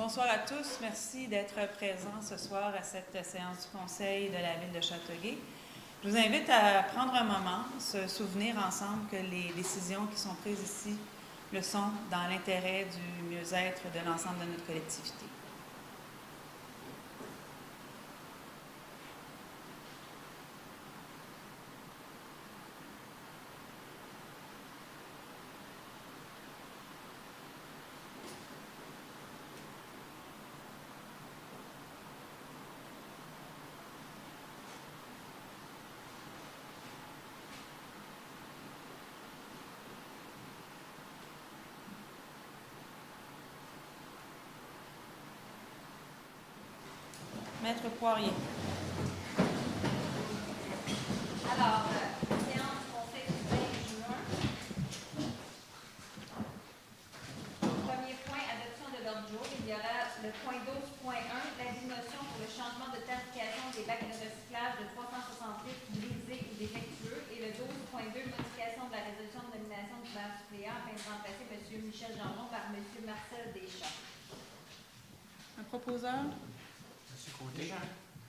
Bonsoir à tous. Merci d'être présents ce soir à cette séance du Conseil de la Ville de Châteauguay. Je vous invite à prendre un moment, se souvenir ensemble que les décisions qui sont prises ici le sont dans l'intérêt du mieux-être de l'ensemble de notre collectivité. Maître Poirier. Alors, séance du Conseil du 20 juin. Premier point, adoption de l'ordre du jour. Il y aura le point 12.1, la motion pour le changement de tarification des bacs de recyclage de 360 litres brisés ou défectueux et le 12.2, modification de la résolution de nomination du maire suppléant afin de remplacer M. Michel Gendron par M. Marcel Deschamps. Un proposeur? Côté.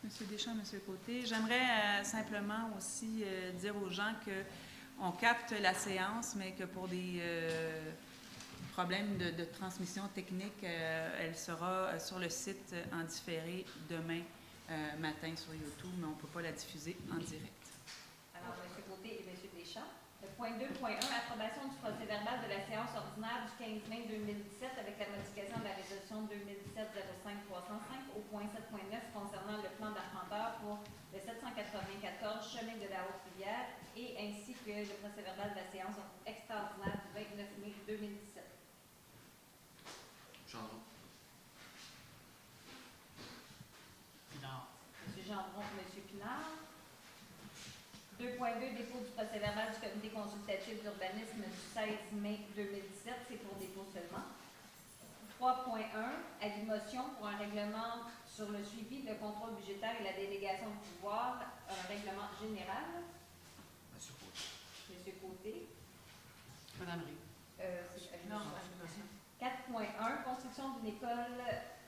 Monsieur Deschamps, Monsieur Côté. J'aimerais simplement aussi dire aux gens qu'on capte la séance, mais que pour des problèmes de transmission technique, elle sera sur le site en différé demain matin sur YouTube, mais on ne peut pas la diffuser en direct. Alors, M. Côté et M. Deschamps. Le point 2.1, approbation du procès-verbal de la séance ordinaire du 15 mai 2017 avec la modification de la résolution 2017-05-305 au point 7.9 concernant le plan d'Arpenteur pour le 794 chemin de la Haute-Rivière et ainsi que le procès-verbal de la séance extraordinaire du 29 mai 2017. Gendron. Pinard. M. Gendron, M. Pinard. 2.2, dépôt du procès-verbal du comité consultatif d'urbanisme du 16 mai 2017, c'est pour dépôt seulement. 3.1, avis motion pour un règlement sur le suivi, le contrôle budgétaire et la délégation de pouvoir, un règlement général. Monsieur Côté. Monsieur Côté. Madame Ré. C'est avis motion. 4.1, construction d'une école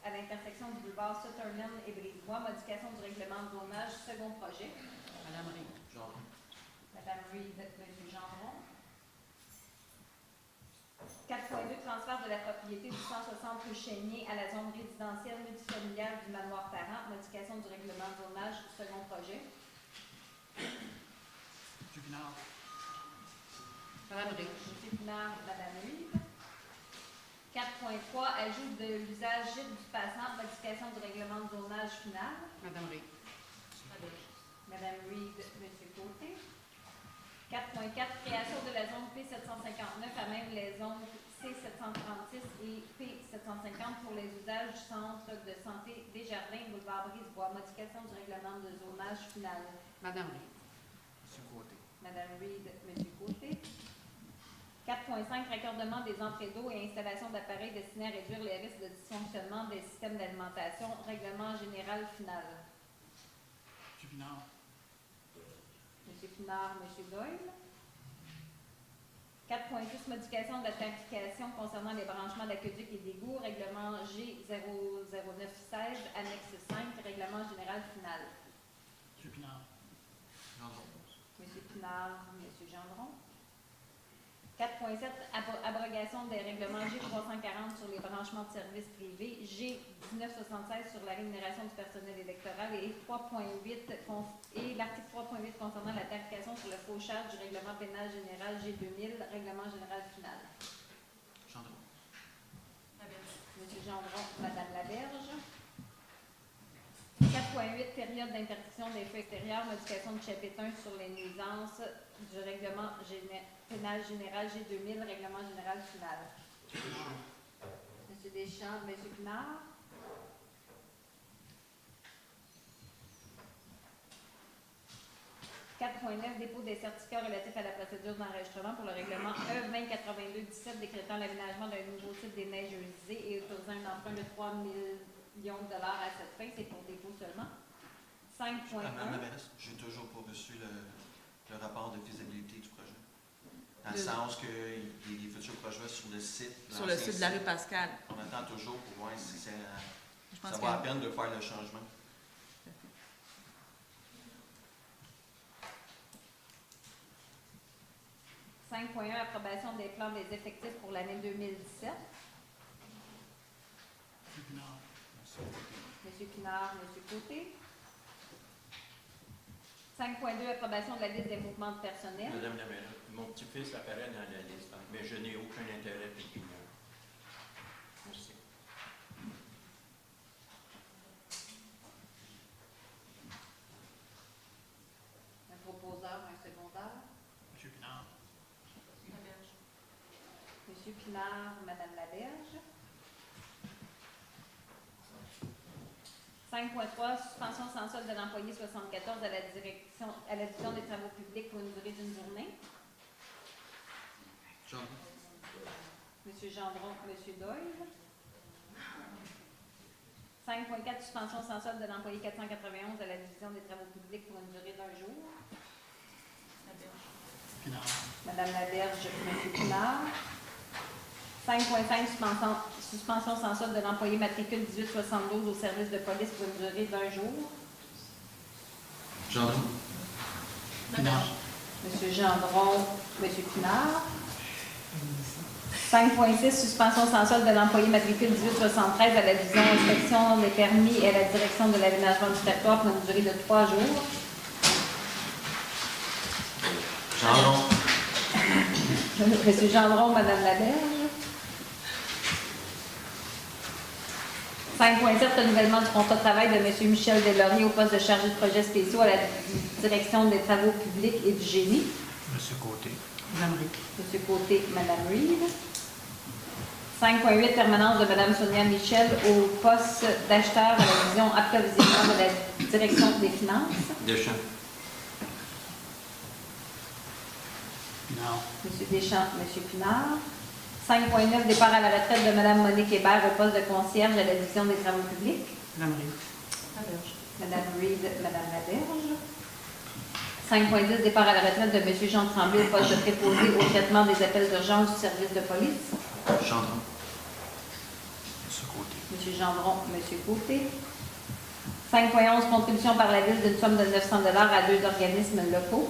à l'intersection du boulevard Sutherland et Brisebois, modification du règlement de zonage, second projet. Madame Ré. Gendron. Madame Reed, M. Gendron. 4.2, transfert de la propriété du 160 rue Chénier à la zone résidentielle multifamiliale du manoir Parent, modification du règlement de zonage, second projet. M. Pinard. Madame Ré. M. Pinard, Madame Reed. 4.3, ajout de l'usage gîte du passant, modification du règlement de zonage final. Madame Ré. Madame Reed, M. Côté. 4.4, création de la zone P759 à même les zones C736 et P750 pour les usages du centre de santé Desjardins, boulevard Brisebois, modification du règlement de zonage final. Madame Ré. Monsieur Côté. Madame Reed, M. Côté. 4.5, raccordement des entrées d'eau et installation d'appareils destinés à réduire les risques de dysfonctionnement des systèmes d'alimentation, règlement général final. M. Pinard. M. Pinard, M. Doyle. 4.6, modification de la tarification concernant les branchements d'aqueduc et d'égouts, règlement G00916, annexe 5, règlement général final. M. Pinard. Gendron. M. Pinard, M. Gendron. 4.7, abrogation des règlements G340 sur les branchements de services privés, G1976 sur la rémunération du personnel électoral et 3.8 et l'article 3.8 concernant la tarification sur le fauchage du règlement pénal général G2000, règlement général final. Gendron. M. Gendron, Mme Laberge. 4.8, période d'interdiction des feux extérieurs, modification du chapitre 1 sur les nuisances du règlement pénal général G2000, règlement général final. M. Deschamps, M. Pinard. 4.9, dépôt des certificats relatifs à la procédure d'enregistrement pour le règlement E2082-17 décrétant l'aménagement d'un nouveau site des neiges usées et autorisant un emprunt de 3 millions de dollars à cette fin. C'est pour dépôt seulement. 5.1. Madame Laberge, j'ai toujours pas reçu le rapport de faisabilité du projet. Dans le sens que les futurs projets sur le site. Sur le site de la rue Pascal. On attend toujours pour voir si ça Je pense vaut la peine de faire le changement. « 5.1 Approbation des plans des effectifs pour l'année 2017. M. Pinard. M. Pinard, M. Côté. 5.2 Approbation de la liste des mouvements de personnel. Madame la maire, mon petit-fils apparaît dans la liste, mais je n'ai aucun intérêt pécuniaire. Merci. Un proposeur, un secondaire. M. Pinard. M. Pinard, Mme Laberge. 5.3 Suspension sans solde de l'employé 74 à la division des travaux publics pour une durée d'une journée. Gendron. M. Gendron, M. Doyle. 5.4 Suspension sans solde de l'employé 491 à la division des travaux publics pour une durée d'un jour. Pinard. Madame Laberge, M. Pinard. 5.5 Suspension sans solde de l'employé matricule 1872 au service de police pour une durée d'un jour. Gendron. Pinard. M. Gendron, M. Pinard. 5.6 Suspension sans solde de l'employé matricule 1873 à la division inspection des permis et à la direction de l'aménagement du territoire pour une durée de 3 jours. Gendron. M. Gendron, Mme Laberge. 5.7 Renouvellement du contrat de travail de M. Michel Deslauriers au poste de chargé de projets spéciaux à la direction des travaux publics et du génie. M. Côté. Mme Reed. M. Côté, Mme Reed. 5.8 Permanence de Mme Sonia Michel au poste d'acheteur à la division approvisionnement de la direction des finances. Deschamps. Pinard. M. Deschamps, M. Pinard. 5.9 Départ à la retraite de Mme Monique Hébert au poste de concierge à la division des travaux publics. Mme Reed. Mme Reed, Mme Laberge. 5.10 Départ à la retraite de M. Jean Tremblay au poste de préposé au traitement des appels d'urgence du service de police. Gendron. M. Côté. M. Gendron, M. Côté. 5.11 Contribution par la ville d'une somme de 900 $ à 2 organismes locaux.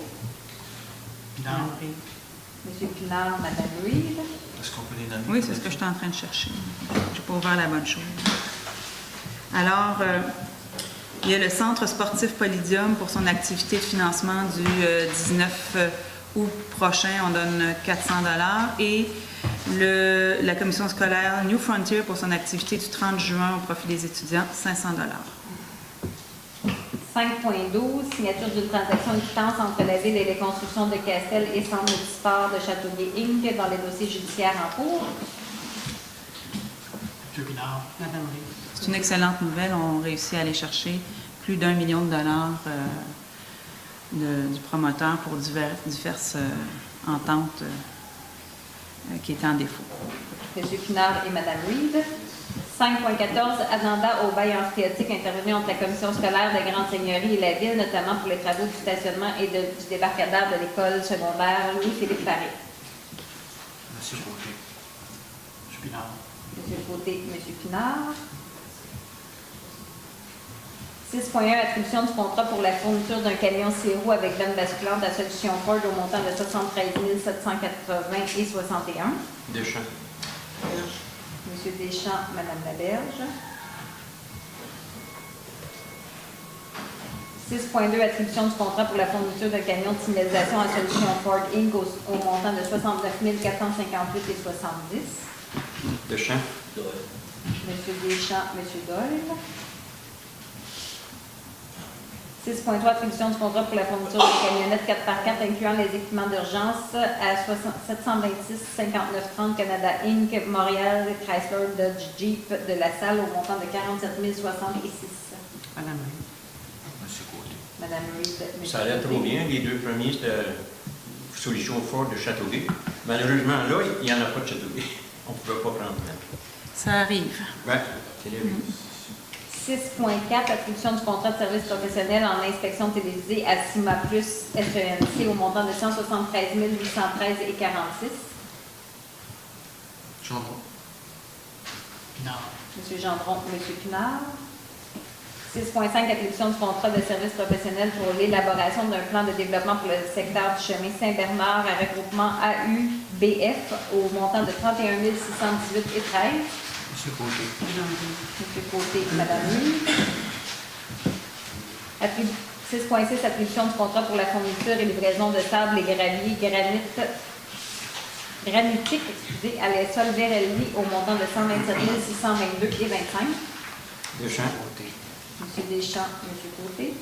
Pinard. Mme Reed. M. Pinard, Mme Reed. Est-ce qu'on peut les nommer? Oui, c'est ce que je suis en train de chercher. Je n'ai pas ouvert la bonne chose. Alors, il y a le Centre sportif Polydium pour son activité de financement du 19 août prochain. On donne 400 $ et la commission scolaire New Frontier pour son activité du 30 juin au profit des étudiants, 500 $. 5.12 Signature d'une transaction de quittance entre la Ville et les constructions de Castel et Centre multisport de Châteauguay Inc. dans les dossiers judiciaires en cours. M. Pinard. Mme Reed. C'est une excellente nouvelle. On réussit à aller chercher plus d'1 million de dollars du promoteur pour diverses ententes qui étaient en défaut. M. Pinard et Mme Reed. 5.14 Addenda au bail amphithéotique intervenu entre la commission scolaire de Grande Seigneurie et la Ville, notamment pour les travaux du stationnement et du débarcadère de l'école secondaire Louis-Philippe Paré. M. Côté. M. Pinard. M. Côté, M. Pinard. 6.1 Attribution du contrat pour la fourniture d'un camion 6 roues avec vanne basculante à solution Ford au montant de 73 780 et 61. Deschamps. M. Deschamps, Mme Laberge. 6.2 Attribution du contrat pour la fourniture d'un camion de signalisation à solution Ford Inc. au montant de 69 458 et 70. Deschamps. M. Deschamps, M. Doyle. 6.3 Attribution du contrat pour la fourniture de camionnettes 4x4 incluant les équipements d'urgence à 726 59 30 Canada Inc. Montréal Chrysler Dodge Jeep de la Salle au montant de 47 066. Mme Reed. M. Côté. Madame Reed, M. Ça allait trop bien. Les deux premiers, c'était Solution Ford de Châteauguay. Malheureusement, là, il n'y en a pas de Châteauguay. On ne pouvait pas prendre même. Ça arrive. Ouais, c'est les 6.4, attribution du contrat de service professionnel en inspection télévisée à CIMA Plus SENC au montant de 173 813,46 $. Gendron. Pinard. Monsieur Gendron, Monsieur Pinard. 6.5, attribution du contrat de service professionnel pour l'élaboration d'un plan de développement pour le secteur du chemin Saint-Bernard à regroupement AUBF au montant de 31 618,13 $. Monsieur Côté. Madame Ray. Monsieur Côté, Madame Lee. 6.6, attribution du contrat pour la fourniture et livraison de sable et gravier granitique à l'Essol Verelli au montant de 127 622,25 $. Deschamps. Côté. Monsieur Deschamps, Monsieur Côté.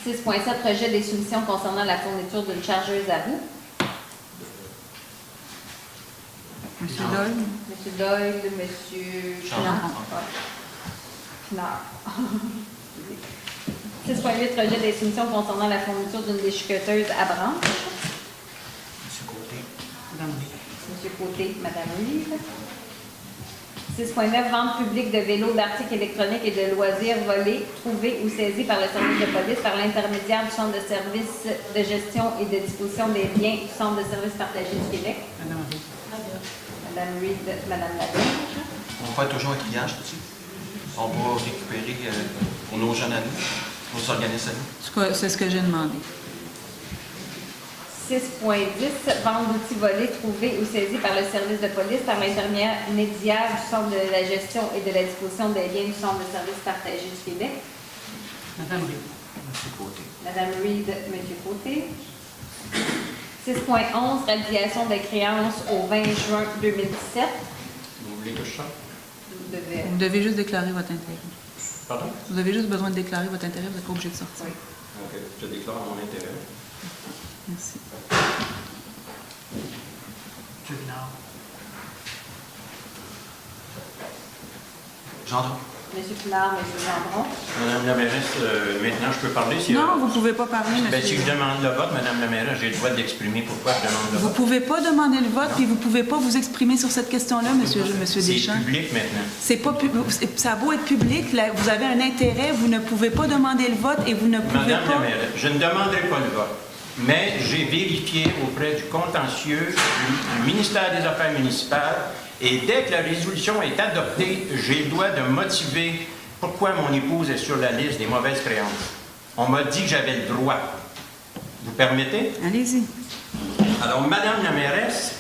6.7, rejet des soumissions concernant la fourniture d'une chargeuse à bout. Monsieur Doyle? Monsieur Doyle, Monsieur Gendron. Pinard. 6.8, rejet des soumissions concernant la fourniture d'une déchiqueteuse à branche. Monsieur Côté. Madame Ray. Monsieur Côté, Madame Rive. 6.9, vente publique de vélos, d'articles électroniques et de loisirs volés, trouvés ou saisis par le service de police par l'intermédiaire du Centre de services de gestion et de disposition des biens du Centre de services partagés du Québec. Madame Ray. Madame Reed, Madame Laberge. On va faire toujours un triage là-dessus. On va récupérer pour nos jeunes à nous, pour nos organismes à nous. C'est ce que j'ai demandé. 6.10, vente d'outils volés, trouvés ou saisis par le service de police par l'intermédiaire du Centre de la gestion et de la disposition des biens du Centre de services partagés du Québec. Madame Ray. Monsieur Côté. Madame Reed, Monsieur Côté. 6.11, radiation de créances au 20 juin 2017. Vous voulez que je sorte? Vous devez... Vous devez juste déclarer votre intérêt. Pardon? Vous avez juste besoin de déclarer votre intérêt, vous n'êtes pas obligé de sortir. Oui. OK. Je déclare mon intérêt. Merci. Monsieur Pinard. Gendron. Monsieur Pinard, Monsieur Gendron. Madame la mairesse, maintenant, je peux parler? Si, Non, vous ne pouvez pas parler, ben, si monsieur. je demande le vote, Madame la mairesse, j'ai le droit d'exprimer pourquoi je demande le Vous ne vote. pouvez pas demander le vote, puis vous ne pouvez pas vous exprimer sur cette question-là, monsieur C'est Deschamps. public maintenant. C'est pas ça a beau être public, là, vous avez un intérêt, vous ne pouvez pas demander le vote et vous ne pouvez Madame la pas. mairesse, je ne demanderai pas le vote, mais j'ai vérifié auprès du contentieux du ministère des Affaires municipales et dès que la résolution est adoptée, j'ai le droit de motiver pourquoi mon épouse est sur la liste des mauvaises créances. On m'a dit que j'avais le droit. Vous permettez? Allez-y. Alors, Madame la mairesse,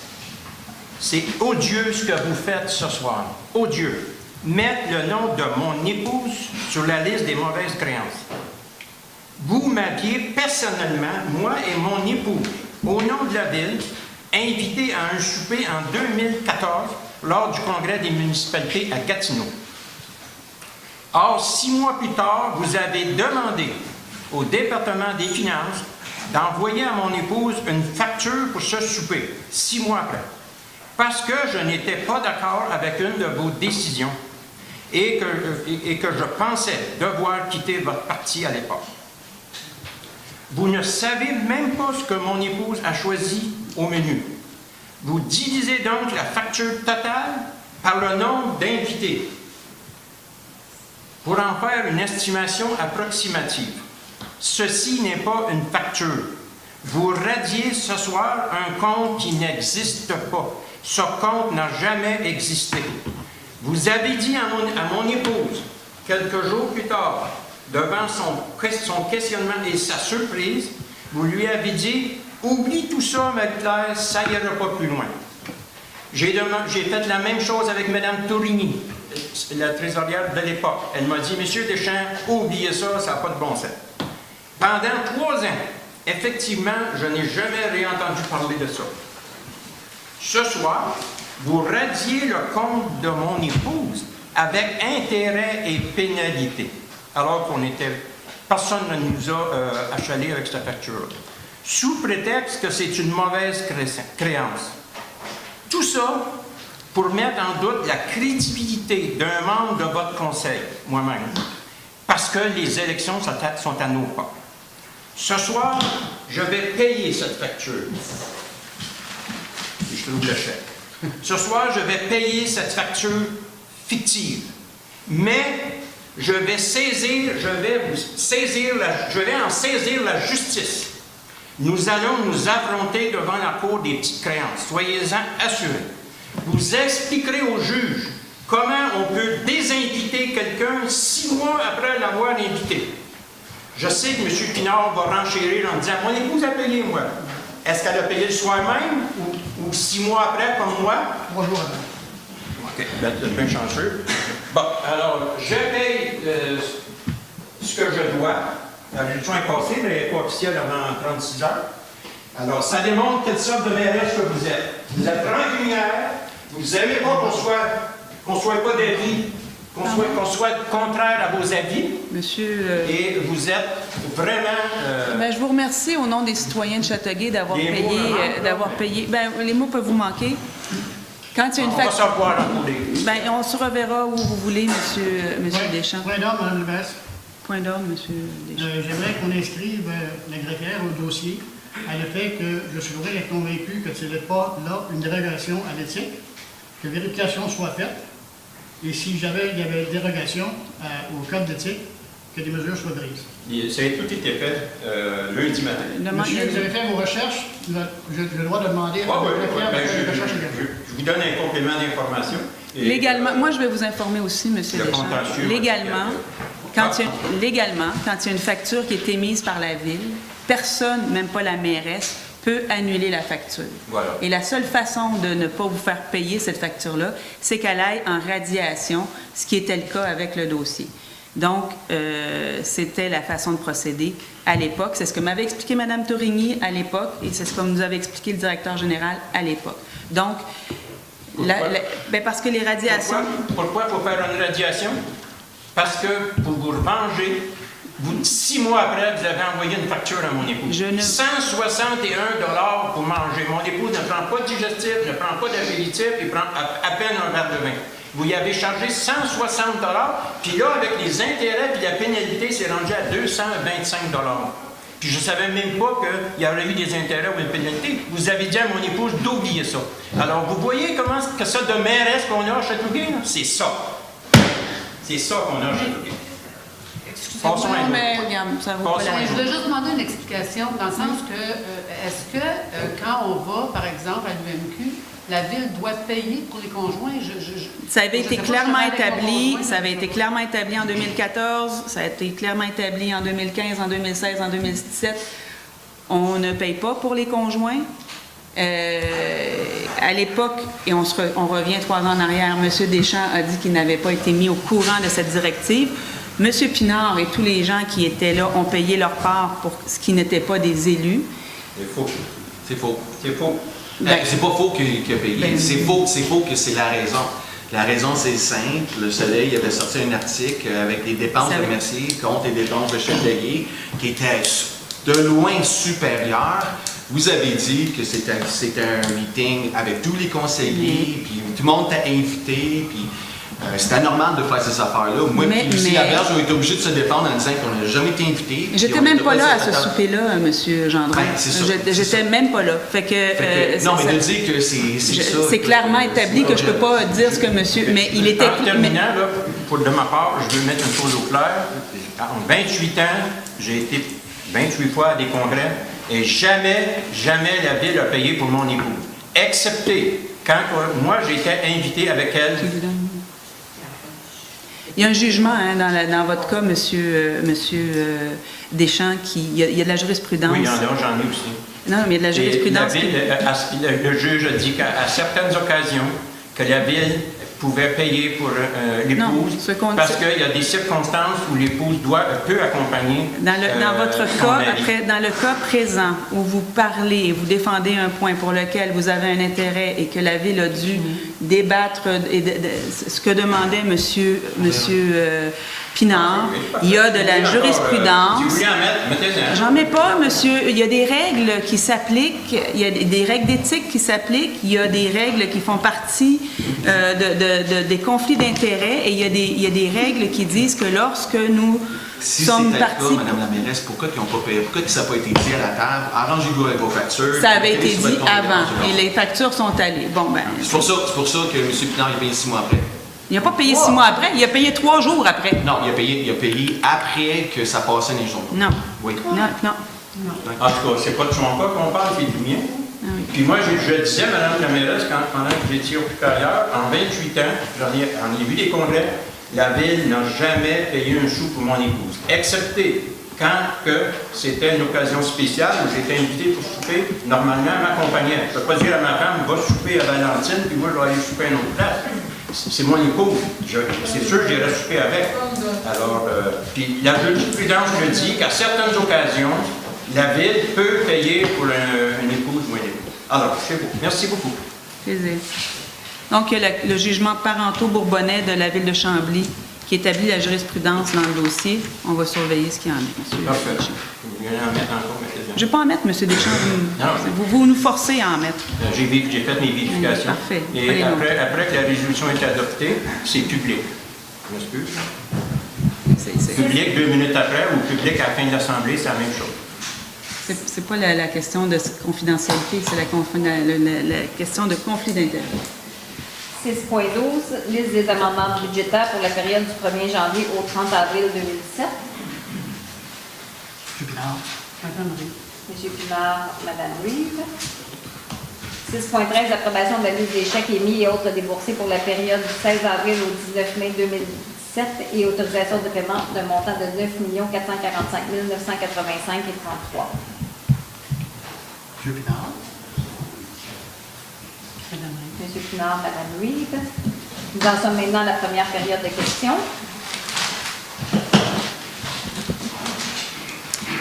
c'est odieux ce que vous faites ce soir. Odieux. Mettre le nom de mon épouse sur la liste des mauvaises créances. Vous m'aviez personnellement, moi et mon épouse, au nom de la Ville, invité à un souper en 2014 lors du congrès des municipalités à Gatineau. Or, 6 mois plus tard, vous avez demandé au département des Finances d'envoyer à mon épouse une facture pour ce souper, 6 mois après, parce que je n'étais pas d'accord avec une de vos décisions et que je pensais devoir quitter votre parti à l'époque. Vous ne savez même pas ce que mon épouse a choisi au menu. Vous divisez donc la facture totale par le nombre d'invités pour en faire une estimation approximative. Ceci n'est pas une facture. Vous radiez ce soir un compte qui n'existe pas. Ce compte n'a jamais existé. Vous avez dit à mon épouse, quelques jours plus tard, devant son questionnement et sa surprise, vous lui avez dit « Oublie tout ça, Marie-Claire, ça n'ira pas plus loin. » J'ai fait la même chose avec Mme Tourigny, la trésorière de l'époque. Elle m'a dit « Monsieur Deschamps, oubliez ça, ça n'a pas de bon sens. » Pendant 3 ans, effectivement, je n'ai jamais réentendu parler de ça. Ce soir, vous radiez le compte de mon épouse avec intérêt et pénalité, alors personne ne nous a achalés avec cette facture, sous prétexte que c'est une mauvaise créance. Tout ça pour mettre en doute la crédibilité d'un membre de votre conseil, moi-même, parce que les élections sont à nos pas. Ce soir, je vais payer cette facture. Et je trouve le chèque. Ce soir, je vais payer cette facture fictive. Mais je vais en saisir la justice. Nous allons nous affronter devant la cour des petites créances. Soyez-en assurés. Vous expliquerez au juge comment on peut désinviter quelqu'un 6 mois après l'avoir invité. Je sais que M. Pinard va renchérir en disant « Mon épouse a payé, moi. » Est-ce qu'elle a payé le soir même ou 6 mois après, comme moi? 3 jours avant. OK, ben, vous êtes bien chanceux. Bon, alors, je paye ce que je dois. La réduction est passée, mais elle n'est pas officielle avant 36 heures. Alors, ça démontre quelle sorte de mairesse que vous êtes. Vous êtes rancunière, vous n'aimez pas qu'on soit pas d'avis, qu'on soit contraire à vos avis, Monsieur... et vous êtes vraiment... Ben, je vous remercie au nom des citoyens de Châteauguay d'avoir Les mots, payé. Ben, les mots peuvent vous manquer. Quand il y a une on va facture... se revoir en cours des... Ben, on se reverra où vous voulez, monsieur Deschamps. Point d'ordre, Mme le maire. Point d'ordre, monsieur Deschamps. J'aimerais qu'on inscrive la greffière au dossier à le fait que le souverain est convaincu que ce n'est pas là une dérogation à l'éthique, que vérification soit faite, et si jamais il y avait dérogation au code d'éthique, que des mesures soient prises. Ça a tout été fait lundi matin. Monsieur, vous avez fait vos recherches, j'ai le droit de demander à la greffière de faire des recherches également. Je vous donne un complément d'information. Légalement, moi je vais vous informer aussi, monsieur Le Deschamps. contentieux, Légalement, quand il y a une facture qui est émise par la ville, personne, même pas la mairesse, peut annuler la facture. Voilà. Et la seule façon de ne pas vous faire payer cette facture-là, c'est qu'elle aille en radiation, ce qui était le cas avec le dossier. Donc, c'était la façon de procéder à l'époque. C'est ce que m'avait expliqué Mme Tourigny à l'époque et c'est ce que nous avait expliqué le directeur général à l'époque. Donc, ben parce que les radiations... Pourquoi il faut faire une radiation? Parce que pour vous venger, 6 mois après, vous avez envoyé une facture à mon épouse. 161 pour manger. Mon épouse ne prend pas de digestif, ne prend pas d'apéritif, il prend à peine un verre de vin. Vous y avez chargé 160 puis là, avec les intérêts et la pénalité, c'est rendu à 225 Puis je ne savais même pas qu'il y aurait eu des intérêts ou une pénalité. Vous avez dit à mon épouse d'oublier ça. Alors, vous voyez comment que ça de mairesse qu'on a à Châteauguay? C'est ça. C'est ça qu'on a à Châteauguay. Passons à Non, un mais autre. regarde, ça vaut pas Passons la à un peine. Je voulais juste demander une explication dans le sens que, est-ce que quand on va, par exemple, à l'UMQ, la ville doit payer pour les conjoints? Ça avait été je sais pas clairement si je travaille avec mon établi, conjoint, ça avait mais été clairement établi en 2014, ça a été clairement établi en 2015, en 2016, en 2017. On ne paye pas pour les conjoints. À l'époque, et on revient 3 ans en arrière, M. Deschamps a dit qu'il n'avait pas été mis au courant de cette directive. M. Pinard et tous les gens qui étaient là ont payé leur part pour ce qui n'était pas des élus. C'est faux. C'est faux. C'est faux. C'est pas faux qu'il a payé. C'est faux que c'est la raison. La raison, c'est simple. Le Soleil avait sorti un article avec les dépenses de Mercier contre les dépenses de Châteauguay qui étaient de loin supérieures. Vous avez dit que c'était un meeting avec tous les conseillers, puis tout le monde était invité, puis c'était normal de faire ces affaires-là. Moi, puis Lucie Laberge ont été obligés de se défendre en disant qu'on n'a jamais été invités. J'étais même pas là à ce souper-là, M. Gendron. J'étais même pas là. Non, mais de dire que c'est ça. C'est clairement établi que je peux pas dire ce que monsieur... Mais il était... En terminant, là, de ma part, je veux mettre une chose au clair. En 28 ans, j'ai été 28 fois à des congrès et jamais la ville a payé pour mon épouse. Excepté quand moi, j'étais invité avec elle. Il y a un jugement dans votre cas, monsieur Deschamps, il y a de la jurisprudence. Oui, j'en ai aussi. Non, mais il y a de la jurisprudence. Le juge a dit qu'à certaines occasions, que la ville pouvait payer pour l'épouse parce qu'il y a des circonstances où l'épouse peut accompagner. Dans votre cas, dans le cas présent où vous parlez et vous défendez un point pour lequel vous avez un intérêt et que la ville a dû débattre ce que demandait monsieur Pinard. Il y a de la jurisprudence. Si vous voulez en mettre, mettez-en. J'en mets pas, monsieur. Il y a des règles qui s'appliquent, il y a des règles d'éthique qui s'appliquent, il y a des règles qui font partie des conflits d'intérêts et il y a des règles qui disent que lorsque nous Si sommes c'était le partis... cas, Mme la mairesse, pourquoi ils n'ont pas payé? Pourquoi ça n'a pas été dit à la table? Arrangez-vous avec vos factures. Ça avait mettez-les été sur dit votre compte de avant dépenses. et les factures sont allées. Bon, ben, C'est pour ça que M. Pinard il a payé 6 mois après. il n'a pas payé 6 mois après, il a payé 3 jours après. Non, il a payé après que ça passait dans les journaux. Non, Oui. non. En tout cas, c'est pas de son cas qu'on parle, c'est du mien. Ah oui. Puis moi, je disais, Mme la mairesse, pendant que j'étais occupé ailleurs, en 28 ans, j'en ai vu des congrès, la Ville n'a jamais payé un sou pour mon épouse, excepté quand que c'était une occasion spéciale où j'étais invité pour souper. Normalement, elle m'accompagnait. Je ne peux pas dire à ma femme, va souper à Valentine, puis moi, je vais aller souper à une autre place. C'est mon épouse. C'est sûr que j'irai souper avec. Alors, puis la jurisprudence me dit qu'à certaines occasions, la Ville peut payer pour une épouse ou un époux. Alors, c'est beau. Merci beaucoup. Plaisir. Donc, il y a le jugement parentaux bourbonnais de la Ville de Chambly qui établit la jurisprudence dans le dossier. On va surveiller ce qu'il y en a, M. Parfait. Deschamps. Vous voulez en mettre encore, mettez-en. Je ne vais pas en mettre, M. Deschamps. Non. Vous nous forcez à en mettre. J'ai fait mes vérifications. Parfait. Et Prenez note. après que la résolution est adoptée, c'est public. Je m'excuse. C'est- Public 2 minutes après ou public à la fin de l'Assemblée, c'est la même chose. C'est pas la question de confidentialité, c'est la question de conflit d'intérêts. 6.12, liste des amendements budgétaires pour la période du 1er janvier au 30 avril 2017. M. Pinard. Madame Marie. M. Pinard, Mme Reeve. 6.13, approbation de la liste des chèques émis et autres déboursés pour la période du 16 avril au 19 mai 2017 et autorisation de paiement d'un montant de 9 445 985 et 33. M. Pinard. Madame Marie. M. Pinard, Mme Reeve. Nous en sommes maintenant à la première période de questions.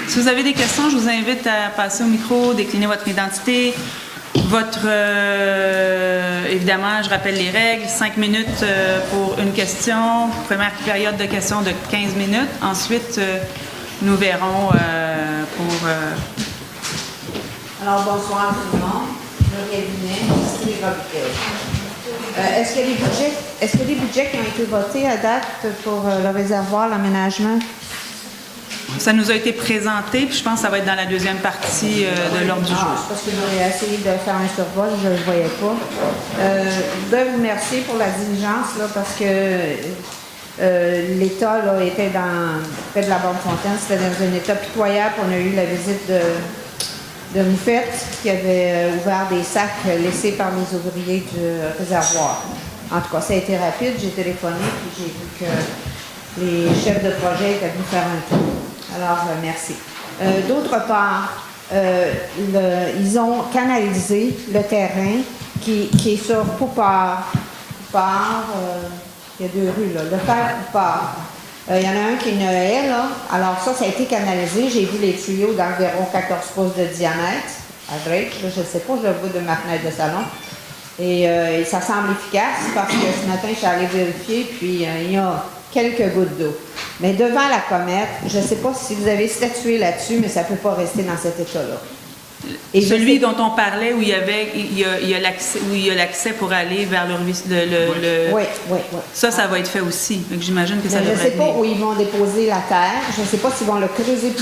Si vous avez des questions, je vous invite à passer au micro, décliner votre identité. Évidemment, je rappelle les règles, 5 minutes pour une question, première période de questions de 15 minutes. Ensuite, nous verrons pour... Alors, bonsoir tout le monde. Muriel Binet, Steve Robitaille. Est-ce que les budgets qui ont été votés à date pour le réservoir, l'aménagement? Ça nous a été présenté, puis je pense que ça va être dans la deuxième partie de l'ordre du jour. C'est parce que j'aurais essayé de faire un survol, je ne le voyais pas. Je voudrais vous remercier pour la diligence, là, parce que l'État là, était près de la Bonne-Fontaine, c'était dans un état pitoyable. On a eu la visite de Moufette qui avait ouvert des sacs laissés par les ouvriers du réservoir. En tout cas, ça a été rapide. J'ai téléphoné puis j'ai vu que les chefs de projet étaient venus faire un tour. Alors, merci. D'autre part, ils ont canalisé le terrain qui est sur Poupard. Poupard, il y a 2 rues, là. Le Fer Poupard. Il y en a un qui est une haie, là. Alors ça a été canalisé. J'ai vu les tuyaux d'environ 14 pouces de diamètre. À Drake, là, je ne sais pas, je le vois de ma fenêtre de salon. Et ça semble efficace parce que ce matin, je suis allée vérifier, puis il y a quelques gouttes d'eau. Mais devant la comète, je ne sais pas si vous avez statué là-dessus, mais ça ne peut pas rester dans cet état-là. Et Celui dont on parlait, où il y a l'accès pour aller vers le ruisseau. Oui. Ça va être fait aussi. Donc, j'imagine que ça Mais je ne devrait sais pas venir. où ils vont déposer la terre. Je ne sais pas s'ils vont le creuser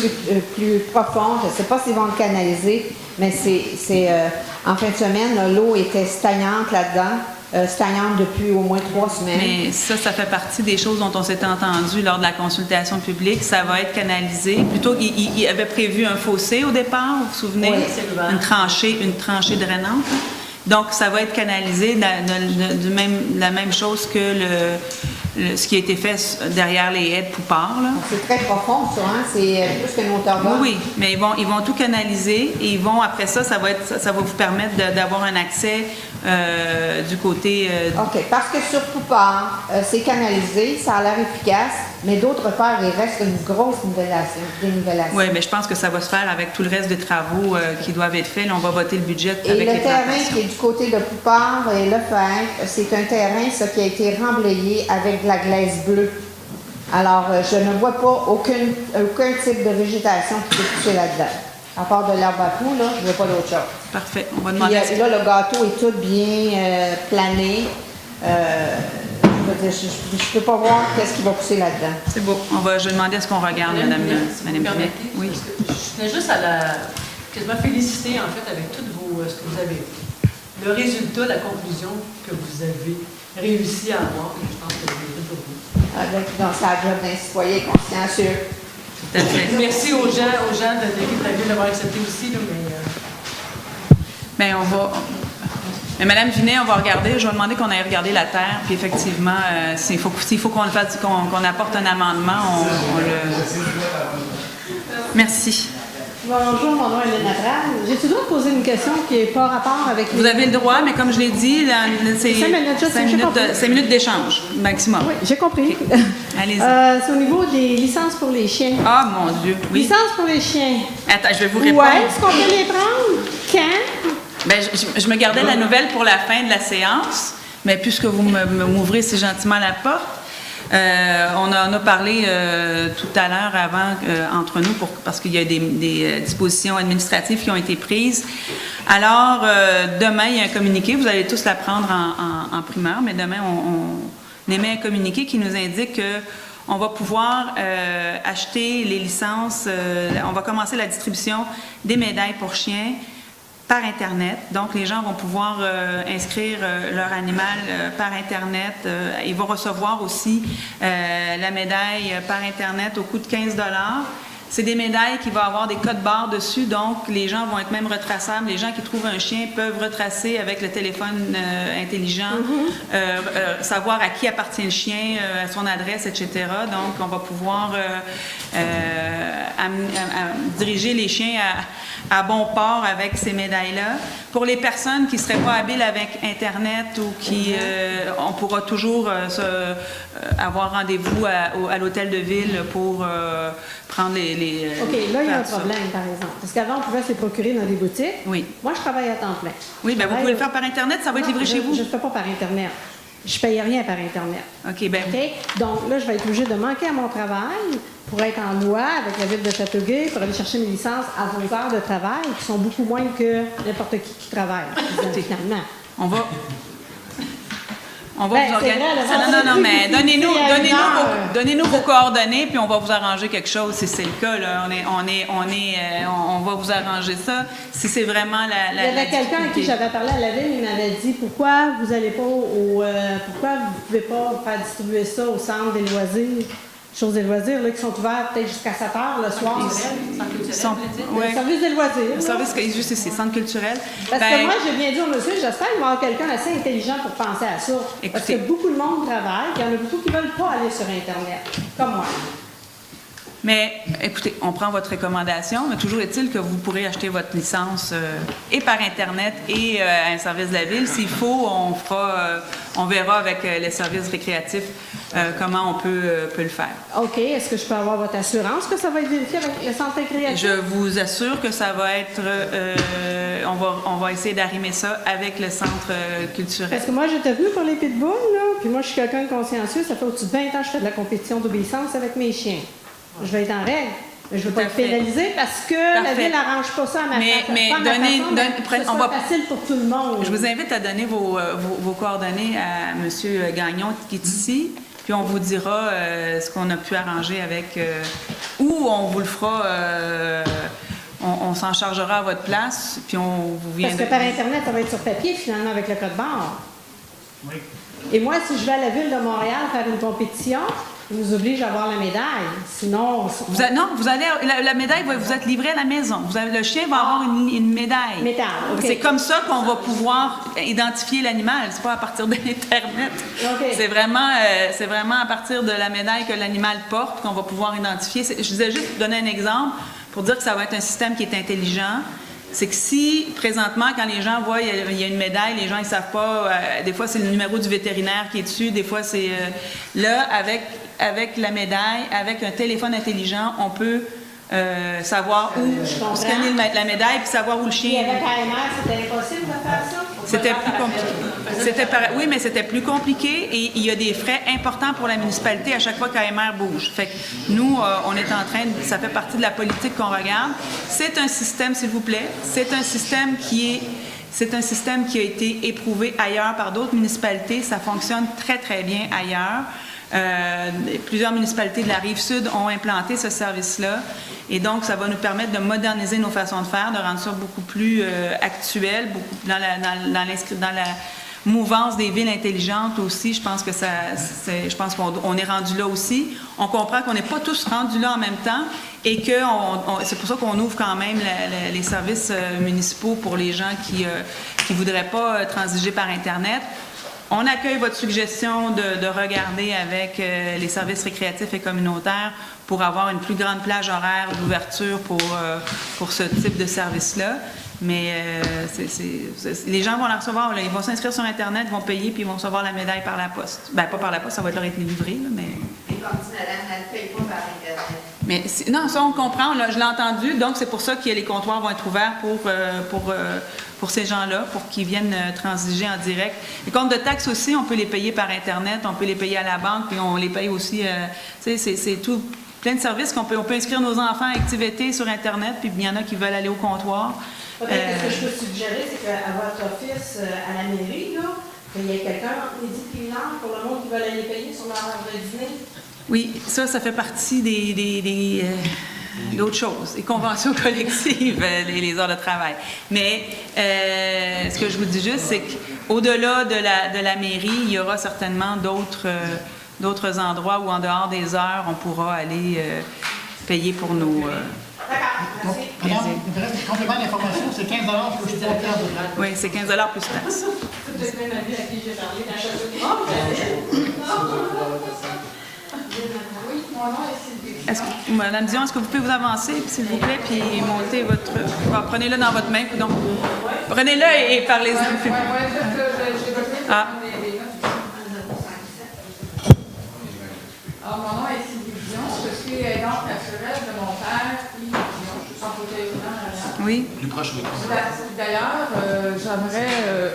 plus profond. Je ne sais pas s'ils vont le canaliser. Mais en fin de semaine, là, l'eau était stagnante là-dedans. Stagnante depuis au moins 3 semaines. Mais ça fait partie des choses dont on s'était entendu lors de la consultation publique. Ça va être canalisé. Plutôt qu'il avait prévu un fossé au départ, vous vous souvenez? Oui, c'est ouvert. Une tranchée drainante. Donc, ça va être canalisé la même chose que ce qui a été fait derrière les haies de Poupard, là. C'est très profond, ça, hein? C'est plus qu'une hauteur basse. Oui, mais ils vont tout canaliser et après ça va vous permettre d'avoir un accès du côté... OK, parce que sur Poupard, c'est canalisé, ça a l'air efficace, mais d'autre part, il reste une grosse dénivellation. Oui, mais je pense que ça va se faire avec tout le reste des travaux qui doivent être faits. Là, on va voter le budget Et avec le les terrain plantations. qui est du côté de Poupard et Lefebvre, c'est un terrain, ça, qui a été remblayé avec de la glaise bleue. Alors, je ne vois pas aucun type de végétation qui peut pousser là-dedans. À part de l'herbe à poux, là, je ne veux pas d'autre chose. Parfait. On va Puis, demander... là, le gâteau est tout bien plané. Je veux dire, je ne peux pas voir qu'est-ce qui va pousser là-dedans. C'est beau. Je vais demander à ce qu'on regarde, Madame Binet. Oui. Parce que je tenais juste à quasiment féliciter, en fait, avec tout ce que vous avez fait. Le résultat, la conclusion que vous avez réussi à avoir, je pense que c'est pour vous. Dans sa job d'un citoyen consciencieux. Tout à fait. Merci aux gens de l'équipe de la ville d'avoir accepté aussi, là, Bien, mais Madame Vinet, on va regarder. Je vais demander qu'on aille regarder la terre. Puis effectivement, s'il faut qu'on le fasse, qu'on apporte un amendement, on le... Merci. Bonjour, mon nom est Hélène Laprade. J'ai-tu le droit de poser une question qui n'est pas rapport avec... Vous avez le droit, mais comme je l'ai dit, c'est 5 minutes d'échange, maximum. Oui, j'ai compris. Okay. Allez-y. C'est au niveau des licences pour les chiens. Ah, mon Dieu, oui. Licences pour les chiens. Attends, je vais vous répondre. Oui, est-ce qu'on peut les prendre? Quand? Bien, je me gardais la nouvelle pour la fin de la séance, mais puisque vous m'ouvrez si gentiment la porte, on en a parlé tout à l'heure avant entre nous parce qu'il y a des dispositions administratives qui ont été prises. Alors, demain, il y a un communiqué. Vous allez tous l'apprendre en primeur, mais demain, on émet un communiqué qui nous indique que on va pouvoir acheter les licences. On va commencer la distribution des médailles pour chiens par Internet. Donc, les gens vont pouvoir inscrire leur animal par Internet. Ils vont recevoir aussi la médaille par Internet au coût de 15 $. C'est des médailles qui vont avoir des codes barres dessus, donc les gens vont être même retraçables. Les gens qui trouvent un chien peuvent retracer avec le téléphone intelligent, savoir à qui appartient le chien, à son adresse, etc. Donc, on va pouvoir diriger les chiens à bon port avec ces médailles-là. Pour les personnes qui ne seraient pas habiles avec Internet ou qui... on pourra toujours avoir rendez-vous à l'hôtel de ville pour prendre les OK, là, il y a un problème, par exemple. Parce qu'avant, on pouvait se les procurer dans des boutiques. Oui. Moi, je travaille à temps plein. Oui, bien, vous pouvez le faire par Internet, ça va être livré chez vous. Je ne fais pas par Internet. Je ne paye rien par Internet. OK, bien. OK? Donc là, je vais être obligée de manquer à mon travail pour être en loi avec la ville de Châteauguay, pour aller chercher mes licences à vos heures de travail, qui sont beaucoup moins que n'importe qui travaille, finalement. On va vous c'est organiser. vrai, Non, mais heure. donnez-nous vos coordonnées, puis on va vous arranger quelque chose si c'est le cas. Là. On va vous arranger ça si c'est vraiment la Il y avait quelqu'un à qui j'avais parlé à la ville, il m'avait dit pourquoi vous allez pas pourquoi vous pouvez pas faire distribuer ça au centre des loisirs. Choses des loisirs là, qui sont ouvertes peut-être jusqu'à 7 h le soir. Le service des loisirs. Le service qui est juste ici, centre culturel. Parce que moi, j'ai bien dit au monsieur, j'espère qu'il va y avoir quelqu'un assez intelligent pour penser à ça. Parce que beaucoup de monde travaille, puis il y en a beaucoup qui ne veulent pas aller sur Internet, comme moi. Mais écoutez, on prend votre recommandation, mais toujours est-il que vous pourrez acheter votre licence et par Internet et à un service de la ville. S'il faut, on verra avec les services récréatifs comment on peut le faire. OK. Est-ce que je peux avoir votre assurance que ça va être vérifié avec le centre récréatif? Je vous assure que ça va être... on va essayer d'arrimer ça avec le centre culturel. Parce que moi, j'étais venue pour les pitbulls, là, puis moi, je suis quelqu'un de consciencieux. Ça fait au-dessus de 20 ans que je fais de la compétition d'obéissance avec mes chiens. Je vais être en règle. Mais je ne veux pas être pénalisée parce que la ville n'arrange pas ça à ma façon. Mais on va facile pour tout le monde. Je vous invite à donner vos coordonnées à M. Gagnon qui est ici, puis on vous dira ce qu'on a pu arranger avec... ou on vous le fera... on s'en chargera à votre place, puis on vous viendra... Parce que par Internet, ça va être sur papier, finalement, avec le code barre. Oui. Et moi, si je vais à la ville de Montréal faire une compétition... Ils nous obligent à avoir la médaille. Sinon... vous allez... La médaille va vous être livrée à la maison. Le chien va avoir une médaille. Médaille, OK. C'est comme ça qu'on va pouvoir identifier l'animal. C'est pas à partir de l'Internet. OK. C'est vraiment à partir de la médaille que l'animal porte qu'on va pouvoir identifier. Je disais juste donner un exemple pour dire que ça va être un système qui est intelligent. C'est que si, présentement, quand les gens voient il y a une médaille, les gens ne savent pas, des fois c'est le numéro du vétérinaire qui est dessus, des fois c'est... là, avec la médaille, avec un téléphone intelligent, on peut savoir où scanner la médaille puis savoir où le Puis chien. avec AMR, c'était impossible de faire ça? C'était plus compliqué. Oui, mais c'était plus compliqué et il y a des frais importants pour la municipalité à chaque fois qu'AMR bouge. Fait que nous, on est en train, ça fait partie de la politique qu'on regarde. C'est un système, s'il vous plaît, c'est un système qui a été éprouvé ailleurs par d'autres municipalités. Ça fonctionne très, très bien ailleurs. Plusieurs municipalités de la Rive-Sud ont implanté ce service-là. Et donc, ça va nous permettre de moderniser nos façons de faire, de rendre ça beaucoup plus actuel, dans la mouvance des villes intelligentes aussi. Je pense qu'on est rendu là aussi. On comprend qu'on n'est pas tous rendus là en même temps et que c'est pour ça qu'on ouvre quand même les services municipaux pour les gens qui ne voudraient pas transiger par Internet. On accueille votre suggestion de regarder avec les services récréatifs et communautaires pour avoir une plus grande plage horaire d'ouverture pour ce type de service-là. Mais les gens vont la recevoir. Là, ils vont s'inscrire sur Internet, vont payer, puis ils vont recevoir la médaille par la poste. Bien, pas par la poste, ça va leur être livré, là, mais... Et comme dit madame, elle ne paye pas par Internet. Mais non, ça, on comprend. Là, je l'ai entendu. Donc, c'est pour ça que les comptoirs vont être ouverts pour ces gens-là, pour qu'ils viennent transiger en direct. Les comptes de taxes aussi, on peut les payer par Internet, on peut les payer à la banque, puis on les paye aussi... tu sais, c'est tout... Plein de services qu'on peut inscrire nos enfants à activité sur Internet, puis il y en a qui veulent aller au comptoir. Peut-être que ce que je peux suggérer, c'est qu'à votre office, à la mairie, là, qu'il y ait quelqu'un entre midi et l'heure pour le monde qui veut aller payer sur leur heure de dîner. Oui, ça fait partie d'autres choses, les conventions collectives, les heures de travail. Mais ce que je vous dis juste, c'est qu'au-delà de la mairie, il y aura certainement d'autres endroits où, en dehors des heures, on pourra aller payer pour nos... D'accord, merci. Complément d'information, c'est 15 plus 3 piastres de taxe. Oui, c'est 15 plus taxe. C'est le même avis à qui j'ai parlé dans chaque Oui, mon nom est Sylvie. Madame Dion, est-ce que vous pouvez vous avancer, s'il vous plaît, puis monter votre... Bon, prenez-le dans votre main, puis donc... Prenez-le et parlez-en. Oui, j'ai besoin de Ah. prendre des notes. Alors, mon nom est Sylvie Dion. Je suis aidante naturelle de mon père, Yves Dion, en fauteuil roulant arrière. Oui. Plus proche du micro. D'ailleurs, j'aimerais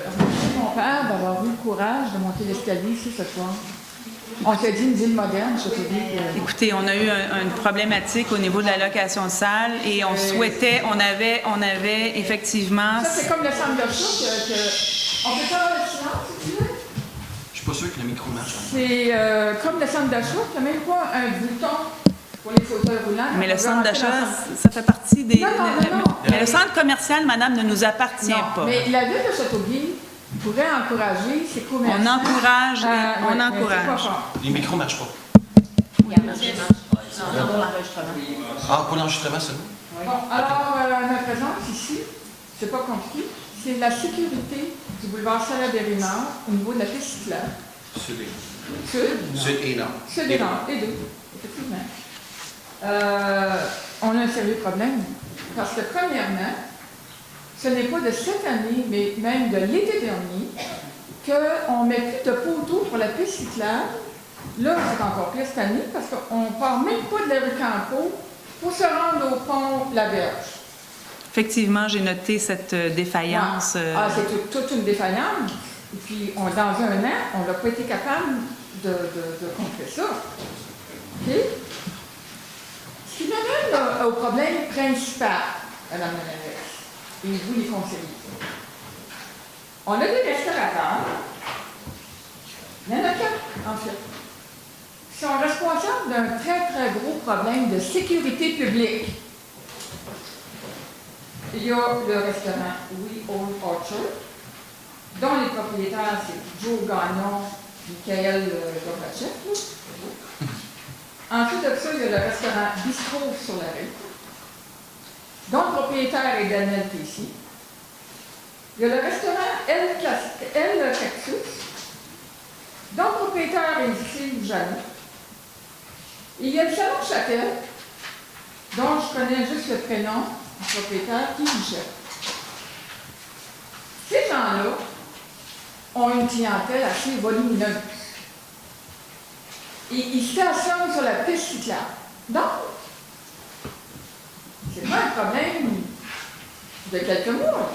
remercier mon père d'avoir eu le courage de monter l'escalier ici ce soir. On t'a dit une ville moderne, je te dis. Écoutez, on a eu une problématique au niveau de la location de salle et on souhaitait, on avait effectivement... Ça, c'est comme le centre d'achat on peut faire le silence, si tu veux? Je suis pas sûr que le micro marche. C'est comme le centre d'achat, il n'y a même pas un bouton pour les fauteuils roulants. Mais le centre d'achat, ça fait partie des... Non. Mais le centre commercial, madame, ne nous appartient pas. Mais la ville de Châteauguay pourrait encourager ces commerçants. On encourage, on mais encourage. c'est pas fort. Les micros ne marchent pas. Ah, pour l'enregistrement seulement? Bon, alors, notre présence ici, c'est pas compliqué, c'est la sécurité du boulevard Salaberry-Nord au niveau de la piste cyclable. Sud et nord. Sud et nord, les deux, effectivement. On a un sérieux problème, parce que premièrement, ce n'est pas de cette année, mais même de l'été dernier, qu'on ne met plus de poteaux pour la piste cyclable. Là, c'est encore pire cette année, parce qu'on ne part même pas de la rue Campo pour se rendre au pont La Berge. Effectivement, j'ai noté cette défaillance. C'est toute une défaillance. Et puis, dans un an, on n'a pas été capable de contrer ça. OK? Ce qui m'amène au problème principal, Mme la mairesse, et vous, les conseillers. On a des restaurateurs, il y en a 4, en fait, qui sont responsables d'un très, très gros problème de sécurité publique. Il y a le restaurant We Old Orchard, dont les propriétaires, c'est Joe Gagnon, Michael Gorbachev. Ensuite de ça, il y a le restaurant Bistro sur la rue, dont le propriétaire est Daniel Tessier. Il y a le restaurant El Cactus, dont le propriétaire est Steve Jeannot. Et il y a le salon Châtel, dont je connais juste le prénom du propriétaire, qui est Michel. Ces gens-là ont une clientèle assez volumineuse. Et ils stationnent sur la piste cyclable. Donc, c'est pas un problème de quelques mois.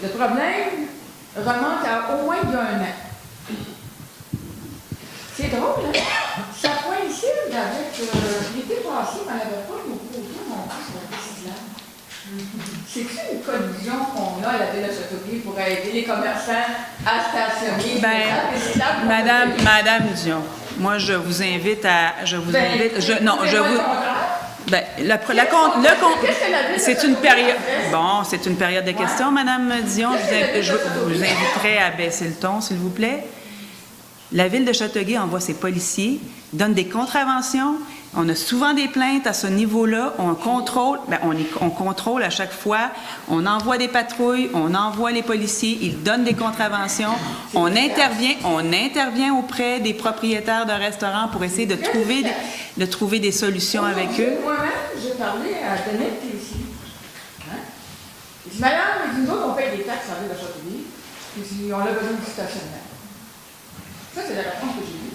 Le problème remonte à au moins d'un an. C'est drôle, hein? Ça coïncide avec l'été passé, on n'avait pas beaucoup autour non plus sur la piste cyclable. C'est-tu une collusion qu'on a à la ville de Châteauguay pour aider les commerçants à stationner? Madame Dion, moi, je vous invite à... c'est une période... Bon, c'est une période de questions, Madame Dion. Je vous inviterai à baisser le ton, s'il vous plaît. La ville de Châteauguay envoie ses policiers, donne des contraventions. On a souvent des plaintes à ce niveau-là. On contrôle, on contrôle à chaque fois. On envoie des patrouilles, on envoie les policiers, ils donnent des contraventions. On intervient auprès des propriétaires de restaurants pour essayer de trouver des solutions avec eux. Moi-même, j'ai parlé à Daniel ici. Hein? Il dit, madame, nous autres, on paye des taxes à la ville de Châteauguay. Il dit, on a besoin du stationnement. Ça, c'est la réponse que j'ai eue.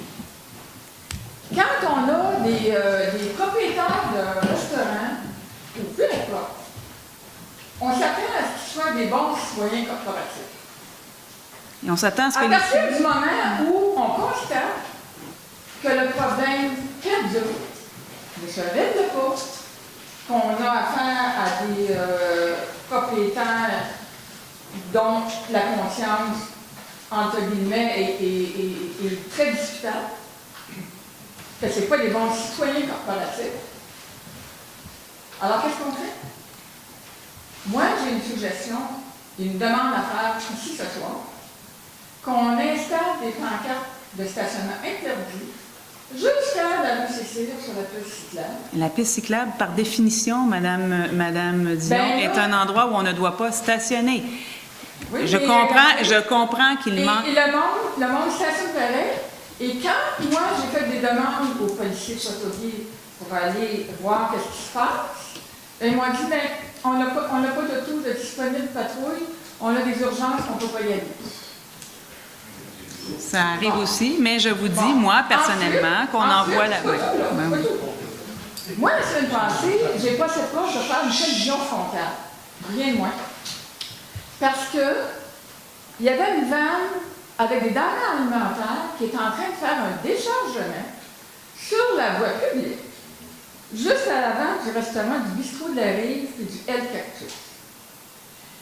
Quand on a des propriétaires de restaurants, ou peu importe, on s'attend à ce qu'ils soient des bons citoyens corporatifs. Et on s'attend à ce que... À partir du moment où on constate que le problème perdure, ne se règle pas, qu'on a affaire à des propriétaires dont la conscience, entre guillemets, est très discutable, que ce n'est pas des bons citoyens corporatifs. Alors, qu'est-ce qu'on fait? Moi, j'ai une suggestion, une demande à faire ici ce soir, qu'on installe des pancartes de stationnement interdits jusqu'à la rue Cécile sur la piste cyclable. La piste cyclable, par définition, Madame Dion, est un endroit où on ne doit pas stationner. Oui, je comprends qu'il manque... Et le monde stationne pareil. Et quand moi, j'ai fait des demandes aux policiers de Châteauguay pour aller voir ce qui se passe, ils m'ont dit, bien, on n'a pas de tout de disponible patrouille, on a des urgences, on ne peut pas y aller. Ça arrive aussi, mais je vous dis, moi, personnellement, qu'on envoie la... Moi, la semaine passée, j'ai pas cette force de faire une collision frontale. Rien de moins. Parce que il y avait une vanne avec des denrées alimentaires qui était en train de faire un déchargement sur la voie publique, juste à l'avant du restaurant du Bistrot de la Rive et du El Cactus.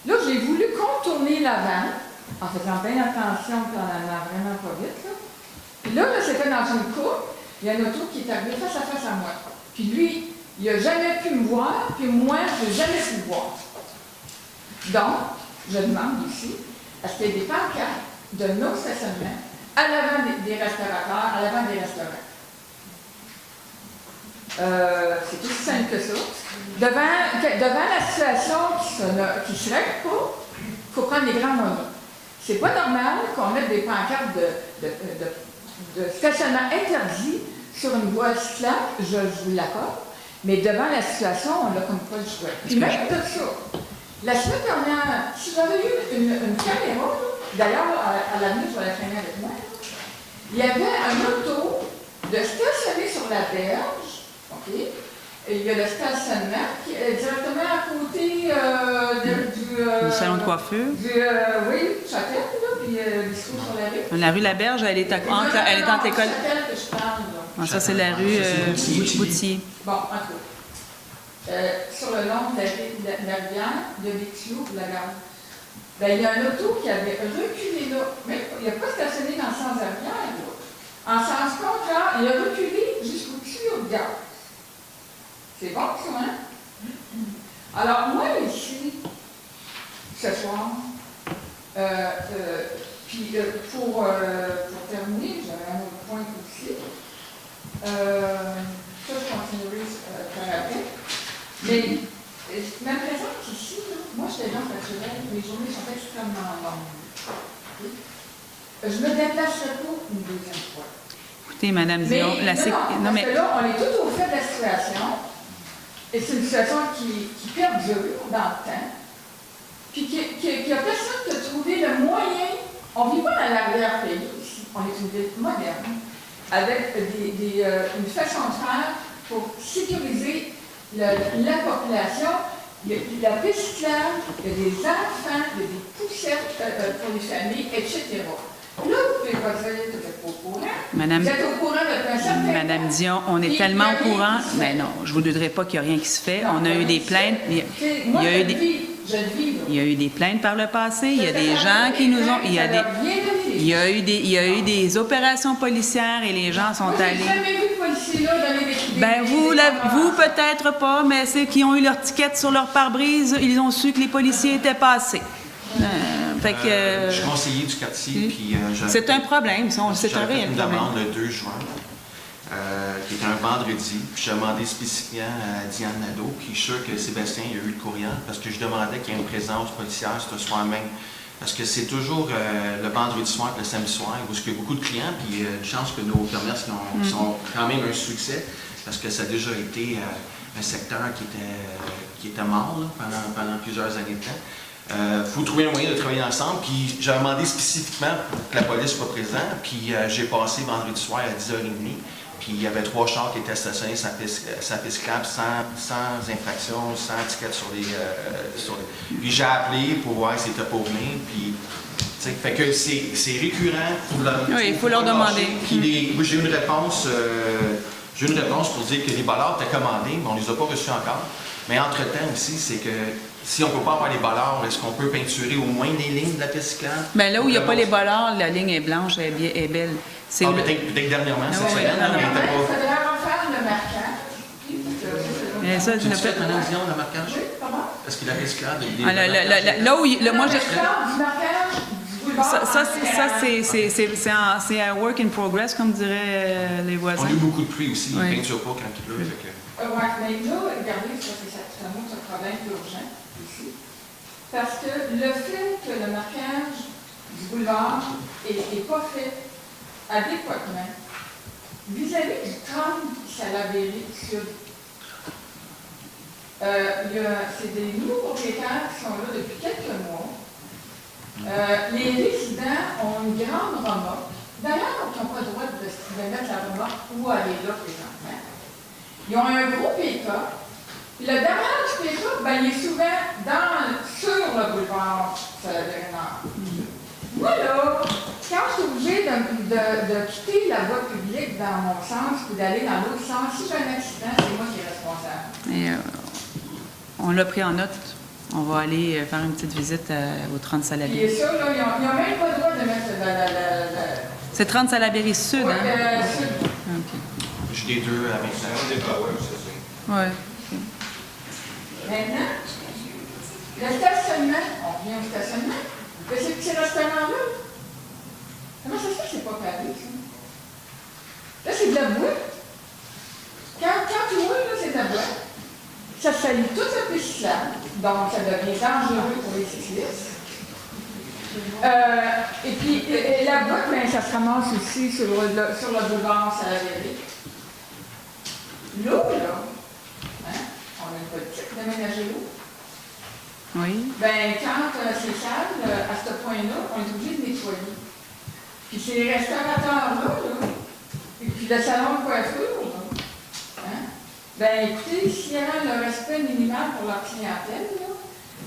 Là, j'ai voulu contourner la vanne, en faisant bien attention qu'on en a vraiment pas vite. Là. Puis là, c'était dans une courbe, il y a un auto qui est arrivé face à moi. Puis lui, il n'a jamais pu me voir, puis moi, je n'ai jamais pu le voir. Donc, je demande ici, est-ce qu'il y a des pancartes de non stationnement à l'avant des restaurateurs, à l'avant des restaurants? C'est aussi simple que ça. Devant la situation qui ne se règle pas, il faut prendre les grands moyens. C'est pas normal qu'on mette des pancartes de stationnement interdit sur une voie cyclable, je vous l'accorde, mais devant la situation, on n'a comme pas le choix. Puis même de ça, la semaine dernière, si j'avais eu une caméra, d'ailleurs, à l'avenue, je vais la traîner avec moi, il y avait un auto de stationné sur la berge, OK? Et il y a le stationnement qui est directement à côté du salon de coiffure. Oui, Châtel, là, puis Bistrot sur la Rive. La rue Laberge, elle est entre l'école. Châtel que je parle, là. Ça, c'est la rue Boutier. Bon, en tout cas. Sur le long de la rivière, de Béthiou, la gare. Ben, il y a un auto qui avait reculé là. Mais il n'a pas stationné dans le sens arrière, là. En sens contraire, il a reculé jusqu'au tuyau de gaz. C'est bon, ça, hein? Alors, moi, ici, ce soir, puis pour terminer, j'avais un autre point aussi. Ça, je continuerai par après. Mais ma présence ici, là, moi, je suis dans naturelle, mes journées sont extrêmement longues. Je ne me déplacerai pas une deuxième fois. Écoutez, Mme Dion, parce que là, on est tout au fait de la situation, et c'est une situation qui perdure dans le temps, puis qu'il n'y a personne qui a trouvé le moyen. On ne vit pas dans l'arrière-pays ici, on est une ville moderne, avec une façon de faire pour sécuriser la population, il y a la piste cyclable, il y a des enfants, il y a des poussettes pour les familles, etc. Là, vous pouvez pas dire que vous n'êtes pas au courant. Madame, Vous êtes au courant depuis un certain Madame temps. Dion, on est Puis, tellement il y a au rien courant. qui se fait. Mais non, je vous dirai pas qu'il n'y a rien qui se fait. Non, On a eu des plaintes. Moi, Il y a je eu le des... vis, je le vis, là. Il y a eu des plaintes par le passé, il y a des gens qui nous ont... Il y a eu des opérations policières et les gens sont Moi, j'ai allés... jamais vu de policier là donner des... Ben vous peut-être pas, mais ceux qui ont eu leur ticket sur leur pare-brise, ils ont su que les policiers étaient passés. Fait que... Je suis conseiller du quartier, puis c'est un problème, ça, c'est un j'avais fait réel une problème. demande le 2 juin, qui était un vendredi, puis j'ai demandé spécifiquement à Diane Nadeau, puis je suis sûr que Sébastien il a eu le courriel, parce que je demandais qu'il y ait une présence policière ce soir même. Parce que c'est toujours le vendredi soir et le samedi soir, où il y a beaucoup de clients, puis une chance que nos commerces qui sont quand même un succès, parce que ça a déjà été un secteur qui était mort là, pendant plusieurs années de temps. Faut trouver un moyen de travailler ensemble. Puis j'ai demandé spécifiquement pour que la police soit présente. Puis j'ai passé vendredi soir à 10h30. Puis il y avait 3 chars qui étaient stationnés sur la piste câble sans infraction, sans ticket sur les. Puis j'ai appelé pour voir s'ils étaient pas venus. Puis fait que c'est récurrent. Oui, il faut leur demander. Puis j'ai eu une réponse. J'ai eu une réponse pour dire que les bollards étaient commandés, mais on ne les a pas reçus encore. Mais entre-temps aussi, c'est que si on ne peut pas avoir les bollards, est-ce qu'on peut peinturer au moins les lignes de la piste cyclable? Ben là où il n'y a pas les bollards, la ligne est blanche, elle est belle. C'est Ah, peut-être dernièrement, cette oui, semaine, non, il non. n'était Il pas... faudrait refaire le marquage. Mais ça, Tu le l'as fait, fait. Mme Dion, le marquage? Comment? Est-ce qu'il a la piste cyclable? Là où moi je. Du marquage du boulevard C'est un work in progress, comme diraient les voisins. On a eu beaucoup de pluie aussi, Oui. il ne peinture pas quand il pleut. fait que- Ouais, mais là, regardez, c'est un autre problème urgent ici. Parce que le fait que le marquage du boulevard n'est pas fait adéquatement vis-à-vis du tram Salaberry Sud, c'est des nouveaux propriétaires qui sont là depuis quelques mois. Les résidents ont une grande remorque. D'ailleurs, qui n'ont pas le droit de mettre la remorque ou aller là présentement. Ils ont un gros pick-up. Puis le derrière du pick-up, ben, il est souvent sur le boulevard Salaberry-Nord. Moi, là, quand je suis obligée de quitter la voie publique dans mon sens puis d'aller dans l'autre sens, si j'ai un accident, c'est moi qui est responsable. Et, on l'a pris en note. On va aller faire une petite visite au 30 Salaberry. Puis ça, là, ils n'ont même pas le droit de mettre C'est 30 Salaberry Sud, Ouais, hein? sud. OK. J'ai les deux avec ça. Ouais. Maintenant, le stationnement, on revient au stationnement, de ces petits restaurants-là. Comment ça se fait que c'est pas pavé, ça? Là, c'est de la boue. Quand tu roules, là, c'est de la boue. Ça salit toute la piste cyclable, donc ça devient dangereux pour les cyclistes. Et puis, la boue, ben, ça se ramasse aussi sur le boulevard Salaberry. L'eau, là, hein, on a une politique d'aménager l'eau. Oui. Ben, quand c'est sale, à ce point-là, on est obligé de nettoyer. Puis ces restaurateurs-là, là, et puis le salon de coiffure, là, hein, ben écoutez, s'il y avait le respect minimal pour leur clientèle, là,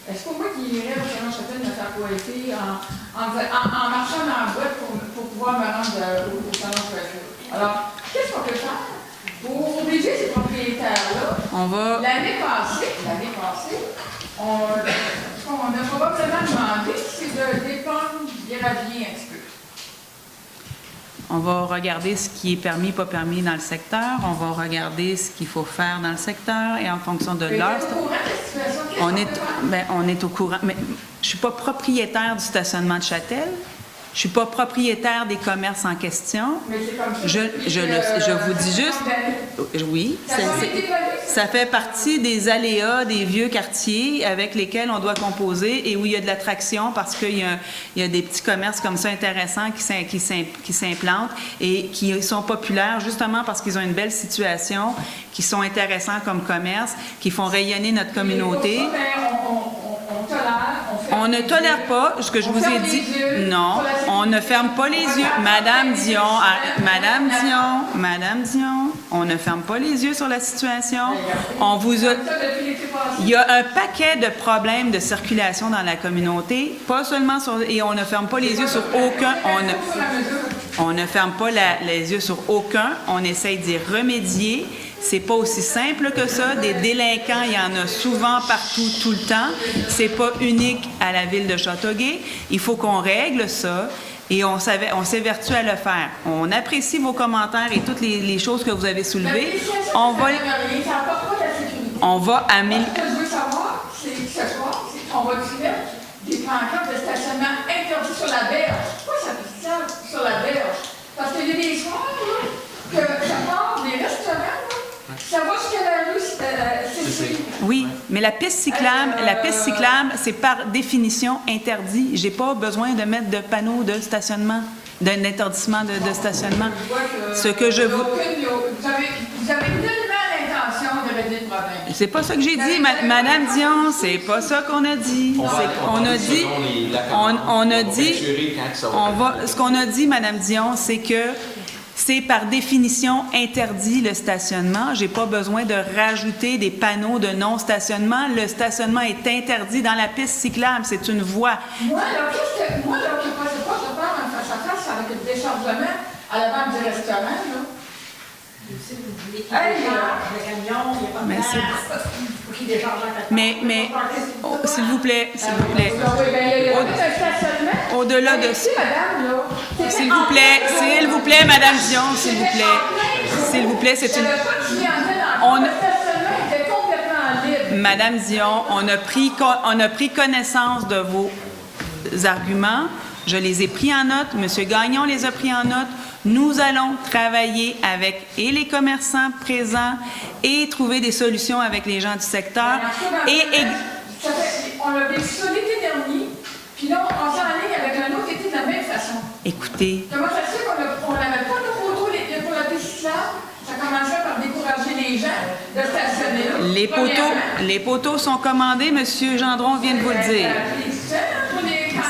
est-ce pour moi qui irais au salon Châtel me faire coiffer en marchant dans la boîte pour pouvoir me rendre au salon de coiffure? Alors, qu'est-ce qu'on peut faire pour obliger ces propriétaires-là? L'année passée, on a probablement demandé si de dépendre gravier un petit peu. On va regarder ce qui est permis, pas permis dans le secteur. On va regarder ce qu'il faut faire dans le secteur et en fonction de l'heure. On est au courant. Mais je suis pas propriétaire du stationnement de Châtel. Je suis pas propriétaire des commerces en question. Mais c'est comme ça. Je vous dis juste, oui, ça fait partie des aléas des vieux quartiers avec lesquels on doit composer et où il y a de l'attraction parce qu'il y a des petits commerces comme ça intéressants qui s'implantent et qui sont populaires justement parce qu'ils ont une belle situation, qui sont intéressants comme commerce, qui font rayonner notre communauté. On ne tolère pas, ce que je vous ai dit. Non, on ne ferme pas les yeux. Madame Dion, On ne ferme pas les yeux sur la situation. On vous a... Il y a un paquet de problèmes de circulation dans la communauté, pas seulement sur... Et on ne ferme pas les yeux sur aucun... On ne ferme pas les yeux sur aucun. On essaye d'y remédier. C'est pas aussi simple que ça. Des délinquants, il y en a souvent partout, tout le temps. C'est pas unique à la ville de Châteauguay. Il faut qu'on règle ça. Et on s'évertue à le faire. On apprécie vos commentaires et toutes les choses que vous avez soulevées. On va améliorer. Ce que je veux savoir, c'est que ce soir, on va mettre des pancartes de stationnement interdits sur la berge. Pourquoi ça fait ça sur la berge? Parce qu'il y a des soirs, là, que ça part des restaurants, là, ça va jusqu'à la rue. Oui, mais la piste cyclable, c'est par définition interdit. J'ai pas besoin de mettre de panneaux de stationnement, d'un interdissement de stationnement. Ce que je vous... Vous avez tellement l'intention de régler le problème. C'est pas ça que j'ai dit, Madame Dion, c'est pas ça qu'on a dit. Ce qu'on a dit, Madame Dion, c'est que c'est par définition interdit le stationnement. J'ai pas besoin de rajouter des panneaux de non-stationnement. Le stationnement est interdit dans la piste cyclable. C'est une voie. Moi, là, je ne pensais pas de faire un face-à-face avec le déchargement à la vente du restaurant, là. Mais s'il vous plaît, au-delà de ça, s'il vous plaît, Madame Dion, s'il vous plaît, c'est une... Madame Dion, on a pris connaissance de vos arguments. Je les ai pris en note. Monsieur Gagnon les a pris en note. Nous allons travailler avec et les commerçants présents et trouver des solutions avec les gens du secteur. On l'a vécu ça l'été dernier, puis là, on s'enligne avec un autre été de la même façon. Écoutez. Comment ça se fait qu'on n'avait pas de photos pour la piste cyclable? Ça commençait par décourager les gens de stationner là. Les poteaux sont commandés, Monsieur Gendron vient de vous le dire.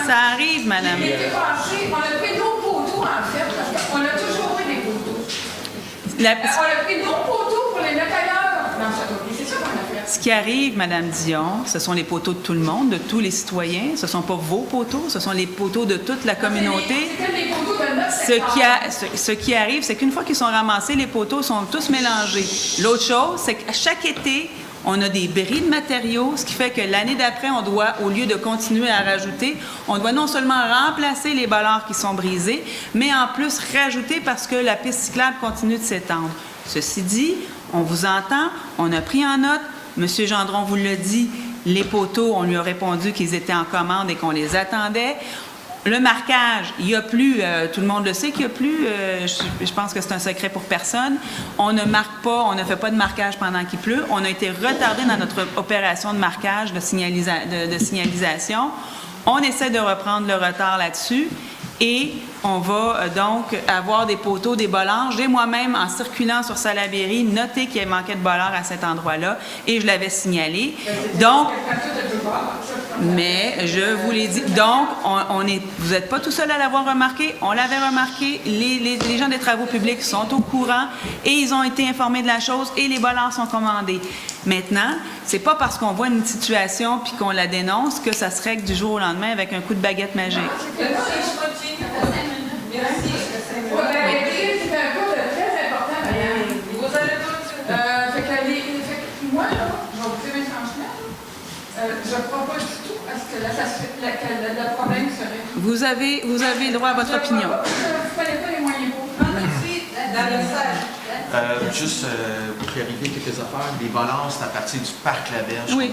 Ça arrive, Madame. L'été passé, on a pris d'autres poteaux, en fait, parce qu'on a toujours pris des poteaux. On a pris d'autres poteaux pour les mettre ailleurs dans Châteauguay. C'est ça qu'on a fait. Ce qui arrive, Madame Dion, ce sont les poteaux de tout le monde, de tous les citoyens. Ce ne sont pas vos poteaux, ce sont les poteaux de toute la communauté. Ce qui arrive, c'est qu'une fois qu'ils sont ramassés, les poteaux sont tous mélangés. L'autre chose, c'est qu'à chaque été, on a des bris de matériaux, ce qui fait que l'année d'après, on doit, au lieu de continuer à rajouter, on doit non seulement remplacer les ballards qui sont brisés, mais en plus rajouter parce que la piste cyclable continue de s'étendre. Ceci dit, on vous entend, on a pris en note, M. Gendron vous l'a dit, les poteaux, on lui a répondu qu'ils étaient en commande et qu'on les attendait. Le marquage, il n'y a plus, tout le monde le sait qu'il n'y a plus, je pense que c'est un secret pour personne. On ne marque pas, on ne fait pas de marquage pendant qu'il pleut. On a été retardé dans notre opération de marquage, de signalisation. On essaie de reprendre le retard là-dessus et on va donc avoir des poteaux, des bollards. J'ai moi-même, en circulant sur Salaberry, noté qu'il manquait de bollards à cet endroit-là et je l'avais signalé. Donc, mais je vous l'ai dit, donc, vous n'êtes pas tout seul à l'avoir remarqué, on l'avait remarqué, les gens des travaux publics sont au courant et ils ont été informés de la chose et les bollards sont commandés. Maintenant, c'est pas parce qu'on voit une situation puis qu'on la dénonce que ça se règle du jour au lendemain avec un coup de baguette magique. Merci. C'est un coup très important, Marianne. Vous allez moi, là, je vais vous dire franchement, je ne crois pas du tout à ce que le problème serait. Vous avez le droit à votre opinion. Vous ne fallait pas les moyens pour. Merci. Juste pour clarifier quelques affaires, les bollards, c'est à partir du parc Laberge. Oui,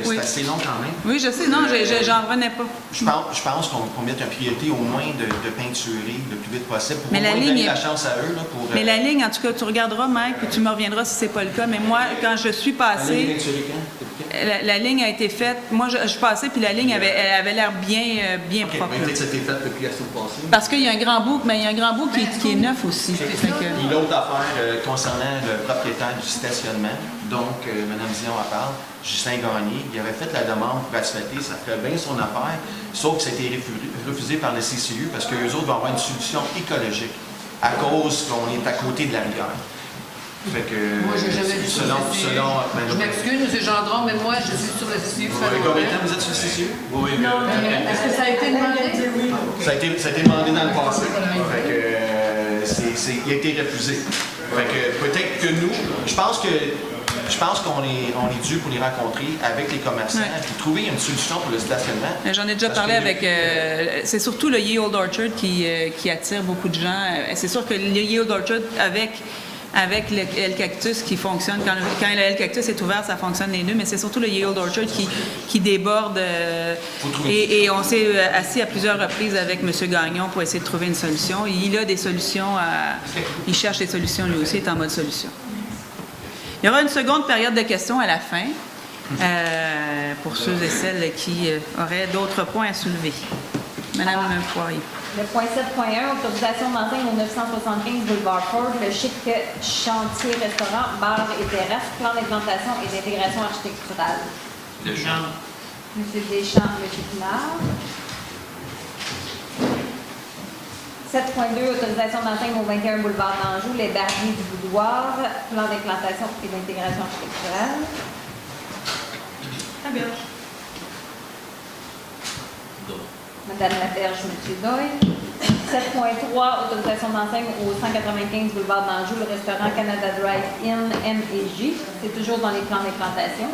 c'est assez long quand même. Oui, je sais, non, j'en revenais pas. Je pense qu'on mette une priorité au moins de peinturer le plus vite possible pour mais au moins donner la chance à eux. Là, pour, mais la ligne, en tout cas, tu regarderas, Mike, puis tu me reviendras si c'est pas le cas. Mais moi, quand je suis passée, la ligne a été faite. Moi, je suis passée, puis la ligne avait l'air bien propre. Peut-être que ça a été fait depuis la semaine passée. Parce qu'il y a un grand bout, mais il y a un grand bout qui est neuf aussi. Puis l'autre affaire concernant le propriétaire du stationnement, donc Mme Dion en parle, Justin Gagné, il avait fait la demande pour asphalter, ça ferait bien son affaire, sauf que ça a été refusé par le CCU parce qu'eux autres vont avoir une solution écologique à cause qu'on est à côté de la rivière. Fait que, Moi, j'ai jamais vu ça. Je m'excuse, M. Gendron, mais moi, je suis sur le CCU. Combien de temps vous êtes sur le CCU? Oui, Non, mais est-ce que ça a été demandé? Ça a été demandé dans le passé. Fait que, il a été refusé. Fait que peut-être que nous, je pense qu'on est dû pour les rencontrer avec les commerçants et trouver une solution pour le stationnement. J'en ai déjà parlé avec... c'est surtout le Ye Old Orchard qui attire beaucoup de gens. C'est sûr que le Ye Old Orchard, avec le El Cactus qui fonctionne, quand le El Cactus est ouvert, ça fonctionne les deux, mais c'est surtout le Ye Old Orchard qui déborde. Et on s'est assis à plusieurs reprises avec M. Gagnon pour essayer de trouver une solution. Il a des solutions, il cherche des solutions lui aussi, il est en mode solution. Il y aura une seconde période de questions à la fin pour ceux et celles qui auraient d'autres points à soulever. Madame Poirier. Le point 7.1, autorisation d'enseigne au 975 boulevard Ford, le chic chantier restaurant, bar et terrasse, plan d'implantation et d'intégration architecturale. Deschamps. M. Deschamps, M. Pinard. 7.2, autorisation d'enseigne au 21 boulevard d'Anjou, les barbiers du boudoir, plan d'implantation et d'intégration architecturale. Très bien. Madame Laberge, M. Doyle. 7.3, autorisation d'enseigne au 195 boulevard d'Anjou, le restaurant Canada Drive-In M&J. C'est toujours dans les plans d'implantation.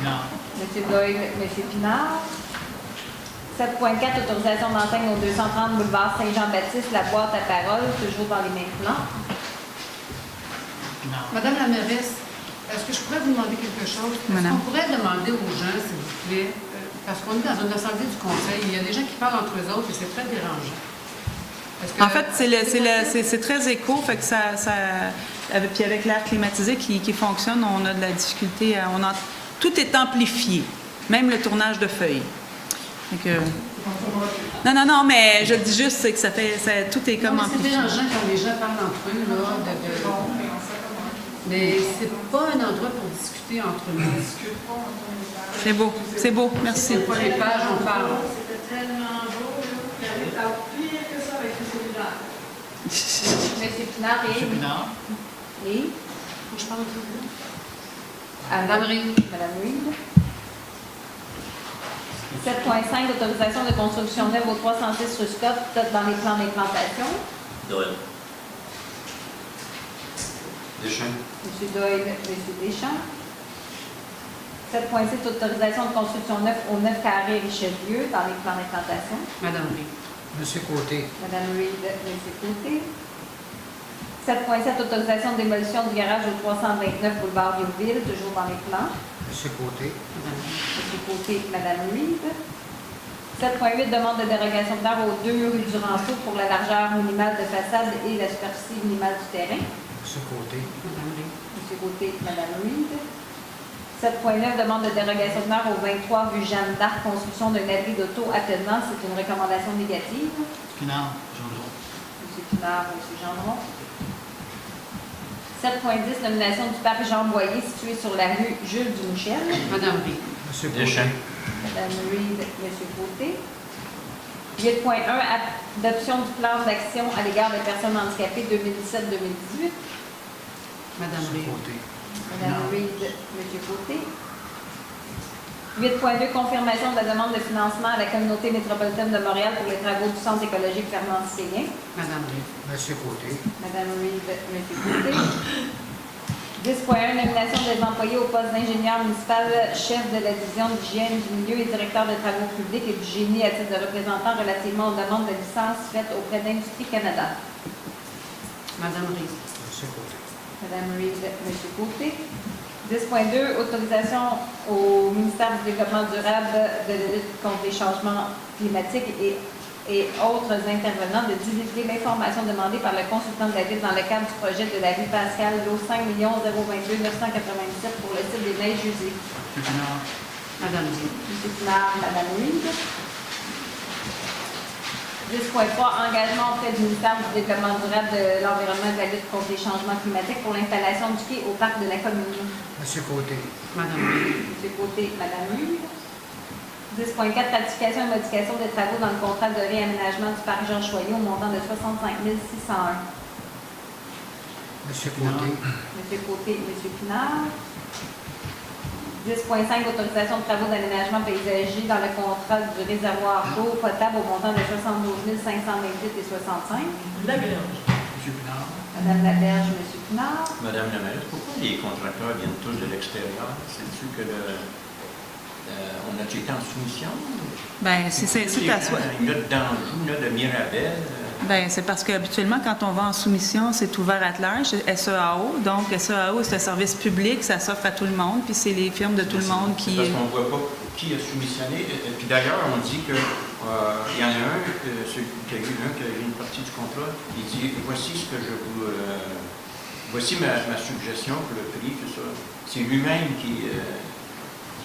Non. M. Doyle, M. Pinard. 7.4, autorisation d'enseigne au 230 boulevard Saint-Jean-Baptiste, la boîte à parole, toujours dans les mêmes plans. Non. Madame la mairesse, est-ce que je pourrais vous demander quelque chose? Est-ce qu'on pourrait demander aux gens, s'il vous plaît, parce qu'on est dans une assemblée du conseil, il y a des gens qui parlent entre eux autres et c'est très dérangeant. En fait, c'est très éco, fait que puis avec l'air climatisé qui fonctionne, on a de la difficulté, tout est amplifié, même le tournage de feuilles. Non, mais je dis juste c'est que tout est comme amplifié. C'est dérangeant quand les gens parlent entre eux, là, mais c'est pas un endroit pour discuter entre nous. C'est beau, merci. C'est pas les pages, on parle. C'était tellement beau, il y avait pire que ça avec le cellulaire. M. Pinard et... M. Pinard. Et... Je parle entre vous. Madame Reed. Madame Reed. 7.5, autorisation de construction neuve au 306 rue Scott, dans les plans d'implantation. Doyle. Deschamps. M. Doyle, M. Deschamps. 7.6, autorisation de construction neuve au 9 carré Richelieu, dans les plans d'implantation. Madame Reed. Monsieur Côté. Madame Reed, M. Côté. 7.7, autorisation de démolition du garage au 329 boulevard Vieux-Ville, toujours dans les plans. Monsieur Côté. M. Côté, Madame Reed. 7.8, demande de dérogation de l'air aux 2 rue du Ranceau pour la largeur minimale de façade et la superficie minimale du terrain. Monsieur Côté. Madame Reed. M. Côté, Madame Reed. 7.9, demande de dérogation de l'air au 23 rue Jeanne d'Arc, construction d'un abri d'auto attenant. C'est une recommandation négative. Pinard, Gendron. M. Pinard, M. Gendron. 7.10, nomination du parc Jean Boyer situé sur la rue Jules Dumouchel. Madame Reed. Monsieur Côté. Deschamps. Madame Reed, M. Côté. 8.1, adoption du plan d'action à l'égard des personnes handicapées 2017-2018. Madame Monsieur Reed. Côté. Madame Reed, M. Côté. 8.2, confirmation de la demande de financement à la communauté métropolitaine de Montréal pour les travaux du Centre écologique Fernand-Séguin. Madame Reed. Monsieur Côté. Madame Reed, M. Côté. 10.1, nomination des employés au poste d'ingénieur municipal, chef de la division d'hygiène du milieu et directeur de travaux publics et du génie à titre de représentant relativement aux demandes de licence faites auprès d'Industrie Canada. Madame Reed. Monsieur Côté. Madame Reed, M. Côté. 10.2, autorisation au ministère du Développement durable de la lutte contre les changements climatiques et autres intervenants de divulguer l'information demandée par le consultant de la Ville dans le cadre du projet de la rue Pascal, lot 5 022 997 pour le site des neiges usées. M. Pinard. Madame Reed. M. Pinard, Madame Reed. 10.3, engagement auprès du ministère du Développement durable de l'Environnement et de la lutte contre les changements climatiques pour l'installation du quai au parc de la commune. Monsieur Côté. Madame Reed. M. Côté, Madame Reed. 10.4, ratification et modification des travaux dans le contrat de réaménagement du parc Jean Choyot au montant de 65 601. Monsieur Côté. M. Côté et M. Pinard. 10.5, autorisation de travaux d'aménagement paysager dans le contrat du réservoir d'eau potable au montant de 72 528 et 65. Laberge. M. Pinard. Madame Laberge, M. Pinard. Madame la maire, pourquoi les contracteurs viennent tous de l'extérieur? C'est-tu que on a été en soumission? Ben, c'est à soi. Il y a de d'Anjou, il y a de Mirabel. Ben, c'est parce qu'habituellement, quand on va en soumission, c'est ouvert à large, SEAO. Donc, SEAO, c'est un service public, ça s'offre à tout le monde, puis c'est les firmes de tout le monde qui... Parce qu'on ne voit pas qui a soumissionné. Et puis d'ailleurs, on dit que il y en a un, celui qui a eu une partie du contrat, il dit voici ce que je vous. Voici ma suggestion pour le prix, tout ça. C'est lui-même qui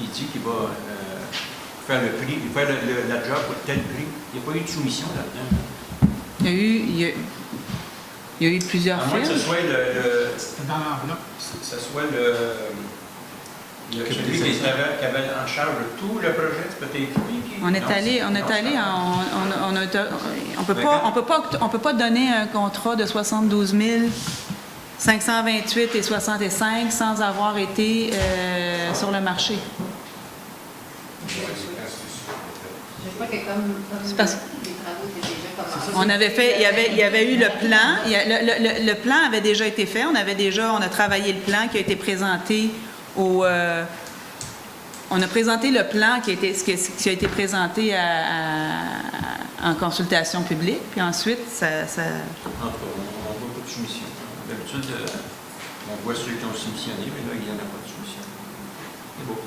dit qu'il va faire le prix, il va faire la job pour tel prix. Il n'y a pas eu de soumission là-dedans. Il y a eu plusieurs À moins que firmes. ce soit C'était dans l'enveloppe. ce soit celui qui avait en charge tout le projet, c'est peut-être lui qui... On peut pas donner un contrat de 72 528 et 65 sans avoir été sur le marché. Je crois que comme C'est parce- les travaux étaient déjà commencés. On avait fait, il y avait eu le plan, le plan avait déjà été fait, on a travaillé le plan qui a été présenté on a présenté le plan qui a été présenté en consultation publique, puis ensuite, ça En tout cas, on ne voit pas de soumission. D'habitude, on voit ceux qui ont soumissionné, mais là, il n'y en a pas de soumission. C'est beau.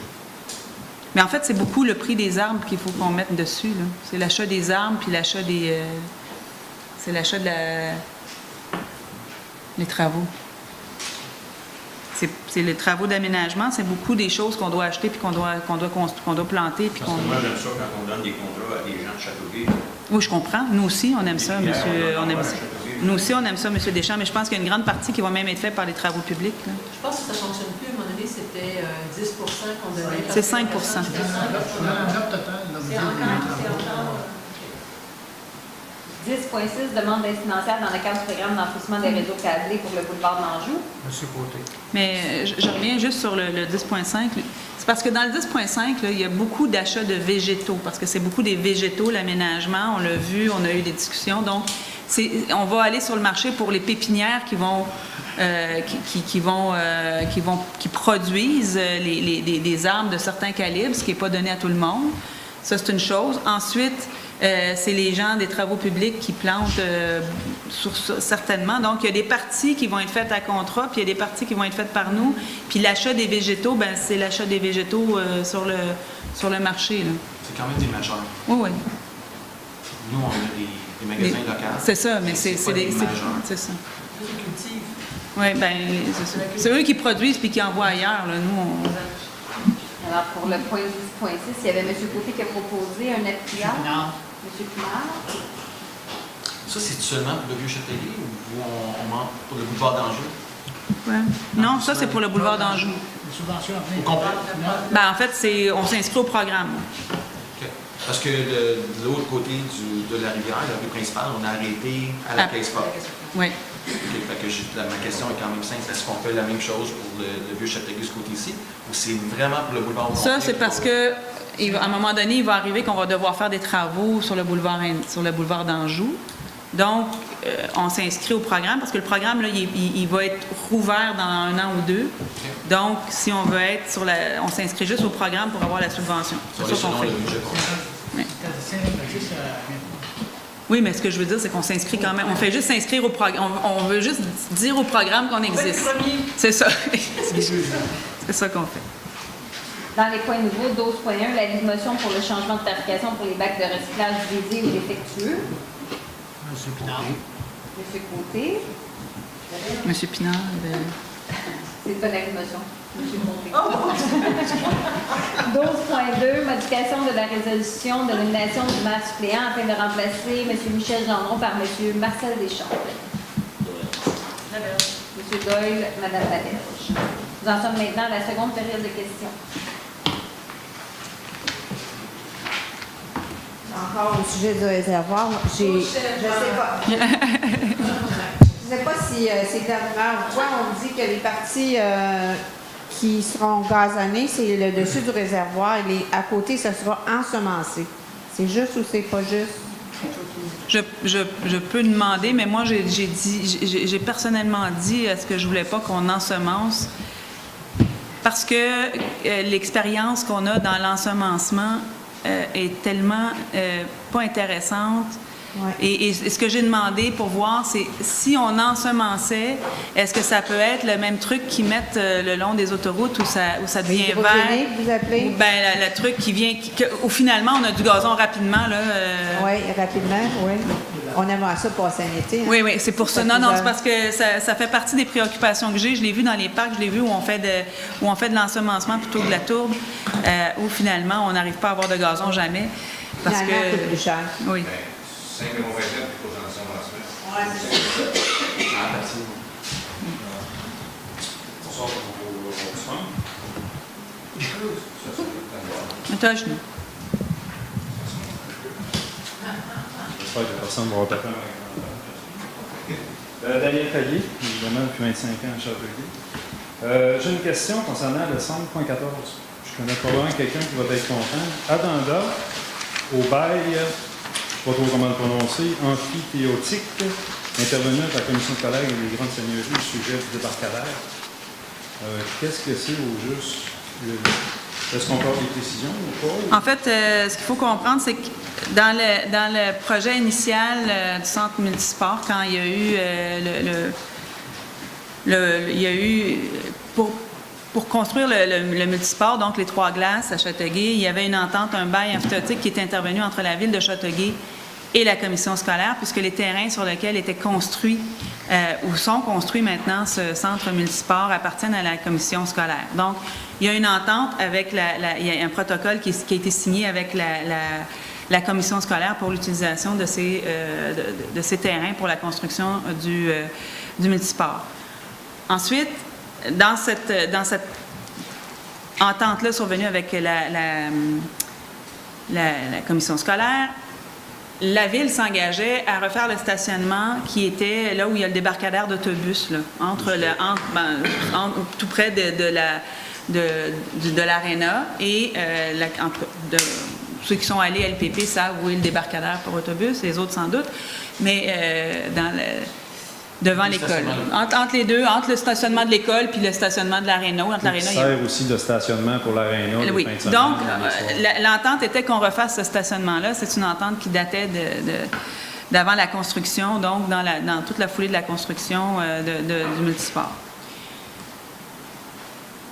Mais en fait, c'est beaucoup le prix des arbres qu'il faut qu'on mette dessus, là. C'est l'achat des arbres, puis l'achat des... c'est l'achat de les travaux. C'est les travaux d'aménagement, c'est beaucoup des choses qu'on doit acheter, puis qu'on doit planter, puis Parce que moi, j'aime ça quand on donne des contrats à des gens de Châteauguay. Oui, je comprends. Nous aussi, on aime ça, monsieur. On aime ça. Nous aussi, on aime ça, monsieur Deschamps, mais je pense qu'il y a une grande partie qui va même être faite par les travaux publics, là. Je pense que ça ne fonctionne plus. À un moment donné, c'était 10 qu'on donnait. C'est 5 C'était L'enveloppe totale, là, vous C'est dites, encore. 10.6, demande d'aide financière dans le cadre du programme d'enfouissement des réseaux câblés pour le boulevard d'Anjou. Monsieur Côté. Mais je reviens juste sur le 10.5. C'est parce que dans le 10.5, là, il y a beaucoup d'achats de végétaux, parce que c'est beaucoup des végétaux, l'aménagement, on l'a vu, on a eu des discussions. Donc, on va aller sur le marché pour les pépinières qui produisent des arbres de certains calibres, ce qui n'est pas donné à tout le monde. Ça, c'est une chose. Ensuite, c'est les gens des travaux publics qui plantent certainement. Donc, il y a des parties qui vont être faites à contrat, puis il y a des parties qui vont être faites par nous. Puis l'achat des végétaux, ben c'est l'achat des végétaux sur le marché, là. C'est quand même des majeurs. Oui, oui. Nous, on a des magasins locaux. C'est ça, mais c'est pas des majeurs. c'est ça. Ils cultivent. Oui, bien, c'est ça. C'est eux qui produisent puis qui envoient ailleurs, là. Nous, Alors, pour le point 10.6, il y avait M. Côté qui a proposé un appuyard. Non. M. Pinard. Ça, c'est seulement pour le Vieux-Châtelier ou on monte pour le boulevard d'Anjou? ouais. Non, ça, c'est pour le boulevard d'Anjou. Les subventions à venir. Au complet? Ben, en fait, on s'inscrit au programme. OK. Parce que de l'autre côté de la rivière, la rue principale, on a arrêté à la Caisse Pop. Oui. OK, fait que ma question est quand même simple. Est-ce qu'on fait la même chose pour le Vieux-Châtelier, ce côté-ci, ou c'est vraiment pour le boulevard Ça, complet? c'est parce que à un moment donné, il va arriver qu'on va devoir faire des travaux sur le boulevard d'Anjou. Donc, on s'inscrit au programme parce que le programme, là, il va être rouvert dans 1 an ou 2. Donc, si on veut être on s'inscrit juste au programme pour avoir la subvention. Sur C'est les ça qu'on selon fait. le budget qu'on a. Oui. Oui, mais ce que je veux dire, c'est qu'on s'inscrit quand même. On fait juste s'inscrire au programme. On veut juste dire au programme qu'on existe. C'est ça. C'est ça qu'on fait. Dans les points nouveaux, 12.1, la motion pour le changement de tarification pour les bacs de recyclage visés ou défectueux. Monsieur Pinard. M. Côté. Monsieur Pinard, C'est pas la motion. M. Côté. 12.2, modification de la résolution de nomination du maire suppléant afin de remplacer M. Michel Gendron par M. Marcel Deschamps. M. Doyle, Mme Laberge. Nous en sommes maintenant à la seconde période de questions. Encore au sujet du réservoir, je sais pas. Je ne sais pas si c'est terminant ou quoi. On dit que les parties qui seront gazonnées, c'est le dessus du réservoir et à côté, ça sera ensemencé. C'est juste ou c'est pas juste? Je peux demander, mais moi, j'ai personnellement dit est-ce que je voulais pas qu'on ensemence parce que l'expérience qu'on a dans l'ensemencement est tellement pas intéressante. Ouais. Et ce que j'ai demandé pour voir, c'est si on ensemençait, est-ce que ça peut être le même truc qu'ils mettent le long des autoroutes où ça devient vert? Vous appelez? Ben, le truc qui vient, où finalement on a du gazon rapidement. Oui, rapidement, oui. On aimerait ça passer un été. Hein? Oui, c'est pour ça. Non, c'est parce que ça fait partie des préoccupations que j'ai. Je l'ai vu dans les parcs, je l'ai vu où on fait de l'ensemencement plutôt que de la tourbe, où finalement on n'arrive pas à avoir de gazon jamais. Parce finalement, que. ça coûte plus cher. Oui. 5 millions 27 pour l'ensemencement. Oui, c'est ça. Ah, merci. Bonsoir pour vos Attends, je nous. J'espère que personne ne va retaper. Daniel Fallier, évidemment, depuis 25 ans à Châteauguay. J'ai une question concernant le centre .14. Je connais probablement quelqu'un qui va être content. Adanda, au bail, je ne sais pas trop comment le prononcer, amphithéotique, intervenu à la commission de collègue et des grandes seigneuries au sujet du débarcadère. Qu'est-ce que c'est au juste? Est-ce qu'on peut avoir des précisions ou pas? En fait, ce qu'il faut comprendre, c'est que dans le projet initial du centre multisport, quand il y a eu pour construire le multisport, donc les 3 glaces à Châteauguay, il y avait une entente, un bail amphithéotique qui est intervenu entre la ville de Châteauguay et la commission scolaire, puisque les terrains sur lesquels étaient construits ou sont construits maintenant ce centre multisport appartiennent à la commission scolaire. Donc, il y a une entente avec il y a un protocole qui a été signé avec la commission scolaire pour l'utilisation de ces terrains pour la construction du multisport. Ensuite, dans cette entente-là survenue avec la commission scolaire, la ville s'engageait à refaire le stationnement qui était là où il y a le débarcadère d'autobus, là, tout près de l'aréna et ceux qui sont allés à LPP savent où est le débarcadère pour autobus, les autres sans doute, mais devant l'école. Entre les deux, entre le stationnement de l'école puis le stationnement de l'aréna. Ça sert aussi de stationnement pour l'aréna. Oui. Donc, l'entente était qu'on refasse ce stationnement-là. C'est une entente qui datait d'avant la construction, donc dans toute la foulée de la construction du multisport.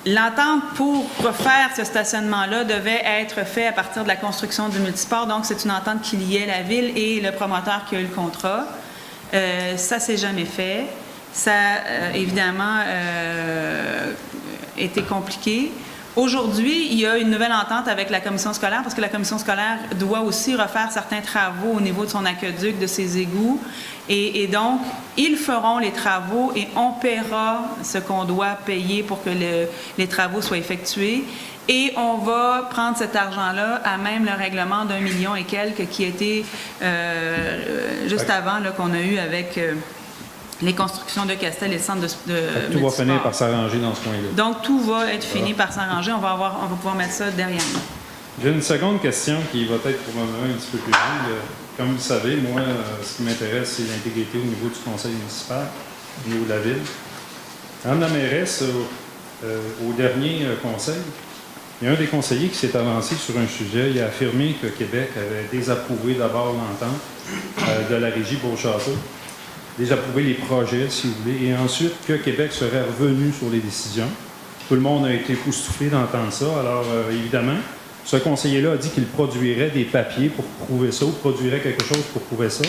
L'entente pour refaire ce stationnement-là devait être fait à partir de la construction du multisport. Donc, c'est une entente qui liait la ville et le promoteur qui a eu le contrat. Ça s'est jamais fait. Ça a évidemment été compliqué. Aujourd'hui, il y a une nouvelle entente avec la commission scolaire parce que la commission scolaire doit aussi refaire certains travaux au niveau de son aqueduc, de ses égouts. Et donc, ils feront les travaux et on paiera ce qu'on doit payer pour que les travaux soient effectués. Et on va prendre cet argent-là à même le règlement d'1 million et quelques qui a été juste avant qu'on a eu avec les constructions de Castel et le centre de tout va finir par s'arranger dans ce coin-là. Donc, tout va être fini par s'arranger. On va pouvoir mettre ça derrière nous. J'ai une seconde question qui va être probablement un petit peu plus longue. Comme vous le savez, moi, ce qui m'intéresse, c'est l'intégrité au niveau du conseil municipal, au niveau de la ville. Madame la mairesse, au dernier conseil, il y a un des conseillers qui s'est avancé sur un sujet. Il a affirmé que Québec avait désapprouvé d'abord l'entente de la régie Beauchâteau, désapprouvé les projets, si vous voulez, et ensuite que Québec serait revenu sur les décisions. Tout le monde a été époustouflé d'entendre ça. Alors, évidemment, ce conseiller-là a dit qu'il produirait des papiers pour prouver ça, ou produirait quelque chose pour prouver ça.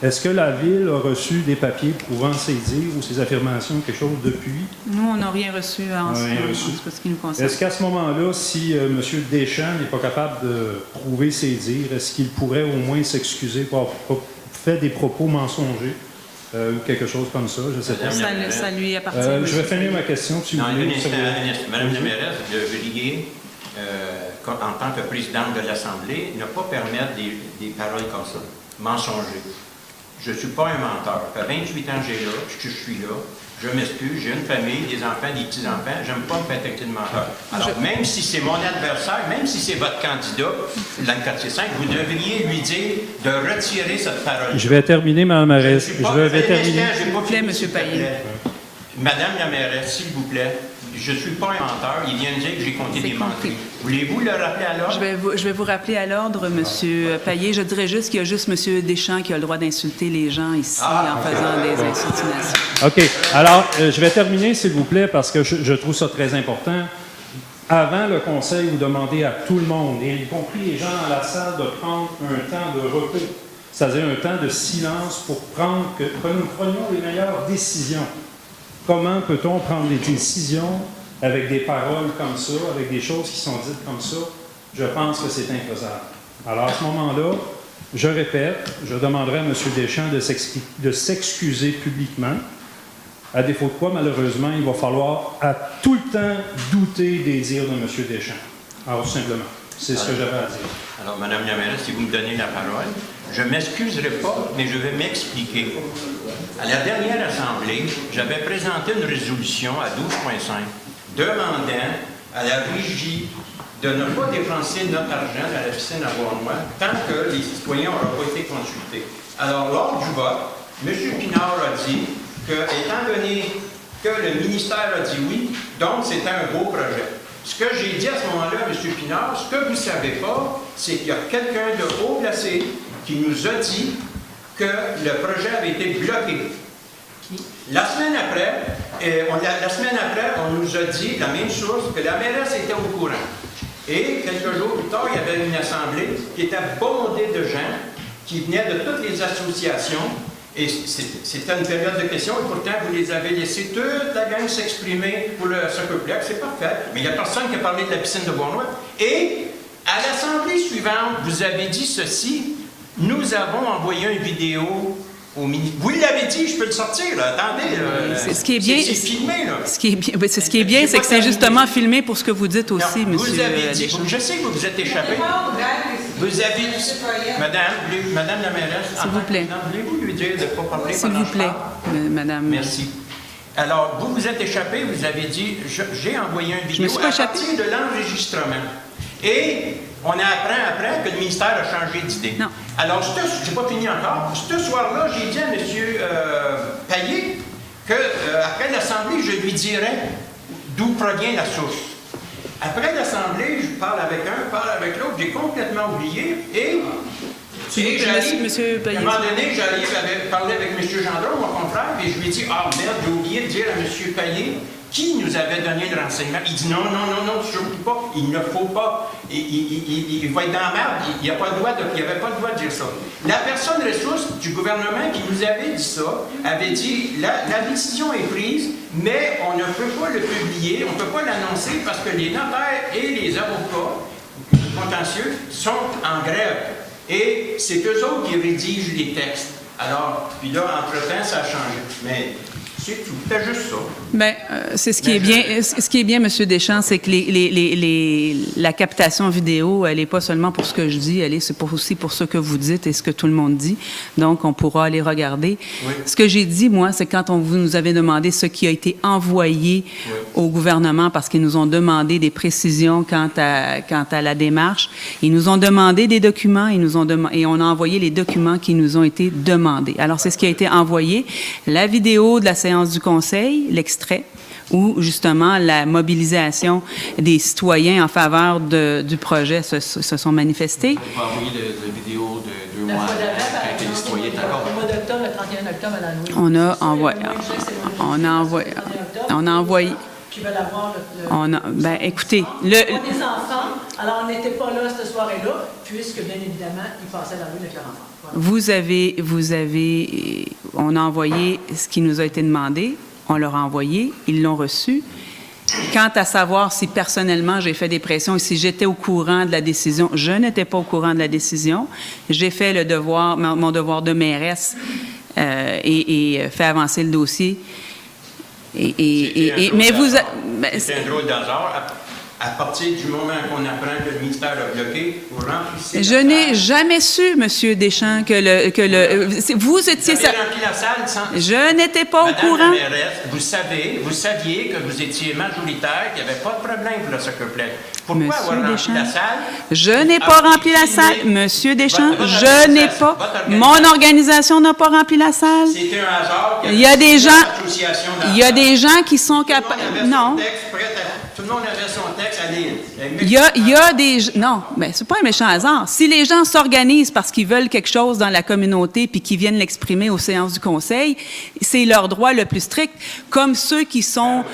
Est-ce que la Ville a reçu des papiers prouvant ses dires ou ses affirmations, quelque chose depuis? Nous, on n'a rien reçu en ce qui nous concerne. Est-ce qu'à ce moment-là, si M. Deschamps n'est pas capable de prouver ses dires, est-ce qu'il pourrait au moins s'excuser pour avoir fait des propos mensongers ou quelque chose comme ça? Je ne sais pas. Ça lui appartient. Je vais finir ma question, si vous voulez. Madame la mairesse de Villiers, en tant que présidente de l'Assemblée, ne pas permettre des paroles comme ça, mensongères. Je ne suis pas un menteur. Ça fait 28 ans que je suis là. Je m'excuse, j'ai une famille, des enfants, des petits-enfants. J'aime pas me faire traiter de menteur. Alors, même si c'est mon adversaire, même si c'est votre candidat, dans le quartier 5, vous devriez lui dire de retirer cette parole. Je vais terminer, Mme la mairesse. S'il vous plaît, M. Payet. Madame la mairesse, s'il vous plaît, je ne suis pas un menteur. Il vient de dire que j'ai compté des menteries. Voulez-vous le rappeler à l'ordre? Je vais vous rappeler à l'ordre, M. Payet. Je dirais juste qu'il y a juste M. Deschamps qui a le droit d'insulter les gens ici en faisant des insultations. OK. Alors, je vais terminer, s'il vous plaît, parce que je trouve ça très important. Avant le conseil, vous demandez à tout le monde, et y compris les gens dans la salle, de prendre un temps de repos, c'est-à-dire un temps de silence pour que nous prenions les meilleures décisions. Comment peut-on prendre des décisions avec des paroles comme ça, avec des choses qui sont dites comme ça? Je pense que c'est infaisable. Alors, à ce moment-là, je répète, je demanderai à M. Deschamps de s'excuser publiquement. À défaut de quoi, malheureusement, il va falloir à tout le temps douter des dires de M. Deschamps. Alors, tout simplement. C'est ce que j'avais à dire. Alors, Mme la mairesse, si vous me donnez la parole, je ne m'excuserai pas, mais je vais m'expliquer. À la dernière Assemblée, j'avais présenté une résolution à 12.5 demandant à la régie de ne pas dépenser notre argent dans la piscine à Bournois tant que les citoyens n'auront pas été consultés. Alors, lors du vote, M. Pinard a dit que, étant donné que le ministère a dit oui, donc c'était un beau projet. Ce que j'ai dit à ce moment-là, M. Pinard, ce que vous ne savez pas, c'est qu'il y a quelqu'un de haut placé qui nous a dit que le projet avait été bloqué. La semaine après, on nous a dit la même chose, que la mairesse était au courant. Et quelques jours plus tard, il y avait une assemblée qui était bondée de gens qui venaient de toutes les associations. Et c'était une période de questions, et pourtant, vous les avez laissés toute la gang s'exprimer pour le Soccerplex. C'est parfait. Mais il n'y a personne qui a parlé de la piscine de Bournois. Et à l'assemblée suivante, vous avez dit ceci: nous avons envoyé une vidéo au ministre. Vous l'avez dit, je peux le sortir, là. Attendez. Ce qui est bien, c'est filmé, là. Ce qui est bien, c'est que c'est justement filmé pour ce que vous dites aussi, M. Vous avez dit, je sais que vous vous êtes échappé. Vous avez dit, Madame la mairesse, s'il vous plaît. Voulez-vous lui dire de ne pas parler? S'il vous plaît, Madame. Merci. Alors, vous vous êtes échappé, vous avez dit, j'ai envoyé une vidéo à partir de l'enregistrement. Et on apprend après que le ministère a changé d'idée. Non. Alors, je n'ai pas fini encore. Ce soir-là, j'ai dit à M. Payet qu'après l'Assemblée, je lui dirais d'où provient la source. Après l'Assemblée, je parle avec un, parle avec l'autre, j'ai complètement oublié. Et j'arrive, à un moment donné, j'arrive à parler avec M. Gendron, mon confrère, et je lui dis: ah merde, j'ai oublié de dire à M. Payet qui nous avait donné le renseignement. Il dit: non, surtout pas, il ne faut pas. Il va être dans la merde, il n'avait pas le droit de dire ça. La personne ressource du gouvernement qui nous avait dit ça avait dit: la décision est prise, mais on ne peut pas le publier, on ne peut pas l'annoncer parce que les notaires et les avocats contentieux sont en grève. Et c'est eux autres qui rédigent les textes. Alors, puis là, entre-temps, ça a changé. Mais c'est tout, c'est juste ça. Bien, c'est ce qui est bien. Ce qui est bien, M. Deschamps, c'est que la captation vidéo, elle n'est pas seulement pour ce que je dis, elle est aussi pour ce que vous dites et ce que tout le monde dit. Donc, on pourra aller regarder. Oui. Ce que j'ai dit, moi, c'est quand vous nous avez demandé ce qui a été envoyé au gouvernement, parce qu'ils nous ont demandé des précisions quant à la démarche. Ils nous ont demandé des documents, et on a envoyé les documents qui nous ont été demandés. Alors, c'est ce qui a été envoyé. La vidéo de la séance du Conseil, l'extrait, où justement la mobilisation des citoyens en faveur du projet se sont manifestés. On va envoyer de vidéo de 2 mois quand les citoyens étaient d'accord. Le mois d'octobre, le 31 octobre à la nuit. On a envoyé. Qui veulent avoir écoutez, des enfants, alors on n'était pas là cette soirée-là, puisque bien évidemment, ils passaient la rue avec leurs enfants. Voilà. On a envoyé ce qui nous a été demandé. On leur a envoyé, ils l'ont reçu. Quant à savoir si personnellement j'ai fait des pressions et si j'étais au courant de la décision, je n'étais pas au courant de la décision. J'ai fait mon devoir de mairesse et fait avancer le dossier. C'est un drôle d'hasard. À partir du moment qu'on apprend que le ministère a bloqué, vous remplissez Je n'ai jamais su, M. Deschamps, vous étiez... Vous avez rempli la salle sans... Je n'étais pas Madame au courant. la mairesse, vous saviez que vous étiez majoritaire, qu'il n'y avait pas de problème pour le Soccerplex. Pourquoi Monsieur avoir rempli Deschamps, la salle? je n'ai pas rempli la salle. Monsieur Deschamps, je n'ai pas... Mon organisation n'a pas rempli la salle. C'était un hasard. Il y a des gens qui sont capables... Non. Tout le monde avait son texte à lire. Il y a des... Non, mais c'est pas un méchant hasard. Si les gens s'organisent parce qu'ils veulent quelque chose dans la communauté puis qu'ils viennent l'exprimer aux séances du Conseil, c'est leur droit le plus strict. Comme ceux qui sont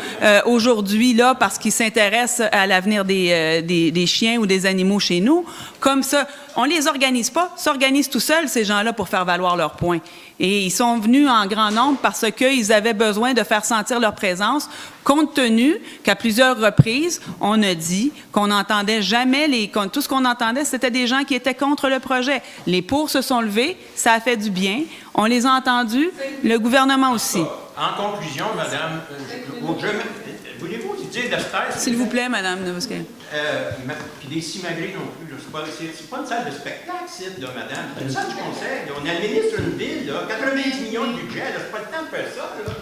aujourd'hui là parce qu'ils s'intéressent à l'avenir des chiens ou des animaux chez nous, comme ça, on les organise pas, s'organisent tout seuls, ces gens-là, pour faire valoir leurs points. Et ils sont venus en grand nombre parce qu'ils avaient besoin de faire sentir leur présence, compte tenu qu'à plusieurs reprises, on a dit qu'on n'entendait jamais tout ce qu'on entendait, c'était des gens qui étaient contre le projet. Les pour se sont levés, ça a fait du bien, on les a entendus, le gouvernement aussi. En conclusion, madame, voulez-vous dire d'espèce? S'il vous plaît, madame Nevosky. Puis des simagrées non plus. C'est pas une salle de spectacle, là, madame. C'est une salle du conseil. Là. On administre une ville, là, 90 millions de budget. C'est pas le temps de faire ça. Là.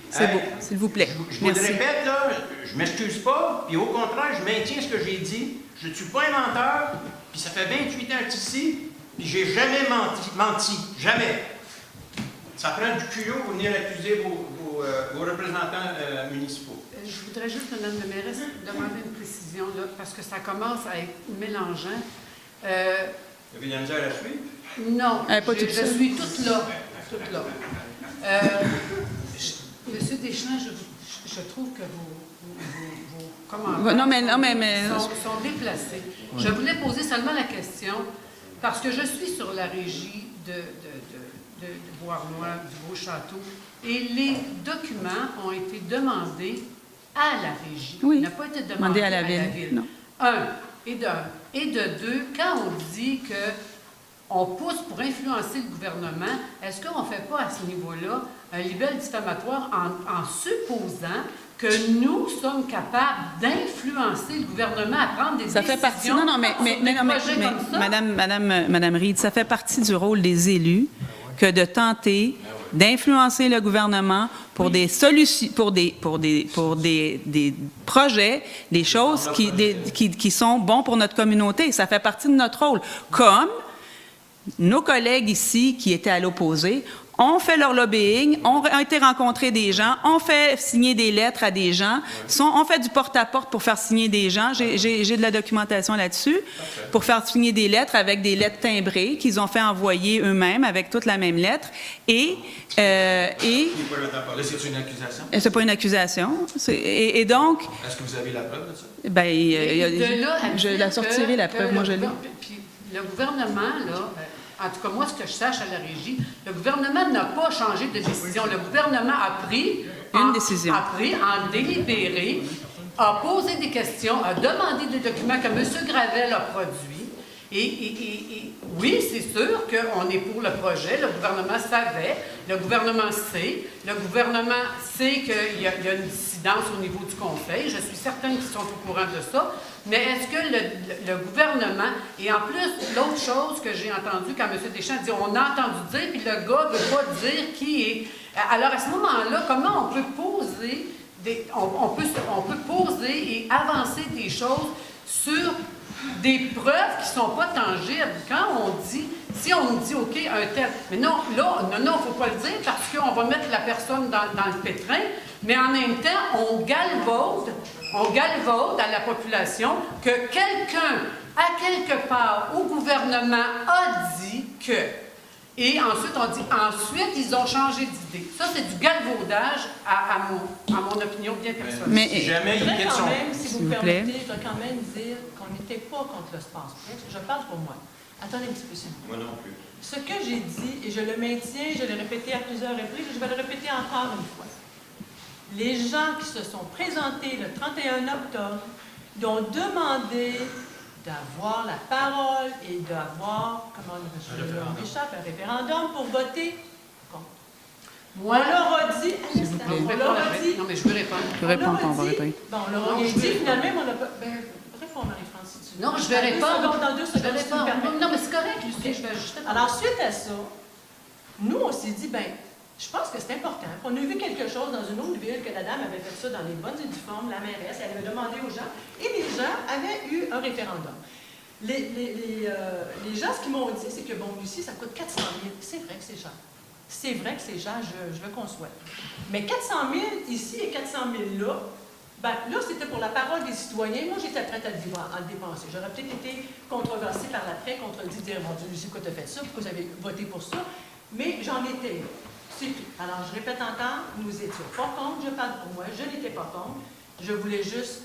C'est beau, s'il vous plaît. Je vous le répète, là, je m'excuse pas, puis au contraire, je maintiens ce que j'ai dit. Je ne suis pas inventeur, puis ça fait 28 ans que je suis ici, puis j'ai jamais menti. Jamais. Ça prend du culot pour venir accuser vos représentants municipaux. Je voudrais juste, Mme la mairesse, demander une précision, là, parce que ça commence à être mélangeant. Vous avez de la misère à suivre? Non, je suis toute là. Monsieur Deschamps, je trouve que vos commentaires sont déplacés. Oui. Je voulais poser seulement la question, parce que je suis sur la régie de Beauharnois, du Beau-Château, et les documents ont été demandés à la régie. Oui. Il n'a pas été demandé à la ville. Non. Et de deux, quand on dit qu'on pousse pour influencer le gouvernement, est-ce qu'on ne fait pas à ce niveau-là un libelle diffamatoire en supposant que nous sommes capables d'influencer le gouvernement à prendre des décisions? Ça fait partie. Madame Reid, ça fait partie du rôle des élus que de tenter d'influencer le gouvernement pour des solutions, pour des projets, des choses qui sont bons pour notre communauté. Ça fait partie de notre rôle. Comme nos collègues ici qui étaient à l'opposé ont fait leur lobbying, ont été rencontrer des gens, ont fait signer des lettres à des gens, ont fait du porte-à-porte pour faire signer des gens. J'ai de la documentation là-dessus, pour faire signer des lettres avec des lettres timbrées qu'ils ont fait envoyer eux-mêmes avec toute la même lettre. C'est une accusation? C'est pas une accusation. Et donc... Est-ce que vous avez la preuve de ça? Je la sortirai, la preuve. Moi, je l'ai. Puis le gouvernement, là... En tout cas, moi, ce que je sache à la régie, le gouvernement n'a pas changé de décision. Le gouvernement a pris une décision. A pris en délibéré, a posé des questions, a demandé des documents que M. Gravel a produits. Et oui, c'est sûr qu'on est pour le projet. Le gouvernement savait, le gouvernement sait qu'il y a une dissidence au niveau du Conseil. Je suis certaine qu'ils sont au courant de ça. Mais est-ce que le gouvernement... Et en plus, l'autre chose que j'ai entendue quand M. Deschamps dit « on a entendu dire », puis le gars ne veut pas dire qui est... Alors, à ce moment-là, comment on peut poser on peut poser et avancer des choses sur des preuves qui ne sont pas tangibles? Quand on dit... Si on dit, OK, un tel... Mais non, là, il ne faut pas le dire parce qu'on va mettre la personne dans le pétrin, mais en même temps, on galvaude à la population que quelqu'un, à quelque part, au gouvernement, a dit que... Et ensuite, on dit, ensuite, ils ont changé d'idée. Ça, c'est du galvaudage, à mon opinion bien personnelle. Mais si jamais il quitte son... Si vous me permettez, je dois quand même dire qu'on n'était pas contre le Spaceplex. Je parle pour moi. Attendez un petit peu, s'il vous plaît. Moi non plus. Ce que j'ai dit, et je le maintiens, je l'ai répété à plusieurs reprises, et je vais le répéter encore une fois. Les gens qui se sont présentés le 31 octobre, ils ont demandé d'avoir la parole et d'avoir, comment on m'échappe, un référendum pour voter contre. Moi, on leur a dit, à l'instant, plaît. On leur a dit... Non, mais je veux répondre. Je réponds pas, on va répondre. Bon, on leur a dit, finalement, on n'a pas... Ben, réponds, Marie-France, si tu veux. Non, je vais répondre. Dans 2 secondes, si tu me permets. Non, mais c'est correct, Lucie, je vais juste répondre. Alors, suite à ça, nous, on s'est dit, ben, je pense que c'est important. On a vu quelque chose dans une autre ville que la dame avait fait ça dans les bonnes et due forme, la mairesse, elle avait demandé aux gens, et les gens avaient eu un référendum. Les gens, ce qu'ils m'ont dit, c'est que, bon, Lucie, ça coûte 400 000. C'est vrai que c'est cher. C'est vrai que c'est cher, je le conçois. Mais 400 000 ici et 400 000 là, ben, là, c'était pour la parole des citoyens. Moi, j'étais prête à le dépenser. J'aurais peut-être été controversée par l'après, contredit, dire, mon Dieu, Lucie, pourquoi tu as fait ça? Pourquoi vous avez voté pour ça? Mais j'en étais là. C'est tout. Alors, je répète encore, nous étions pas contre, je parle pour moi, je n'étais pas contre. Je voulais juste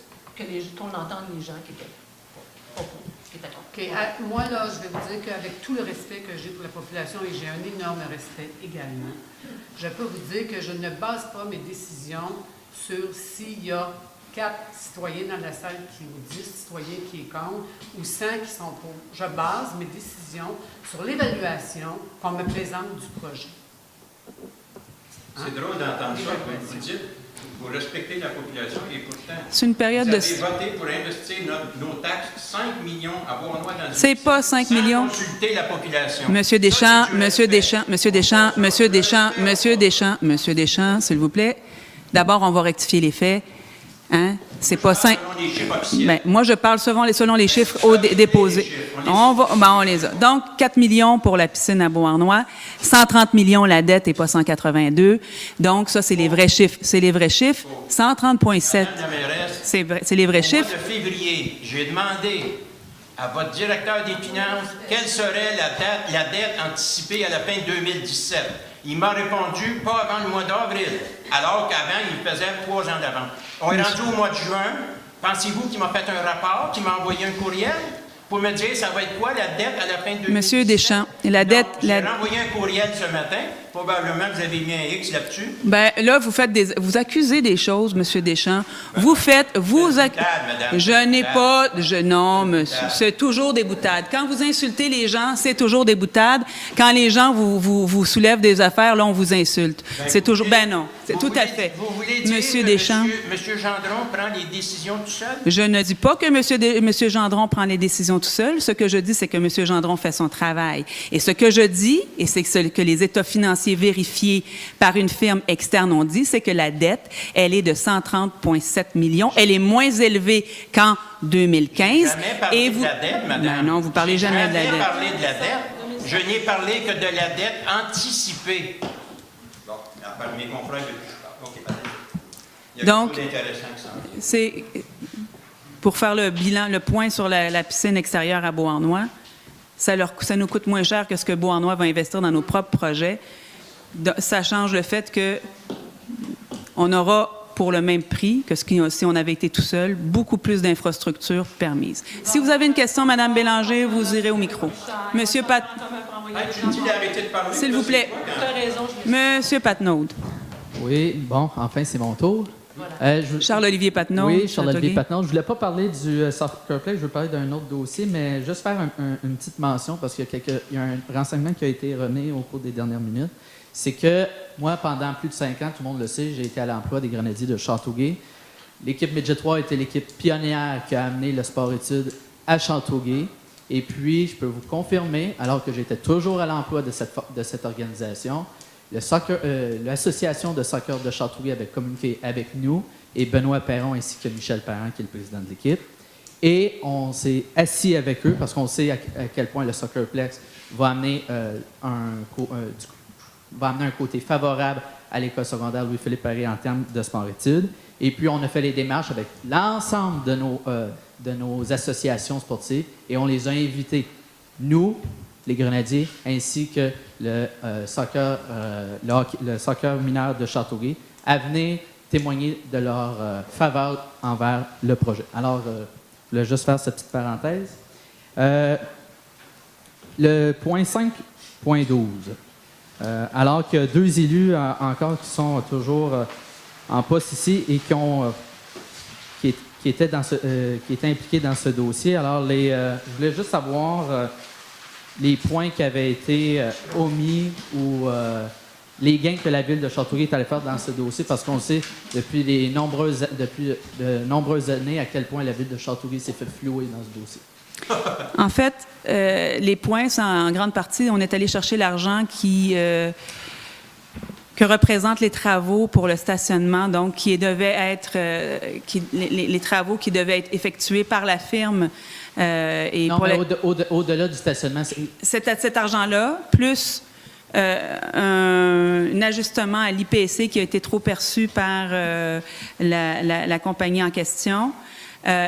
qu'on entende les gens qui étaient pas contre. Moi, là, je vais vous dire qu'avec tout le respect que j'ai pour la population, et j'ai un énorme respect également, je peux vous dire que je ne base pas mes décisions sur s'il y a 4 citoyens dans la salle ou 10 citoyens qui est contre, ou 100 qui sont pour. Je base mes décisions sur l'évaluation qu'on me présente du projet. C'est drôle d'entendre ça, comme vous dites. Vous respectez la population et pourtant, C'est une période vous de... avez voté pour investir nos taxes 5 millions à Bois-Noir dans une... C'est pas 5 millions. Sans consulter la population. Monsieur Deschamps, Monsieur Deschamps, Monsieur Deschamps, Monsieur Deschamps, Monsieur Deschamps, Monsieur Deschamps, s'il vous plaît. D'abord, on va rectifier les faits. Hein? C'est pas 5... Selon les chiffres officiels. Ben, moi, je parle selon les chiffres déposés. On les a. Donc, 4 millions pour la piscine à Beauharnois, 130 millions la dette et pas 182. Donc, ça, c'est les vrais chiffres. C'est les vrais chiffres. 130,7. C'est les vrais chiffres. Au mois de février, j'ai demandé à votre directeur des finances quelle serait la dette anticipée à la fin de 2017. Il m'a répondu, pas avant le mois d'avril, alors qu'avant, il faisait 3 ans d'avant. On est rendu au mois de juin. Pensez-vous qu'il m'a fait un rapport, qu'il m'a envoyé un courriel pour me dire ça va être quoi la dette à la fin de 2017? Monsieur Deschamps, la dette... J'ai renvoyé un courriel ce matin. Probablement que vous avez mis un X là-dessus. Ben là, vous accusez des choses, Monsieur Deschamps. Je n'ai pas... Non, monsieur. C'est toujours des boutades. Quand vous insultez les gens, c'est toujours des boutades. Quand les gens vous soulèvent des affaires, là, on vous insulte. C'est toujours... Ben non, c'est tout à fait. Vous voulez dire Monsieur que Deschamps... Monsieur Gendron prend les décisions tout seul? Je ne dis pas que Monsieur Gendron prend les décisions tout seul. Ce que je dis, c'est que Monsieur Gendron fait son travail. Et ce que je dis, et c'est ce que les états financiers vérifiés par une firme externe ont dit, c'est que la dette, elle est de 130,7 millions. Elle est moins élevée qu'en 2015. Jamais parlé de la dette, madame. Ben non, vous parlez jamais de la dette. Je n'ai parlé de la dette. Je n'ai parlé que de la dette anticipée. Bon, par mes confrères, OK, il y a donc, quelque chose d'intéressant que ça. C'est pour faire le bilan, le point sur la piscine extérieure à Beauharnois. Ça nous coûte moins cher que ce que Beauharnois va investir dans nos propres projets. Ça change le fait qu'on aura, pour le même prix que si on avait été tout seul, beaucoup plus d'infrastructures permises. Si vous avez une question, Mme Bélanger, vous irez au micro. Monsieur Pat... S'il vous plaît. Monsieur Patnaud. Oui, bon, enfin, c'est mon tour. Charles-Olivier Patnaud. Oui, Charles-Olivier Patnaud. Je ne voulais pas parler du Soccerplex, je veux parler d'un autre dossier, mais juste faire une petite mention, parce qu'il y a un renseignement qui a été remis au cours des dernières minutes. C'est que moi, pendant plus de 5 ans, tout le monde le sait, j'ai été à l'emploi des Grenadiers de Châteauguay. L'équipe Midget 3 était l'équipe pionnière qui a amené le sport-études à Châteauguay. Et puis, je peux vous confirmer, alors que j'étais toujours à l'emploi de cette organisation, l'association de soccer de Châteauguay avait communiqué avec nous et Benoît Perron ainsi que Michel Perrin, qui est le président de l'équipe. Et on s'est assis avec eux parce qu'on sait à quel point le Soccerplex va amener un côté favorable à l'école secondaire Louis-Philippe Paré en termes de sport-études. Et puis, on a fait les démarches avec l'ensemble de nos associations sportives et on les a invités, nous, les Grenadiers, ainsi que le soccer mineur de Châteauguay, à venir témoigner de leur faveur envers le projet. Alors, je voulais juste faire cette petite parenthèse. Le point 5.12. Alors qu'il y a 2 élus encore qui sont toujours en poste ici et qui étaient impliqués dans ce dossier. Alors, je voulais juste savoir les points qui avaient été omis ou les gains que la Ville de Châteauguay est allée faire dans ce dossier, parce qu'on sait depuis de nombreuses années à quel point la Ville de Châteauguay s'est fait flouer dans ce dossier. En fait, les points, c'est en grande partie, on est allé chercher l'argent que représentent les travaux pour le stationnement, donc qui devaient être les travaux qui devaient être effectués par la firme. Et non, pour mais au-delà du stationnement, cet argent-là, plus un ajustement à l'IPC qui a été trop perçu par la compagnie en question.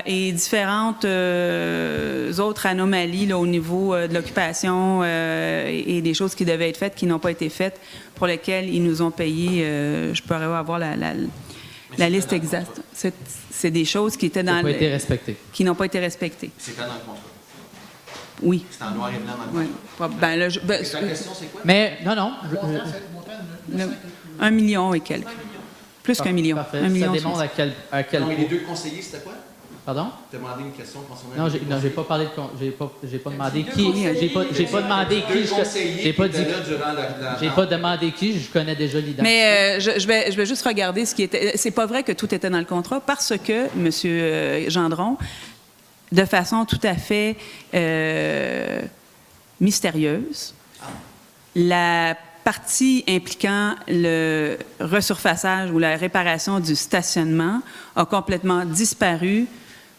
Et différentes autres anomalies là, au niveau de l'occupation et des choses qui devaient être faites, qui n'ont pas été faites, pour lesquelles ils nous ont payé, je pourrais avoir la liste exacte. C'est des choses qui étaient dans qui n'ont pas été respectées. C'était dans le contrat. Oui. C'est en noir et blanc dans le contrat. Oui. Ben, là, ta question, c'est quoi? Mais non. 1 million et quelques. Plus qu'un million. Parfait. 1 million. Ça démontre à quel Non, mais point. les deux conseillers, c'était quoi? Pardon? Tu as demandé une question concernant... Non, j'ai pas parlé de... J'ai pas demandé qui... J'ai pas demandé qui... J'ai pas demandé qui, je connais déjà l'identité. Mais je vais juste regarder ce qui était... C'est pas vrai que tout était dans le contrat, parce que, M. Gendron, de façon tout à fait mystérieuse, la partie impliquant le resurfaçage ou la réparation du stationnement a complètement disparu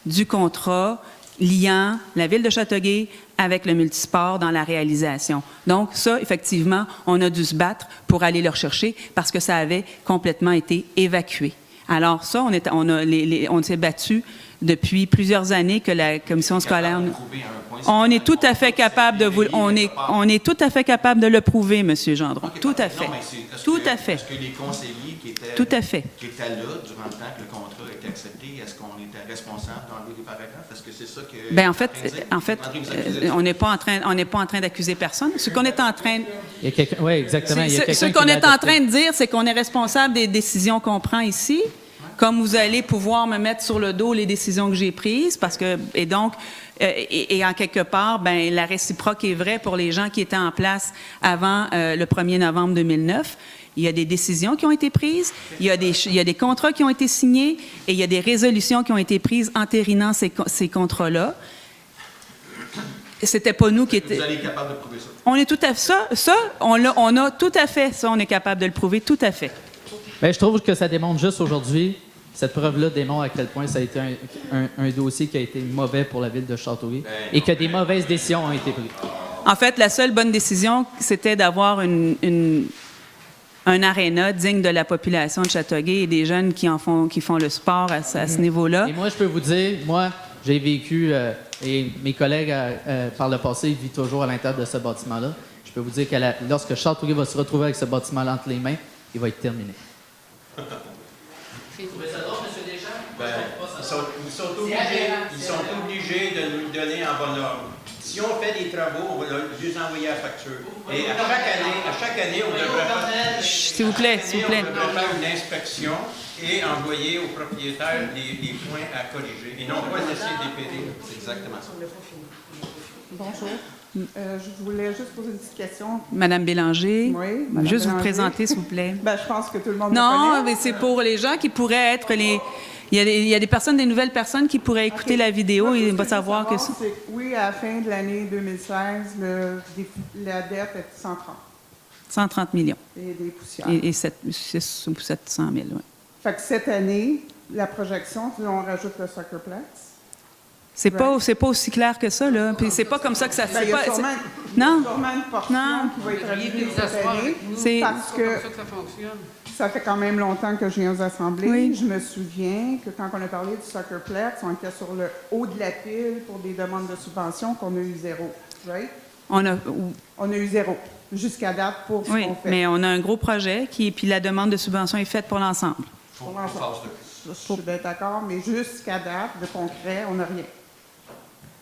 du contrat liant la Ville de Châteauguay avec le multisport dans la réalisation. Donc, ça, effectivement, on a dû se battre pour aller le rechercher parce que ça avait complètement été évacué. Alors ça, on s'est battu depuis plusieurs années que la commission scolaire... On est tout à fait capable de vous... On est tout à fait capable de le prouver, M. Gendron. Okay, tout à fait. Tout à fait. Est-ce que les conseillers qui étaient, tout à fait. Qui étaient là durant le temps que le contrat a été accepté, est-ce qu'on était responsable d'enlever des paragraphes? Est-ce que c'est ça que... Bien, en fait, on n'est pas en train d'accuser personne. Ce qu'on est en train... Il y a quelqu'un... Oui, exactement. Ce qu'on est en train de dire, c'est qu'on est responsable des décisions qu'on prend ici. Comme vous allez pouvoir me mettre sur le dos les décisions que j'ai prises, parce que, et donc, et en quelque part, ben, la réciproque est vraie pour les gens qui étaient en place avant le 1er novembre 2009. Il y a des décisions qui ont été prises, il y a des contrats qui ont été signés et il y a des résolutions qui ont été prises entérinant ces contrats-là. C'était pas nous qui étions... Vous allez être capable de prouver ça? On est tout à fait... on a tout à fait ça, on est capable de le prouver, tout à fait. Bien, je trouve que ça démontre juste aujourd'hui, cette preuve-là démontre à quel point ça a été un dossier qui a été mauvais pour la Ville de Châteauguay et que des mauvaises décisions ont été prises. En fait, la seule bonne décision, c'était d'avoir un aréna digne de la population de Châteauguay et des jeunes qui font le sport à ce niveau-là. Et moi, je peux vous dire, j'ai vécu, et mes collègues par le passé vivent toujours à l'intérieur de ce bâtiment-là. Je peux vous dire que lorsque Châteauguay va se retrouver avec ce bâtiment-là entre les mains, il va être terminé. Vous trouvez ça drôle, M. Deschamps? Ils sont obligés de nous le donner en bonne ordre. Si on fait des travaux, on va les envoyer à la facture. Et à chaque année, on devrait faire... S'il vous plaît. On devrait faire une inspection et envoyer aux propriétaires les points à corriger. Et non pas laisser dépérir. C'est exactement ça. Bonjour. Je voulais juste poser une petite question. Madame Bélanger. Oui. Madame juste Bélanger. vous présenter, s'il vous plaît. Ben, je pense que tout le monde Non, me connaît. mais c'est pour les gens qui pourraient être les... Il y a des personnes, des nouvelles personnes qui pourraient écouter la vidéo Moi, et tout vont ce savoir que je veux savoir, c'est oui, à la fin de l'année 2016, la dette est 130. 130 millions. Et des poussières. Et 600 ou 700 000, oui. Fait que cette année, la projection, on rajoute le Soccerplex. C'est pas aussi clair que ça, là. Puis c'est pas comme ça que ça se Ben, il y a fait. sûrement une portion qui va être rajoutée cette année. Parce que ça fonctionne. ça fait quand même longtemps que je viens aux assemblées. Oui. Je me souviens que quand on a parlé du Soccerplex, on était sur le haut de la pile pour des demandes de subventions qu'on a eu zéro. Right? On a eu zéro jusqu'à date pour ce qu'on fait. Oui, mais on a un gros projet puis la demande de subvention est faite pour l'ensemble. Pour l'ensemble. Je suis bien d'accord, mais jusqu'à date, de concret, on n'a rien.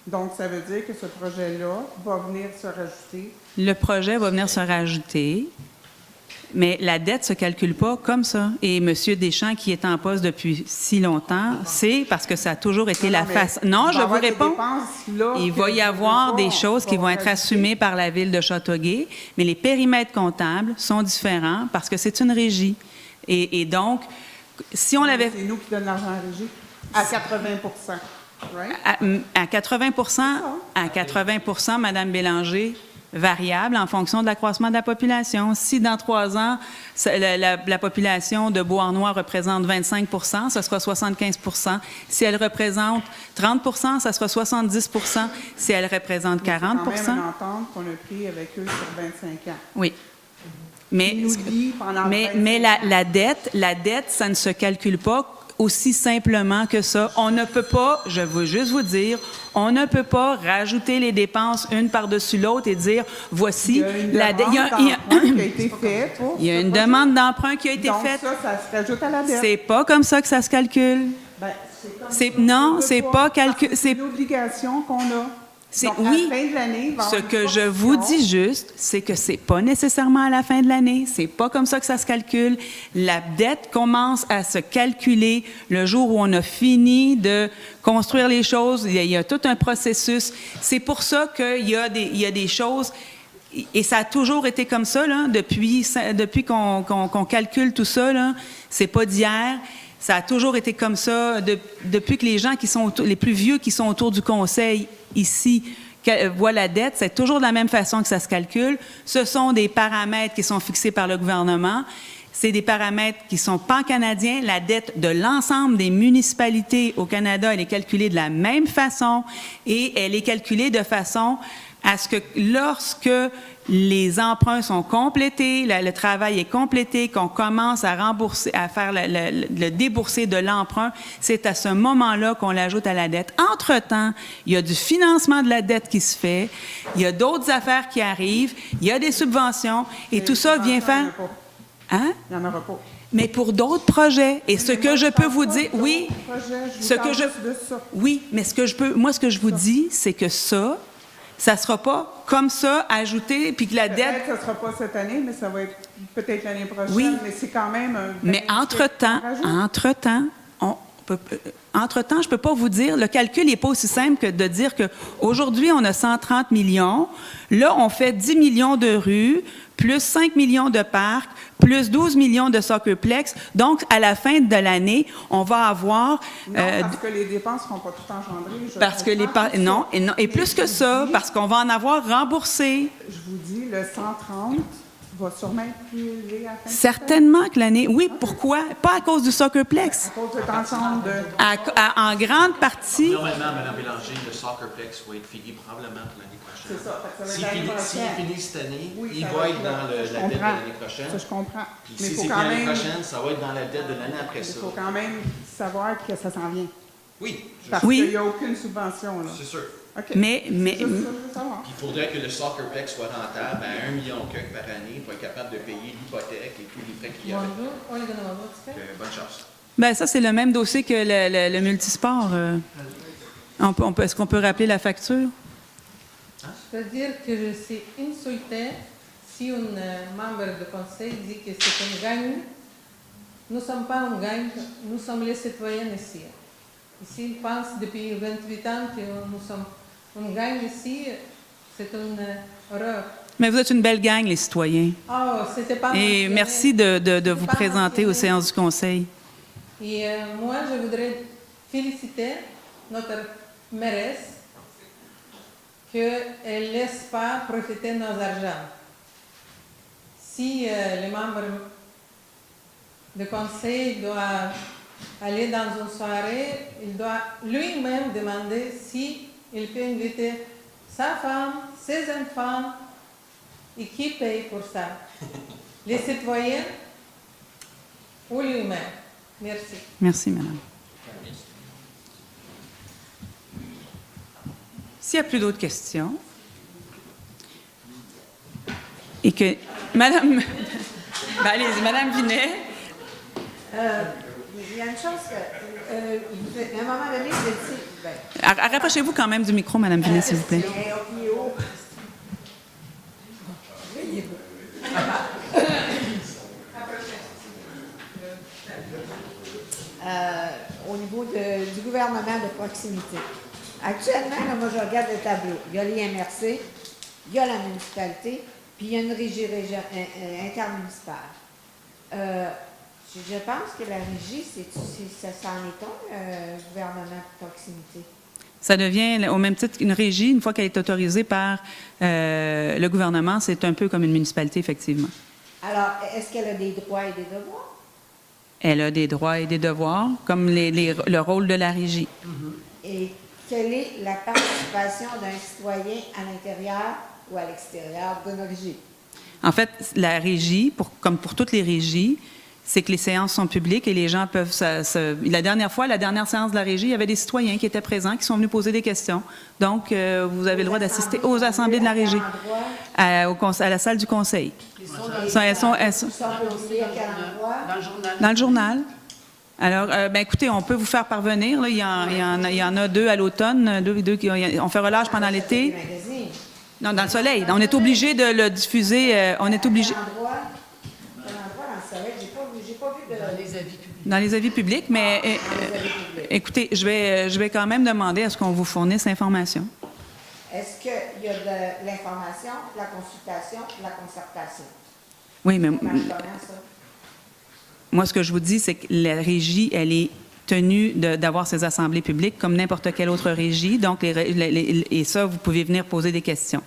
Donc, ça veut dire que ce projet-là va venir se rajouter. Le projet va venir se rajouter. Mais la dette se calcule pas comme ça. Et M. Deschamps, qui est en poste depuis si longtemps, c'est parce que ça a toujours été la face. Non, je vous réponds. Il va y avoir des choses qui vont être assumées par la Ville de Châteauguay, mais les périmètres comptables sont différents parce que c'est une régie. Et donc, si on l'avait... C'est nous qui donnons l'argent à la régie à 80 right? À 80 Mme Bélanger, variable en fonction de l'accroissement de la population. Si dans 3 ans, la population de Beauharnois représente 25 ce sera 75 Si elle représente 30 ça sera 70 Si elle représente 40 C'est quand même une entente qu'on a prise avec eux sur 25 ans. Oui. Mais la dette, ça ne se calcule pas aussi simplement que ça. On ne peut pas, je veux juste vous dire, on ne peut pas rajouter les dépenses une par-dessus l'autre et dire, voici la dette. Il y a une demande d'emprunt qui a été faite. Donc ça se rajoute à la dette. C'est pas comme ça que ça se calcule. C'est pas calculé. C'est l'obligation qu'on a. Donc, oui, à la fin de l'année, ce que je vous dis juste, c'est que c'est pas nécessairement à la fin de l'année. C'est pas comme ça que ça se calcule. La dette commence à se calculer le jour où on a fini de construire les choses. Il y a tout un processus. C'est pour ça qu'il y a des choses, et ça a toujours été comme ça, là, depuis qu'on calcule tout ça, là. C'est pas d'hier. Ça a toujours été comme ça depuis que les gens qui sont les plus vieux qui sont autour du conseil ici voient la dette. C'est toujours de la même façon que ça se calcule. Ce sont des paramètres qui sont fixés par le gouvernement. C'est des paramètres qui sont pan-canadiens. La dette de l'ensemble des municipalités au Canada, elle est calculée de la même façon et elle est calculée de façon à ce que lorsque les emprunts sont complétés, le travail est complété, qu'on commence à rembourser, à faire le déboursé de l'emprunt, c'est à ce moment-là qu'on l'ajoute à la dette. Entre-temps, il y a du financement de la dette qui se fait, il y a d'autres affaires qui arrivent, il y a des subventions, et tout ça vient faire... Hein? Il n'y en aura pas. Mais pour d'autres projets. Et ce que je peux vous dire, oui, oui, mais ce que je vous dis, c'est que ça ne sera pas comme ça ajouté, puis que la dette... Peut-être que ce ne sera pas cette année, mais ça va être peut-être l'année prochaine. Oui. Mais c'est quand même un... Mais entre-temps, je ne peux pas vous dire, le calcul n'est pas aussi simple que de dire qu'aujourd'hui, on a 130 millions, là, on fait 10 millions de rues, plus 5 millions de parcs, plus 12 millions de soccerplex. Donc, à la fin de l'année, on va avoir... parce que les dépenses ne seront pas toutes engendrées. Non, et plus que ça, parce qu'on va en avoir remboursé. Je vous dis, le 130 va sûrement être plus élevé à la fin. Certainement que l'année... Oui, pourquoi? Pas à cause du soccerplex. À cause de l'ensemble de... En grande partie... Normalement, Mme Bélanger, le soccerplex va être fini probablement pour l'année prochaine. C'est ça. S'il finit cette année, il va être dans la dette de l'année prochaine. Ça, je comprends. Puis si c'est l'année prochaine, ça va être dans la dette de l'année après ça. Il faut quand même savoir que ça s'en vient. Oui. Parce qu'il n'y a aucune subvention, là. C'est sûr. Okay. Mais il faudrait que le soccerplex soit rentable à 1 million par année pour être capable de payer l'hypothèque et tous les frais qu'il y a. Bonne chance. Bien, ça, c'est le même dossier que le multisport. Est-ce qu'on peut rappeler la facture? Je veux dire que je suis insultée si un membre du conseil dit que c'est un gagne. Nous ne sommes pas un gagne, nous sommes les citoyens ici. Ici, ils pensent depuis 28 ans que nous sommes un gagne ici, c'est une horreur. Mais vous êtes une belle gang, les citoyens. Oh, c'était pas Et merci de vous présenter aux séances du conseil. Et moi, je voudrais féliciter notre mairesse qu'elle ne laisse pas profiter de nos argent. Si les membres du conseil doivent aller dans une soirée, il doit lui-même demander s'il peut inviter sa femme, ses enfants, et qui paye pour ça. Les citoyens ou lui-même. Merci. Merci, madame. S'il n'y a plus d'autres questions, et que madame... Ben, allez-y, madame Vinet. Il y a une chose que, à un moment donné, je dis... Rapprochez-vous quand même du micro, madame Vinet, s'il vous plaît. gouvernement de proximité. Actuellement, là, moi, je regarde le tableau. Il y a l'IMRC, il y a la municipalité, puis il y a une régie intermunicipale. Je pense que la régie, ça en est un gouvernement de proximité. Ça devient, au même titre qu'une régie, une fois qu'elle est autorisée par le gouvernement, c'est un peu comme une municipalité, effectivement. Alors, est-ce qu'elle a des droits et des devoirs? Elle a des droits et des devoirs, comme le rôle de la régie. Et quelle est la participation d'un citoyen à l'intérieur ou à l'extérieur d'une régie? En fait, la régie, comme pour toutes les régies, c'est que les séances sont publiques et les gens peuvent... La dernière séance de la régie, il y avait des citoyens qui étaient présents, qui sont venus poser des questions. Donc, vous avez le droit d'assister aux assemblées de la régie, à la salle du conseil. Elles sont publiées à quel endroit? dans le journal. Alors, écoutez, on peut vous faire parvenir. Là, il y en a 2 à l'automne. On fait relâche pendant l'été. Non, dans le soleil. On est obligé de le diffuser. On est obligé... Dans les avis publics, mais écoutez, je vais quand même demander à ce qu'on vous fournisse l'information. Est-ce qu'il y a de l'information, de la consultation, de la concertation? Oui, mais Ça moi, ce que je vous dis, c'est que la régie, elle est tenue d'avoir ses assemblées publiques comme n'importe quelle autre régie. Donc, et ça, vous pouvez venir poser des questions.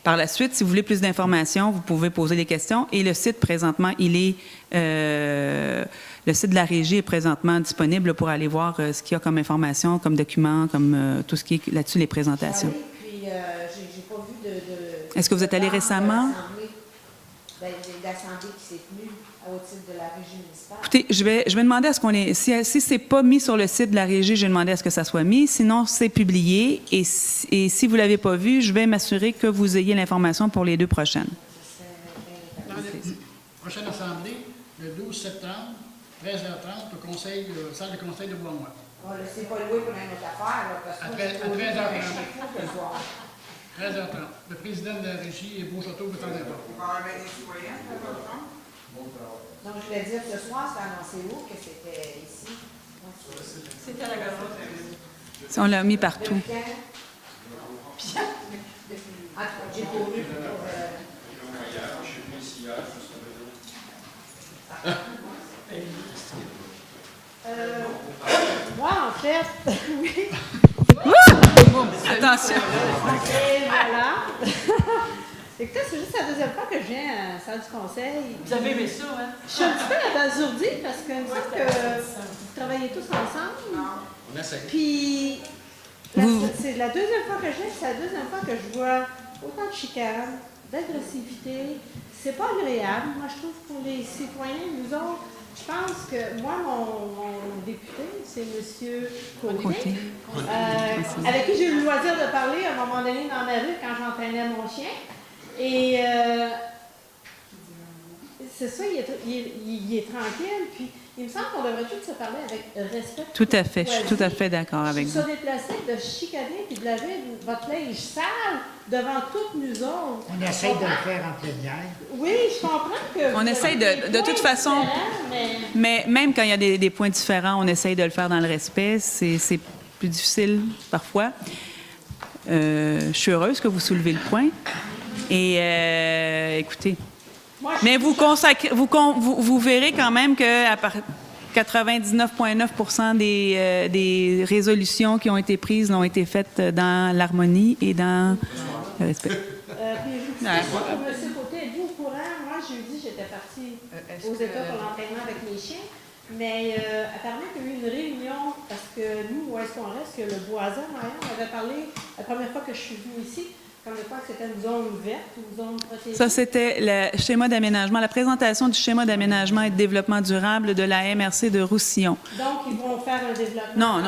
Par la suite, si vous voulez plus d'informations, vous pouvez poser des questions. Et le site, présentement, le site de la régie est présentement disponible pour aller voir ce qu'il y a comme information, comme documents, comme tout ce qui est là-dessus, les présentations. Puis, j'ai pas vu de... Est-ce que vous êtes allé récemment? D'assemblée qui s'est tenue au titre de la régie municipale. Écoutez, je vais demander à ce qu'on ait... Si c'est pas mis sur le site de la régie, je vais demander à ce que ça soit mis. Sinon, c'est publié. Et si vous l'avez pas vu, je vais m'assurer que vous ayez l'information pour les 2 prochaines. Prochaine assemblée, le 12 septembre, 13h30, au conseil, salle de conseil de Bois-Moi. C'est pas loué pour une autre affaire, là, parce que... À 13h30. Le président de la régie est Beauchâteau, vous t'en pas. Donc, je voulais dire, ce soir, c'est annoncé où que c'était ici? C'était à la gare. On l'a mis partout. J'ai couru moi, en fait, oui. Attention! Et voilà. Écoutez, c'est juste la deuxième fois que je viens à la salle du conseil. Vous avez aimé ça, hein? Je suis un petit peu abasourdie parce que me semble que vous travaillez tous ensemble. On essaie. Puis, c'est la deuxième fois que je viens, c'est la deuxième fois que je vois autant de chicanes, d'agressivité. C'est pas agréable, moi, je trouve, pour les citoyens. Nous autres, je pense que moi, mon député, c'est M. Côté, avec qui j'ai eu le loisir de parler à un moment donné dans ma rue quand j'entraînais mon chien. Et c'est ça, il est tranquille, puis il me semble qu'on devrait tous se parler avec respect. Tout à fait, je suis tout à fait d'accord avec vous. Se déplacer, de chicaner puis de laver votre linge sale devant toutes nous autres. On essaye de le faire en plénière. Oui, je comprends que... On essaye de toute façon, mais même quand il y a des points différents, on essaye de le faire dans le respect. C'est plus difficile parfois. Je suis heureuse que vous soulevez le point. Et écoutez, mais vous verrez quand même que à 99,9% des résolutions qui ont été prises ont été faites dans l'harmonie et dans le respect. Puis, M. Côté, êtes-vous au courant? Moi, jeudi, j'étais partie aux États pour l'entraînement avec mes chiens. Mais apparemment qu'il y a eu une réunion, parce que nous, où est-ce qu'on reste, que le Boisin, on avait parlé la première fois que je suis venue ici, comme de quoi que c'était une zone ouverte ou une zone protégée. Ça, c'était le schéma d'aménagement, la présentation du schéma d'aménagement et de développement durable de la MRC de Roussillon. Donc, ils vont faire un développement. Non,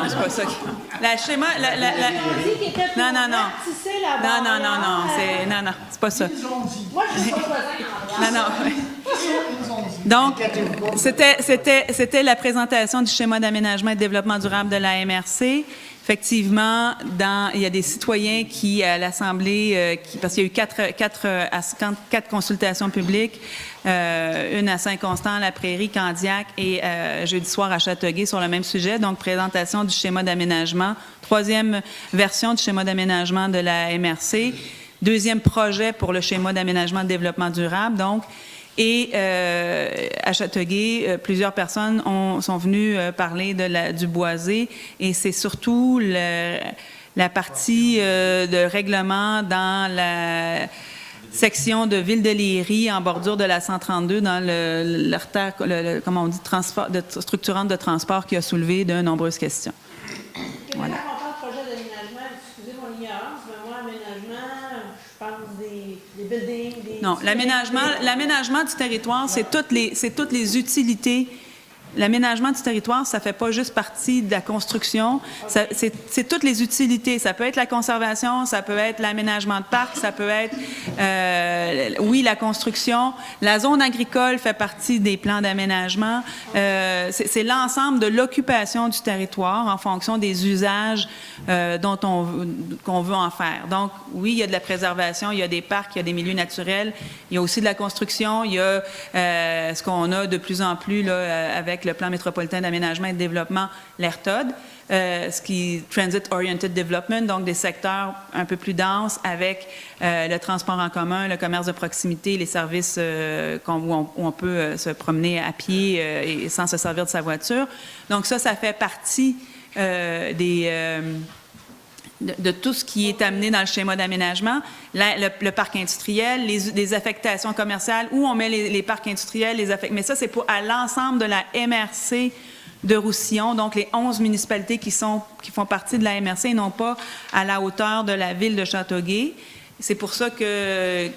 c'est pas ça. La schéma, non, c'est pas ça. Moi, je suis pas voisin. Donc, c'était la présentation du schéma d'aménagement et de développement durable de la MRC Effectivement, il y a des citoyens qui, à l'Assemblée, parce qu'il y a eu quatre consultations publiques, une à Saint-Constant, La Prairie, Candiac et jeudi soir à Châteauguay sur le même sujet, donc présentation du schéma d'aménagement, troisième version du schéma d'aménagement de la MRC, deuxième projet pour le schéma d'aménagement de développement durable, donc. Et à Châteauguay, plusieurs personnes sont venues parler du boisé et c'est surtout la partie de règlement dans la section de Ville-de-Léry en bordure de la 132 dans l'artère, comment on dit, structurante de transport qui a soulevé de nombreuses questions. Voilà. Quand on parle de projet d'aménagement, excusez mon ignorance, mais moi, aménagement, je pense des buildings, des... Non, l'aménagement du territoire, c'est toutes les utilités. L'aménagement du territoire, ça ne fait pas juste partie de la construction, c'est toutes les utilités. Ça peut être la conservation, ça peut être l'aménagement de parcs, ça peut être, oui, la construction. La zone agricole fait partie des plans d'aménagement. C'est l'ensemble de l'occupation du territoire en fonction des usages qu'on veut en faire. Donc, oui, il y a de la préservation, il y a des parcs, il y a des milieux naturels, il y a aussi de la construction, il y a ce qu'on a de plus en plus là, avec le plan métropolitain d'aménagement et de développement, l'ERTOD, ce qui est Transit Oriented Development, donc des secteurs un peu plus denses avec le transport en commun, le commerce de proximité, les services où on peut se promener à pied et sans se servir de sa voiture. Donc ça fait partie de tout ce qui est amené dans le schéma d'aménagement, le parc industriel, les affectations commerciales, où on met les parcs industriels, mais ça, c'est à l'ensemble de la MRC de Roussillon, donc les 11 municipalités qui font partie de la MRC et non pas à la hauteur de la ville de Châteauguay. C'est pour ça que...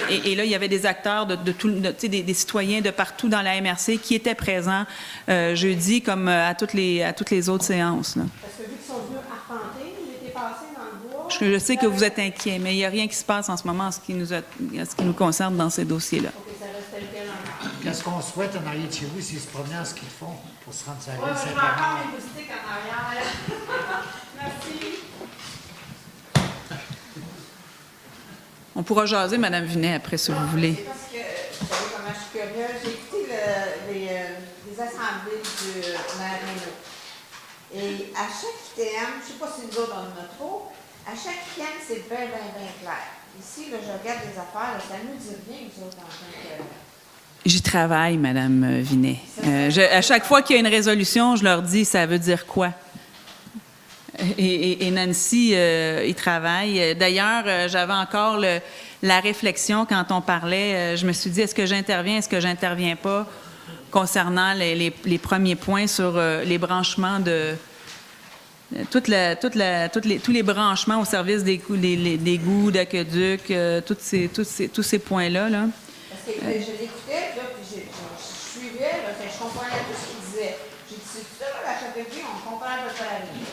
Et là, il y avait des acteurs, des citoyens de partout dans la MRC qui étaient présents jeudi, comme à toutes les autres séances. Là. Parce que vu qu'ils sont venus arpenter, il était passé dans le bois... Je sais que vous êtes inquiets, mais il n'y a rien qui se passe en ce moment en ce qui nous concerne dans ces dossiers-là. OK, ça reste tel quel encore. Qu'est-ce qu'on souhaite en arrière de chez vous, s'ils se promenaient en ski de fond pour se rendre sur la Oui, ville je vais Saint-Amand? encore mes moustiques en arrière. Merci. On pourra jaser, Mme Vinet, après, si vous voulez. C'est parce que, vous savez comment je suis curieuse, j'ai écouté les assemblées du maire Reynaud. Et à chaque thème, je ne sais pas si nous autres on en a trop, à chaque thème, c'est bien clair. Ici, là, je regarde les affaires, là, ça ne nous dit rien, nous autres, en tant que... J'y travaille, Mme Vinet. À chaque fois qu'il y a une résolution, je leur dis, ça veut dire quoi? Et Nancy y travaille. D'ailleurs, j'avais encore la réflexion quand on parlait. Je me suis dit, est-ce que j'interviens pas concernant les premiers points sur les branchements de... tous les branchements au service des égouts, d'aqueducs, tous ces points-là. Là. Parce que je l'écoutais, là, puis je suivais, là, je comprenais tout ce qu'il disait. J'ai dit, c'est tout ça, là, à chaque fois, on comprend un peu la vie.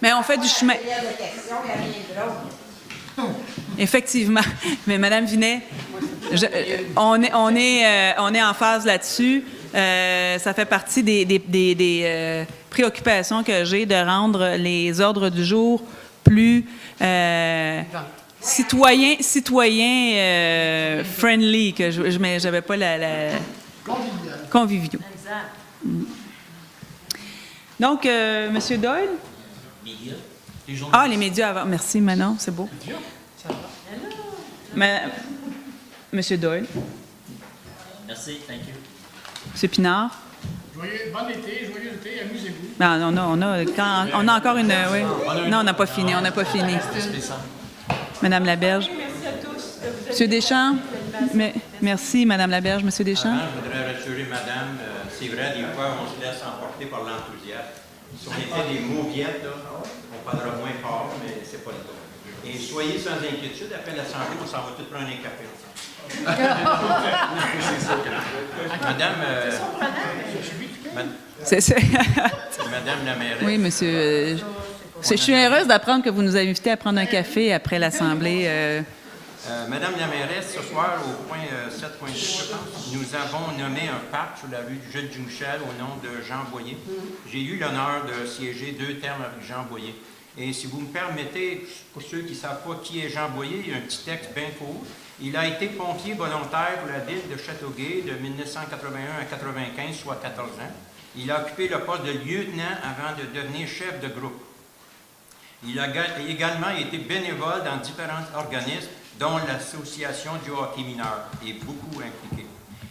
Mais on fait du chemin. Il y a des questions, il n'y a rien de l'autre. Effectivement. Mais Mme Vinet, on est en phase là-dessus. Ça fait partie des préoccupations que j'ai de rendre les ordres du jour plus citoyens friendly, que j'avais pas la conviviaux. Exact. Donc, M. Doyle? Les médias avant. Merci, Manon, c'est beau. Monsieur Doyle. Merci, thank you. M. Pinard. Bon été, amusez-vous. On a encore une... Oui. Non, on n'a pas fini, Madame Laberge. Merci à tous. Monsieur Deschamps. Merci, Madame Laberge. Monsieur Deschamps. Avant, je voudrais rassurer Madame, c'est vrai, des fois, on se laisse emporter par l'enthousiasme. Si on était des mauviettes, là, on parlera moins fort, mais c'est pas le cas. Et soyez sans inquiétude, après l'Assemblée, on s'en va tous prendre un café ensemble. Madame la mairesse. Oui, monsieur. Je suis heureuse d'apprendre que vous nous invitez à prendre un café après l'Assemblée. Madame la mairesse, ce soir, au point 7.2, je pense, nous avons nommé un parc sur la rue du Jules-Dumichel au nom de Jean Boyer. J'ai eu l'honneur de siéger 2 termes avec Jean Boyer. Et si vous me permettez, pour ceux qui ne savent pas qui est Jean Boyer, il y a un petit texte bien court. Il a été pompier volontaire pour la ville de Châteauguay de 1981 à 1995, soit 14 ans. Il a occupé le poste de lieutenant avant de devenir chef de groupe. Il a également été bénévole dans différents organismes, dont l'Association du hockey mineur, et beaucoup impliqué.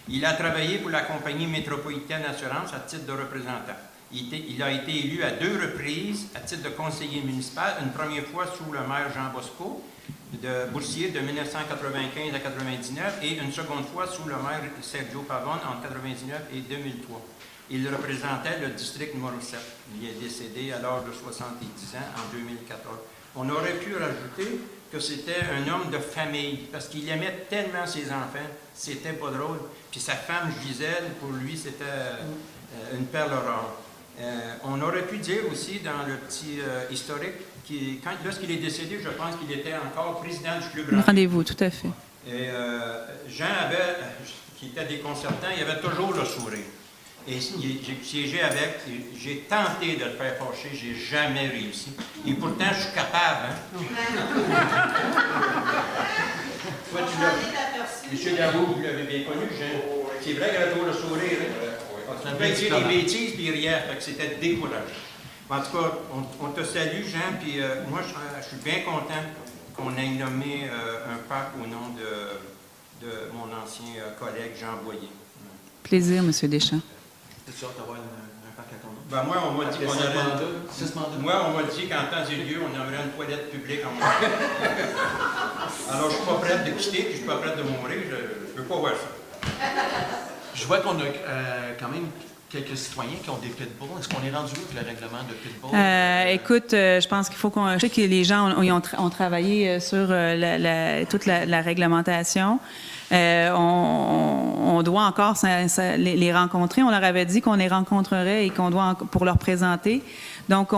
Il a travaillé pour la compagnie métropolitaine d'assurance à titre de représentant. Il a été élu à 2 reprises à titre de conseiller municipal, une première fois sous le maire Jean Bosco, de Boursier de 1995 à 1999, et une seconde fois sous le maire Sergio Pavone en 1999 et 2003. Il représentait le district numéro 7. Il est décédé à l'âge de 70 ans en 2014. On aurait pu rajouter que c'était un homme de famille, parce qu'il aimait tellement ses enfants, c'était pas drôle. Puis sa femme Gisèle, pour lui, c'était une perle rare. On aurait pu dire aussi dans le petit historique, lorsqu'il est décédé, je pense qu'il était encore président du club. Rendez-vous, tout à fait. Et Jean avait, qui était déconcertant, il avait toujours le sourire. Et j'ai siégé avec, j'ai tenté de le faire fâcher, j'ai jamais réussi. Et pourtant, je suis capable. Hein? Toi, Monsieur Darroux, vous l'avez bien connu, c'est vrai qu'il avait toujours le sourire. Hein? On peut dire des bêtises, puis il riait, fait que c'était décourageant. En tout cas, on te salue, Jean, puis moi, je suis bien content qu'on ait nommé un parc au nom de mon ancien collègue Jean Boyer. Plaisir, M. Deschamps. C'est sûr d'avoir un parc à ton nom? Ben moi, on m'a dit qu'on aurait... Moi, on m'a dit qu'en temps et lieu, on aurait une toilette publique en moins. Alors, je ne suis pas prête de quitter, puis je ne suis pas prête de mourir. Je ne veux pas voir ça. Je vois qu'on a quand même quelques citoyens qui ont des pitbulls. Est-ce qu'on est rendu où avec le règlement de pitbull? Écoute, je pense qu'il faut qu'on... Je sais que les gens ont travaillé sur toute la réglementation. On doit encore les rencontrer. On leur avait dit qu'on les rencontrerait et qu'on doit pour leur présenter. Donc,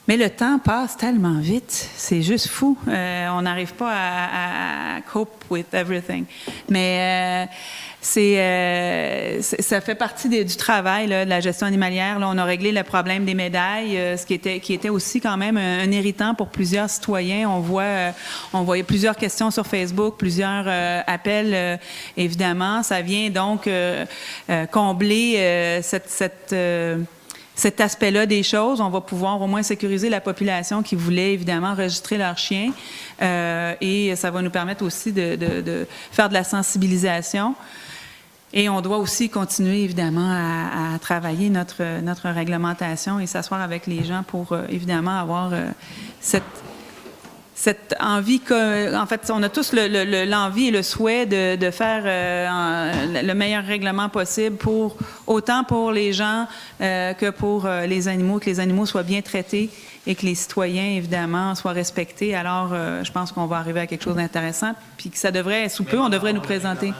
mais le temps passe tellement vite, c'est juste fou. On n'arrive pas à cope with everything. Mais ça fait partie du travail là, de la gestion animalière. Là, on a réglé le problème des médailles, ce qui était aussi quand même un irritant pour plusieurs citoyens. On voyait plusieurs questions sur Facebook, plusieurs appels, évidemment. Ça vient donc combler cet aspect-là des choses. On va pouvoir au moins sécuriser la population qui voulait évidemment enregistrer leurs chiens et ça va nous permettre aussi de faire de la sensibilisation. Et on doit aussi continuer évidemment à travailler notre réglementation et s'asseoir avec les gens pour évidemment avoir cette envie en fait, on a tous l'envie et le souhait de faire le meilleur règlement possible autant pour les gens que pour les animaux, que les animaux soient bien traités et que les citoyens, évidemment, soient respectés. Alors, je pense qu'on va arriver à quelque chose d'intéressant, puis que ça devrait, sous peu, on devrait nous présenter.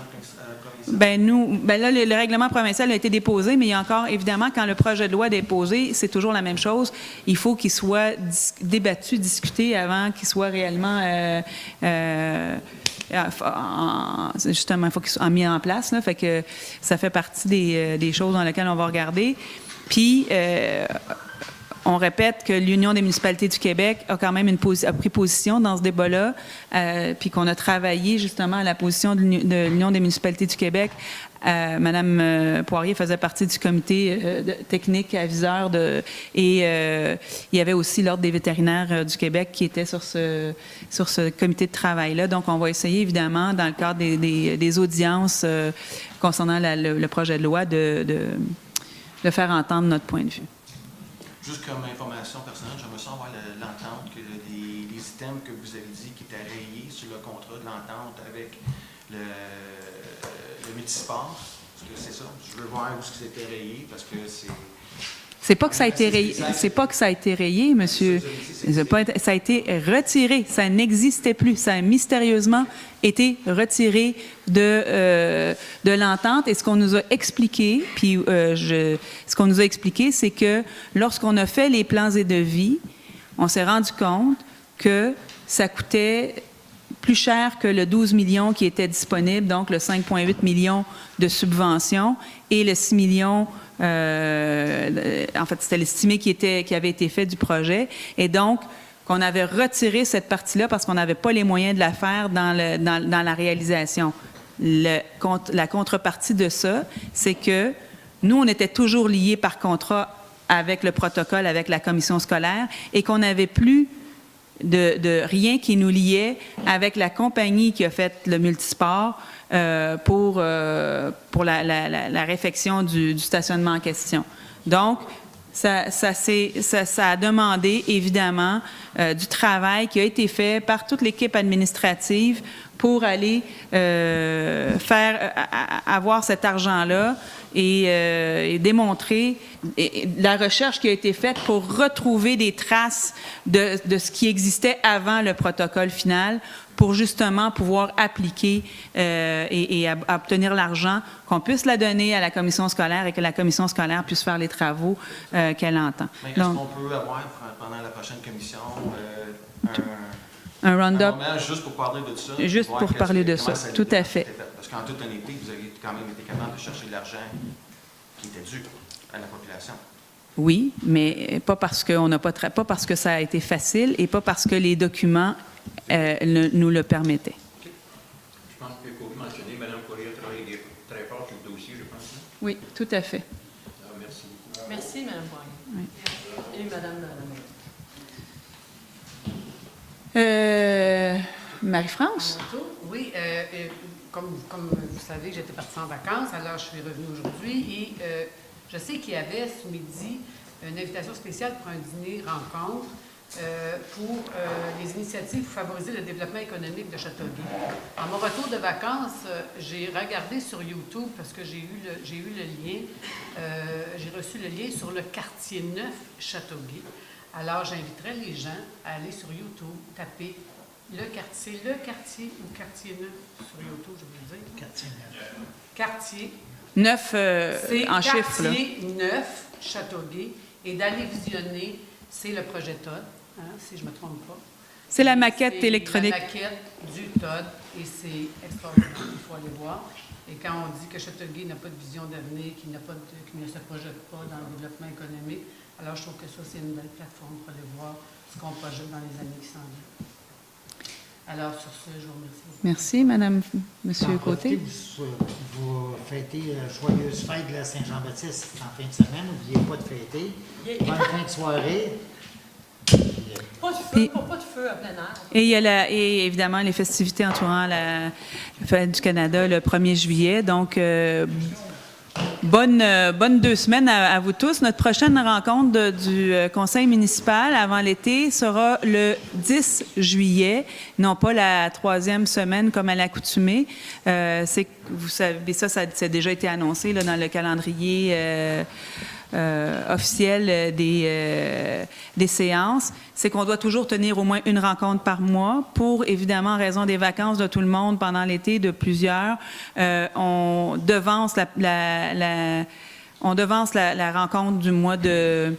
Là, le règlement provincial a été déposé, mais il y a encore, évidemment, quand le projet de loi est déposé, c'est toujours la même chose. Il faut qu'il soit débattu, discuté avant qu'il soit réellement, justement, il faut qu'il soit mis en place. Là, fait que ça fait partie des choses dans lesquelles on va regarder. Puis, on répète que l'Union des municipalités du Québec a quand même a pris position dans ce débat-là, puis qu'on a travaillé justement à la position de l'Union des municipalités du Québec. Madame Poirier faisait partie du comité technique aviseur et il y avait aussi l'Ordre des vétérinaires du Québec qui était sur ce comité de travail-là. Donc, on va essayer évidemment, dans le cadre des audiences concernant le projet de loi, de faire entendre notre point de vue. Juste comme information personnelle, j'aimerais savoir l'entente, que les items que vous avez dit qui étaient rayés sur le contrat de l'entente avec le Multisport. Est-ce que c'est ça? Je veux voir où c'était rayé parce que c'est... C'est pas que ça a été rayé. C'est pas que ça a été rayé, monsieur. Ça a été retiré. Ça n'existait plus. Ça a mystérieusement été retiré de l'entente. Et ce qu'on nous a expliqué, puis ce qu'on nous a expliqué, c'est que lorsqu'on a fait les plans et devis, on s'est rendu compte que ça coûtait plus cher que le 12 millions qui était disponible, donc le 5,8 millions de subventions et le 6 millions, en fait, c'était l'estimé qui avait été fait du projet. Et donc, qu'on avait retiré cette partie-là parce qu'on n'avait pas les moyens de la faire dans la réalisation. La contrepartie de ça, c'est que nous, on était toujours liés par contrat avec le protocole, avec la commission scolaire, et qu'on n'avait plus de rien qui nous liait avec la compagnie qui a fait le multisport pour la réfection du stationnement en question. Donc, ça a demandé, évidemment, du travail qui a été fait par toute l'équipe administrative pour aller avoir cet argent-là et démontrer la recherche qui a été faite pour retrouver des traces de ce qui existait avant le protocole final pour justement pouvoir appliquer et obtenir l'argent, qu'on puisse la donner à la commission scolaire et que la commission scolaire puisse faire les travaux qu'elle entend. Mais est-ce qu'on peut avoir pendant la prochaine commission un round-up? Un moment juste pour parler de ça? Juste pour parler de ça, tout à fait. Parce qu'en toute honnêteté, vous avez quand même été capable de chercher de l'argent qui était dû à la population. Oui, mais pas parce que ça a été facile et pas parce que les documents nous le permettaient. Okay. Je pense que pour mentionner, Mme Correa a travaillé très fort sur le dossier, je pense. Hein? Oui, tout à fait. Merci. Merci, Mme Poirier. Oui. Et Mme Marie-France? Oui, comme vous savez, j'étais partie en vacances, alors je suis revenue aujourd'hui et je sais qu'il y avait ce midi une invitation spéciale pour un dîner rencontre pour les initiatives pour favoriser le développement économique de Châteauguay. À mon retour de vacances, j'ai regardé sur YouTube parce que j'ai eu le lien, j'ai reçu le lien sur le quartier neuf Châteauguay. Alors, j'inviterais les gens à aller sur YouTube, taper le quartier ou quartier neuf sur YouTube, je veux dire. Quartier neuf. Quartier 9 en chiffres. Quartier neuf Châteauguay et d'aller visionner, c'est le projet TOD, hein, si je ne me trompe pas. C'est la maquette électronique. La maquette du TOD et c'est extraordinaire, il faut aller voir. Et quand on dit que Châteauguay n'a pas de vision d'avenir, qu'il ne se projette pas dans le développement économique, alors je trouve que ça, c'est une belle plateforme pour aller voir ce qu'on projette dans les années qui s'en viennent. Alors, sur ce, je vous remercie. Merci, Madame, Monsieur Côté. Vous fêtez joyeuse fête de la Saint-Jean-Baptiste en fin de semaine. N'oubliez pas de fêter. Bonne fin de soirée. Pas de feu à plein air. Et il y a évidemment les festivités entourant la Fête du Canada le 1er juillet. Donc, bonne 2 semaines à vous tous. Notre prochaine rencontre du conseil municipal avant l'été sera le 10 juillet, non pas la 3e semaine comme à l'accoutumée. Vous savez, ça a déjà été annoncé là, dans le calendrier officiel des séances. C'est qu'on doit toujours tenir au moins une rencontre par mois pour, évidemment, en raison des vacances de tout le monde pendant l'été, de plusieurs. On devance la rencontre du mois de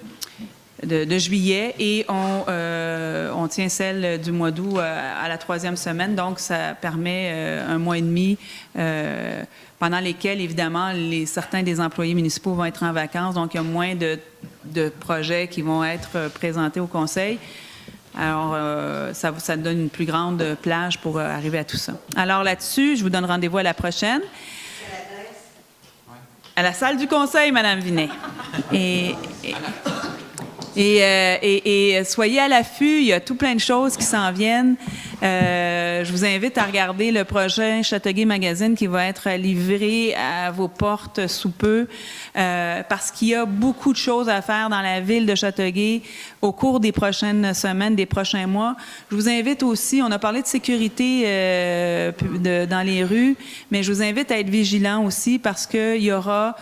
juillet et on tient celle du mois d'août à la 3e semaine. Donc, ça permet un mois et demi pendant lesquels, évidemment, certains des employés municipaux vont être en vacances. Donc, il y a moins de projets qui vont être présentés au conseil. Alors, ça donne une plus grande plage pour arriver à tout ça. Alors, là-dessus, je vous donne rendez-vous à la prochaine. À la salle du conseil, Madame Vinet. Et soyez à l'affût, il y a tout plein de choses qui s'en viennent. Je vous invite à regarder le prochain Châteauguay Magazine qui va être livré à vos portes sous peu parce qu'il y a beaucoup de choses à faire dans la ville de Châteauguay au cours des prochaines semaines, des prochains mois. Je vous invite aussi, on a parlé de sécurité dans les rues, mais je vous invite à être vigilants aussi parce qu'il y aura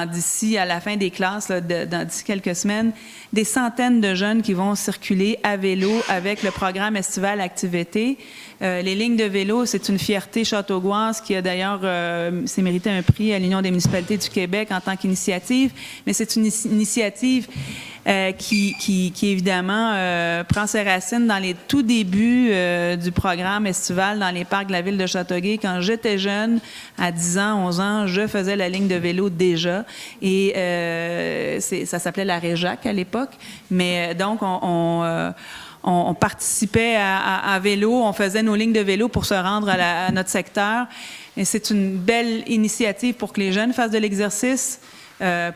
d'ici à la fin des classes, d'ici quelques semaines, des centaines de jeunes qui vont circuler à vélo avec le programme estival Activité. Les lignes de vélo, c'est une fierté châteauguoise qui a d'ailleurs s'est mérité un prix à l'Union des municipalités du Québec en tant qu'initiative, mais c'est une initiative qui évidemment prend ses racines dans les tout débuts du programme estival dans les parcs de la ville de Châteauguay. Quand j'étais jeune, à 10 ans, 11 ans, je faisais la ligne de vélo déjà. Et ça s'appelait la Réjac à l'époque. Mais donc, on participait à vélo, on faisait nos lignes de vélo pour se rendre à notre secteur. Et c'est une belle initiative pour que les jeunes fassent de l'exercice,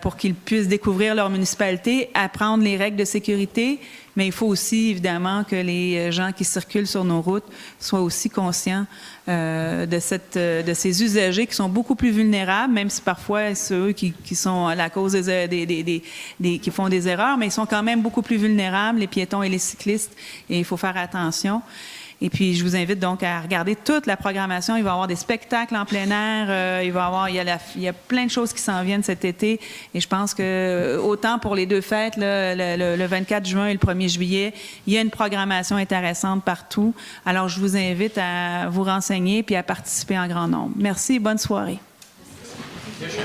pour qu'ils puissent découvrir leur municipalité, apprendre les règles de sécurité, mais il faut aussi, évidemment, que les gens qui circulent sur nos routes soient aussi conscients de ces usagers qui sont beaucoup plus vulnérables, même si parfois c'est eux qui sont à la cause qui font des erreurs, mais ils sont quand même beaucoup plus vulnérables, les piétons et les cyclistes, et il faut faire attention. Et puis, je vous invite donc à regarder toute la programmation. Il va y avoir des spectacles en plein air. Il y a plein de choses qui s'en viennent cet été. Et je pense que, autant pour les deux fêtes, le 24 juin et le 1er juillet, il y a une programmation intéressante partout. Alors, je vous invite à vous renseigner puis à participer en grand nombre. Merci et bonne soirée. Merci.